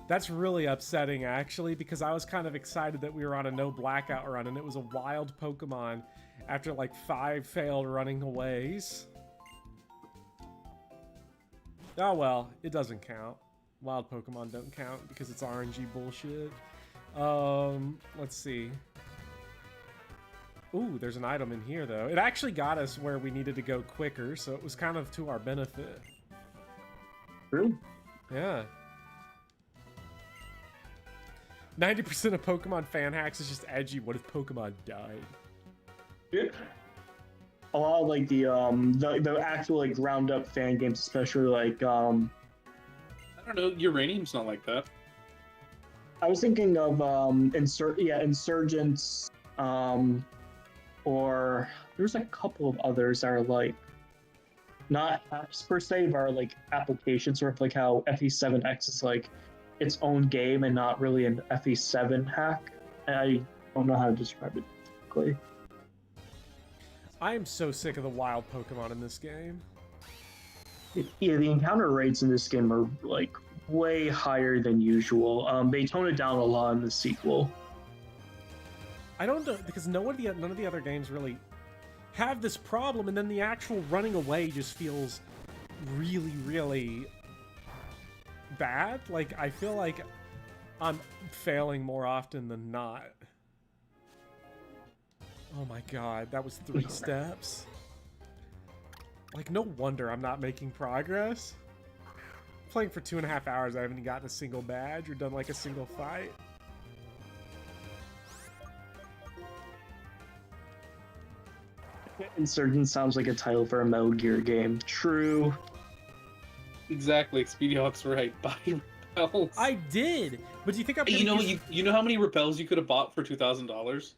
That's really upsetting, actually, because I was kind of excited that we were on a no blackout run, and it was a wild Pokemon after like 5 failed running aways. Oh well, it doesn't count. Wild Pokemon don't count because it's RNG bullshit. Let's see. Ooh, there's an item in here though. It actually got us where we needed to go quicker, so it was kind of to our benefit. True. Yeah. 90% of Pokemon fan hacks is just edgy. What if Pokemon died? Yeah. A lot of like the actual like ground up fan games, especially like I don't know. Uranium's not like that. I was thinking of Insurgents, or there's a couple of others that are like not apps per se, but are like applications, sort of like how FE7X is like its own game and not really an FE7 hack. I don't know how to describe it exactly. I am so sick of the wild Pokemon in this game. Yeah, the encounter rates in this game are like way higher than usual. They tone it down a lot in the sequel. I don't know, because none of the other games really have this problem, and then the actual running away just feels really, really bad. Like, I feel like I'm failing more often than not. Oh my god, that was 3 steps. Like, no wonder I'm not making progress. Playing for 2.5 hours, I haven't gotten a single badge or done like a single fight. Insurgent sounds like a title for a Metal Gear game. True. Exactly. Speedy Hawk's right. Buy repels. I did, but do you think I'm? You know how many repels you could have bought for $2,000?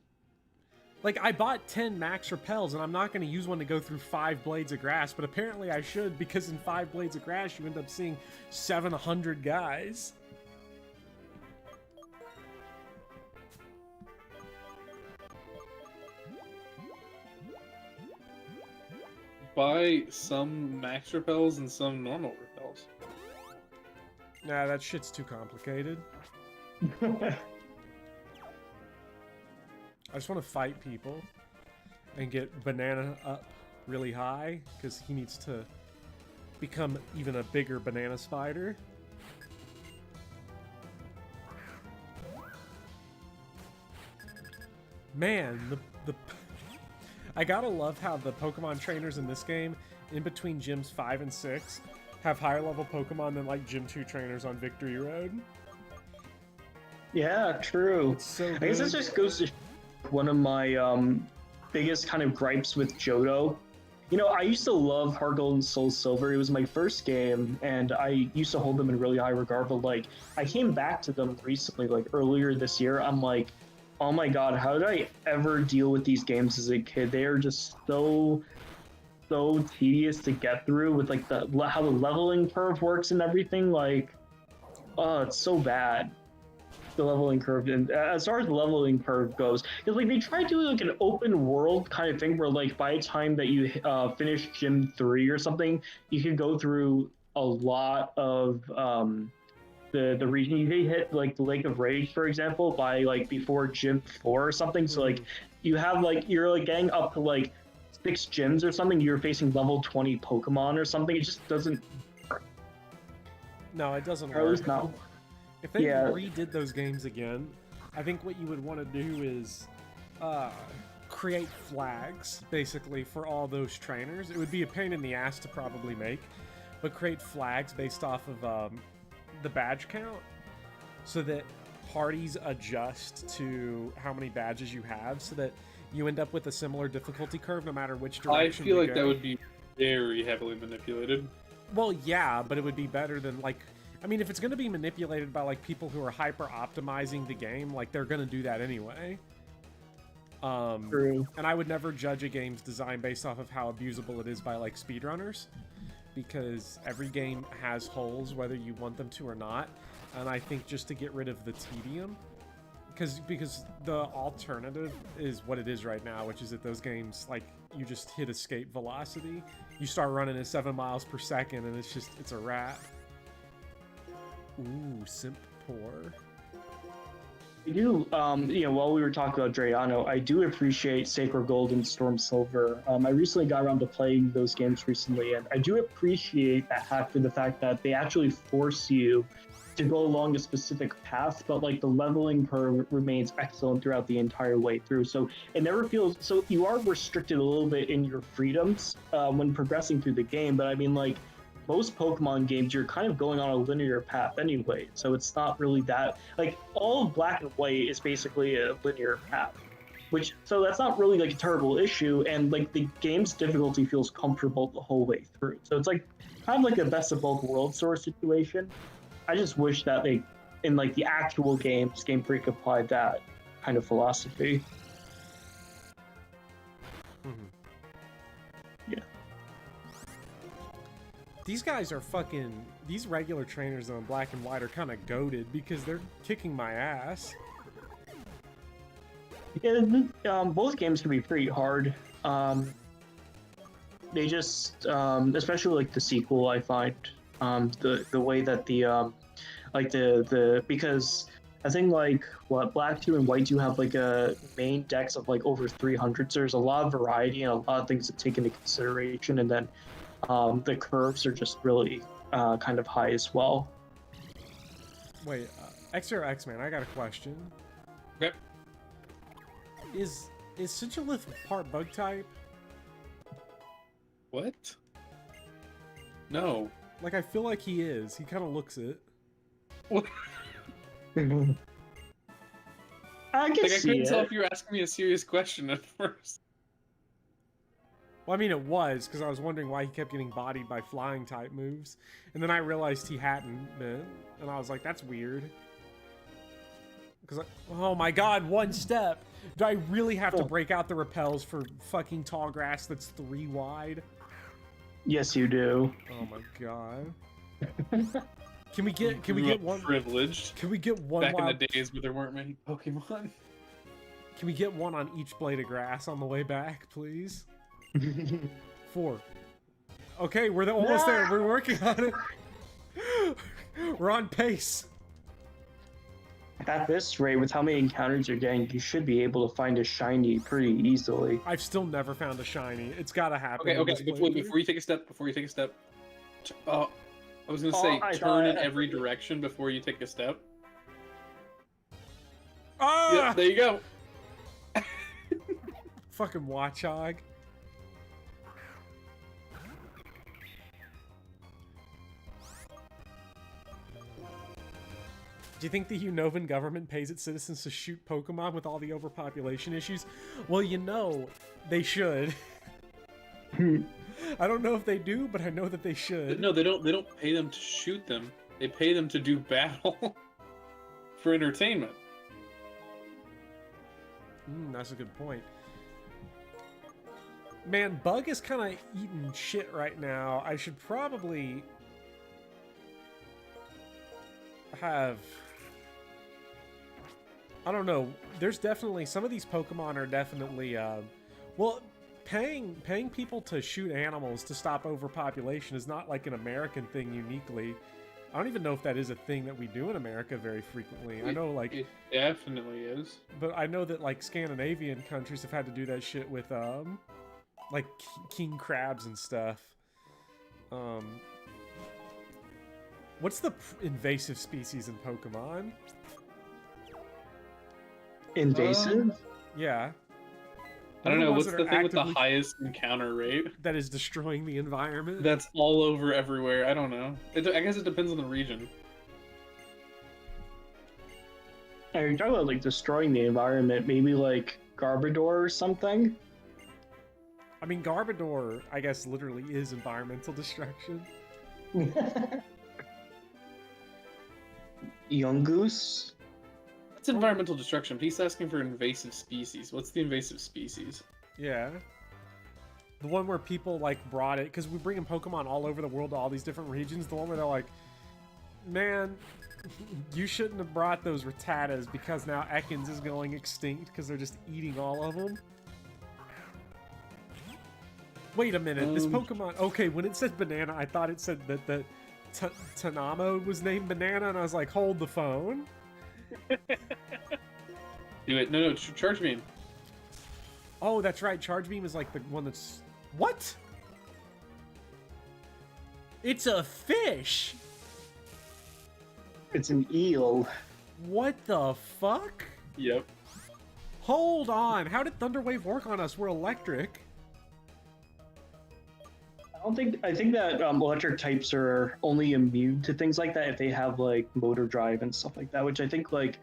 Like, I bought 10 max repels, and I'm not going to use one to go through 5 blades of grass, but apparently I should, because in 5 blades of grass, you end up seeing 700 guys. Buy some max repels and some normal repels. Nah, that shit's too complicated. I just want to fight people and get Banana up really high, because he needs to become even a bigger banana spider. Man, I gotta love how the Pokemon trainers in this game, in between gyms 5 and 6, have higher level Pokemon than like Gym 2 trainers on Victory Road. Yeah, true. It's so I guess good. this just goes to one of my biggest kind of gripes with Johto. You know, I used to love Heart Gold and Soul Silver. It was my first game, and I used to hold them in really high regard. But like, I came back to them recently, like earlier this year. I'm like, oh my god, how did I ever deal with these games as a kid? They are just so tedious to get through with like how the leveling curve works and everything. Like, oh, it's so bad. The leveling curve, and as far as the leveling curve goes, because like they try doing like an open world kind of thing where like by the time that you finish Gym 3 or something, you can go through a lot of the region. You can hit like the Lake of Rage, for example, by like before Gym 4 or something. So like you have like you're like getting up to like 6 gyms or something. You're facing level 20 Pokemon or something. It just doesn't. No, it doesn't Or at work. least not. If they Yeah. redid those games again, I think what you would want to do is create flags, basically, for all those trainers. It would be a pain in the ass to probably make, but create flags based off of the badge count, so that parties adjust to how many badges you have, so that you end up with a similar difficulty curve no matter which I direction feel you like go. that would be very heavily manipulated. Well, yeah, but it would be better than, like... I mean, if it's going to be manipulated by, like, people who are hyper-optimizing the game, like, they're going to do that anyway. True. And I would never judge a game's design based off of how abusable it is by, like, speedrunners. Because every game has holes, whether you want them to or not. And I think just to get rid of the tedium... Because the alternative is what it is right now, which is that those games, like, you just hit escape velocity. You start running at 7 miles per second, and it's a wrap. Ooh, Simp Poor. I do, you know, while we were talking about Drayano, I do appreciate Sacred Gold and Storm Silver. I recently got around to playing those games recently, and I do appreciate that hack for the fact that they actually force you to go along a specific path, but like the leveling curve remains excellent throughout the entire way through. So it never feels, so you are restricted a little bit in your freedoms when progressing through the game, but I mean, like, most Pokemon games, you're kind of going on a linear path anyway, so it's not really that, like, all of Black and White is basically a linear path, so that's not really like a terrible issue, and like the game's difficulty feels comfortable the whole way through. So it's like kind of like a best of both worlds sort of situation. I just wish that they, in like the actual games, Game Freak applied that kind of philosophy. Yeah. These guys are fucking... These regular trainers on Black and White are kind of goated because they're kicking my ass. Yeah, both games can be pretty hard. They just, especially like the sequel, I find the way that because I think like what Black 2 and White 2 have like a main dex of like over 300, so there's a lot of variety and a lot of things to take into consideration, and then the curves are just really kind of high as well. Wait, X or X-Man, I got a question. Okay. Is Sigilith part bug type? What? No. Like, I feel like he is. He kind of looks it. What? I can Like, I see couldn't tell it. if you were asking me a serious question at first. Well, I mean, it was, because I was wondering why he kept getting bodied by flying type moves. And then I realized he hadn't been. And I was like, that's weird. Because, oh my god, one step! Do I really have to break out the repels for fucking tall grass that's 3 wide? Yes, you do. Oh my god. Can we get one? Privileged. Can we get one Back wild? in the days where there weren't many Pokemon. Can we get one on each blade of grass on the way back, please? 4. Okay, we're almost there. We're working on it. We're on pace. At this rate, with how many encounters you're getting, you should be able to find a shiny pretty easily. I've still never found a shiny. It's gotta happen. Okay, in this before playthrough. you take a step, I was gonna say turn in every direction before you take a step. Ah! Yep, there you go. Fucking Watchog. Do you think the Unovan government pays its citizens to shoot Pokemon with all the overpopulation issues? Well, they should. I don't know if they do, but I know that they should. No, they don't. They don't pay them to shoot them. They pay them to do battle for entertainment. That's a good point. Man, Bug is kind of eating shit right now. I should probably have... I don't know. There's definitely... Some of these Pokemon are definitely... well, paying people to shoot animals to stop overpopulation is not like an American thing uniquely. I don't even know if that is a thing that we do in America very frequently. I know, like... It definitely is. But I know that, like, Scandinavian countries have had to do that shit with, like, king crabs and stuff. What's the invasive species in Pokemon? Invasive? Yeah. I don't know, what's Ones the that are thing with the actively- highest encounter rate? That is destroying the environment? That's all over everywhere. I don't know. I guess it depends on the region. Are you talking about like destroying the environment? Maybe like Garbodor or something? I mean, Garbodor, I guess, literally is environmental destruction. Yungoos? That's environmental destruction. He's asking for invasive species. What's the invasive species? Yeah. The one where people, like, brought it... Because we bring in Pokemon all over the world to all these different regions. The one where they're like, man, you shouldn't have brought those Rattatas because now Ekans is going extinct because they're just eating all of them. Wait a minute, this Pokemon... Okay, when it said banana, I thought it said that the Tanamo was named Banana, and I was like, hold the phone. Do it. No, Charge Beam. Oh, that's right, Charge Beam is like the one that's... What? It's a fish! It's an eel. What the fuck? Yep. Hold on, how did Thunderwave work on us? We're electric. I think that electric types are only immune to things like that if they have like motor drive and stuff like that, which I think like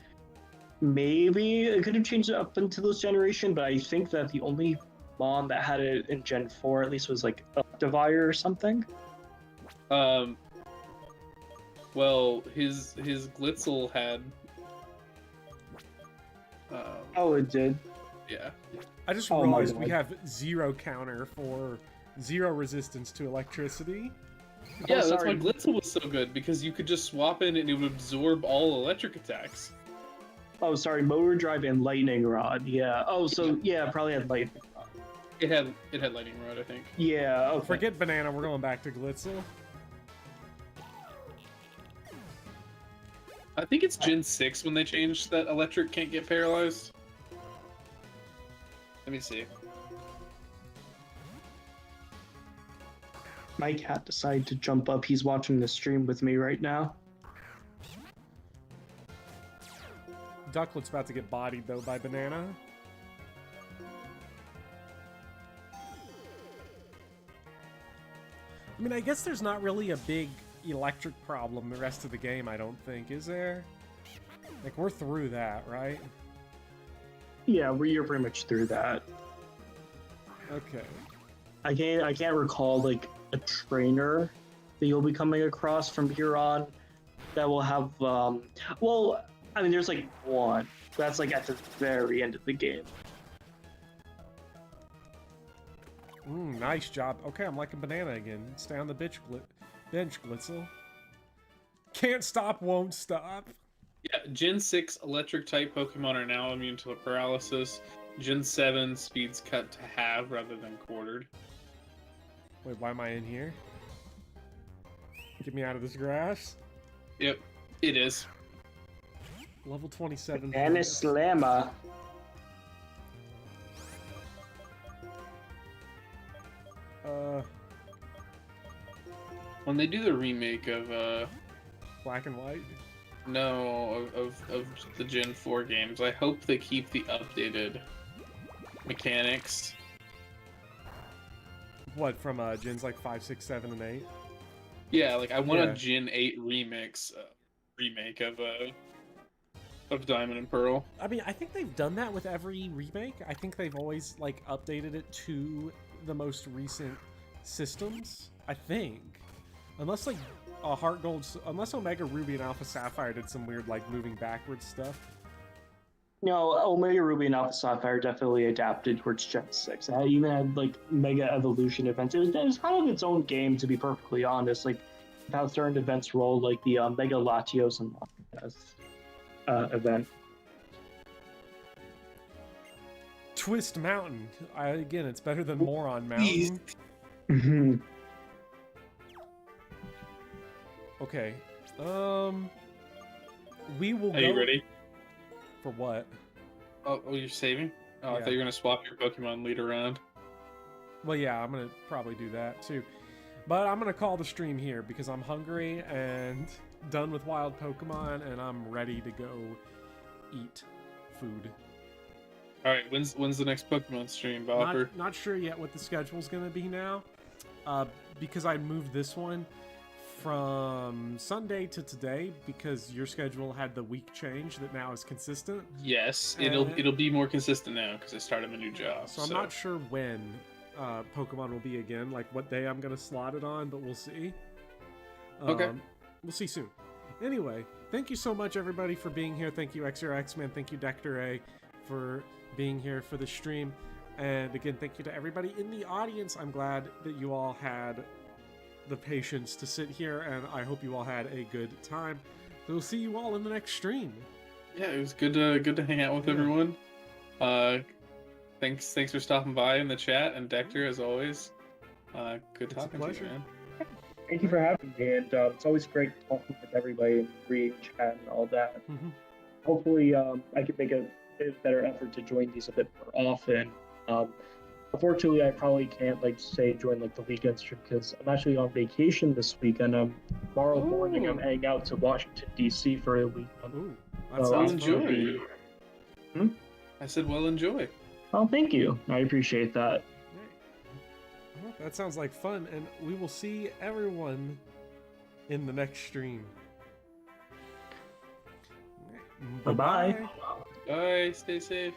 maybe it could have changed it up into this generation, but I think that the only Mon that had it in Gen 4 at least was like Electivire or something. Well, his Glitzel had. Oh, it did. Yeah. I just Oh my realized we God. have zero counter for zero resistance to electricity. Yeah, Oh, that's sorry. why Glitzel was so good, because you could just swap in and it would absorb all electric attacks. Oh, sorry, motor drive and lightning rod. Yeah. Oh, so yeah, probably had lightning rod. It had lightning rod, I think. Yeah. Okay. Forget Banana, we're going back to Glitzel. I think it's Gen 6 when they changed that electric can't get paralyzed. Let me see. My cat decided to jump up. He's watching the stream with me right now. Ducklet's about to get bodied, though, by Banana. I mean, I guess there's not really a big electric problem the rest of the game, I don't think, is there? Like, we're through that, right? Yeah, you're pretty much through that. Okay. I can't recall like a trainer that you'll be coming across from here on that will have well, I mean there's like one. That's like at the very end of the game. Nice job. Okay, I'm liking Banana again. Stay on the bench, Glitzel. Can't stop, won't stop. Yeah, Gen 6 electric type Pokemon are now immune to paralysis. Gen 7 speeds cut to half rather than quartered. Wait, why am I in here? Get me out of this grass. Yep, it is. Level 27. Banana Slammer. When they do the remake of Black and white. of the Gen 4 games, I hope they keep the updated mechanics. What, from gens like 5, 6, 7, and 8? Yeah, like I want Yeah. a Gen 8 remake of of Diamond and Pearl. I mean, I think they've done that with every remake. I think they've always like updated it to the most recent systems. I think, unless like Heart Gold, unless Omega Ruby and Alpha Sapphire did some weird like moving backwards stuff. No, Omega Ruby and Alpha Sapphire definitely adapted towards Gen 6. It even had like Mega Evolution events. It was kind of its own game, to be perfectly honest. Like how certain events rolled, like the Mega Latios and event. Twist Mountain. Again, it's better than Moron Please. Mountain. Okay. We will. Are you ready? For what? Oh, you're saving? Oh, I Yeah. thought you were gonna swap your Pokemon lead around. Well, yeah, I'm gonna probably do that too. But I'm gonna call the stream here because I'm hungry and done with wild Pokemon, and I'm ready to go eat food. All right, when's the next Pokemon stream, Bopper? Not sure yet what the schedule's gonna be now, because I moved this one from Sunday to today because your schedule had the week change that now is consistent. Yes, it'll be more consistent now because I started my new job. So I'm not sure when Pokemon will be again, like what day I'm gonna slot it on, but we'll see. Okay. We'll see soon. Anyway, thank you so much everybody for being here. Thank you XRX-Man, thank you Dector A for being here for the stream. And again, thank you to everybody in the audience. I'm glad that you all had the patience to sit here, and I hope you all had a good time. So we'll see you all in the next stream. Yeah, it was good to hang out with everyone. Thanks for stopping by in the chat, and Dector as always. Good talking to you, man. Thank you for having me, and it's always great talking with everybody and reading chat and all that. Mm-hmm. Hopefully, I can make a better effort to join these a bit more often. Unfortunately, I probably can't join the weekend stream because I'm actually on vacation this weekend. Tomorrow morning I'm heading out to Washington D.C. for a week. Ooh, that sounds enjoy. I said, well, enjoy. Oh, thank you. I appreciate that. Well, that sounds like fun, and we will see everyone in the next stream. Bye-bye. Bye. Stay safe.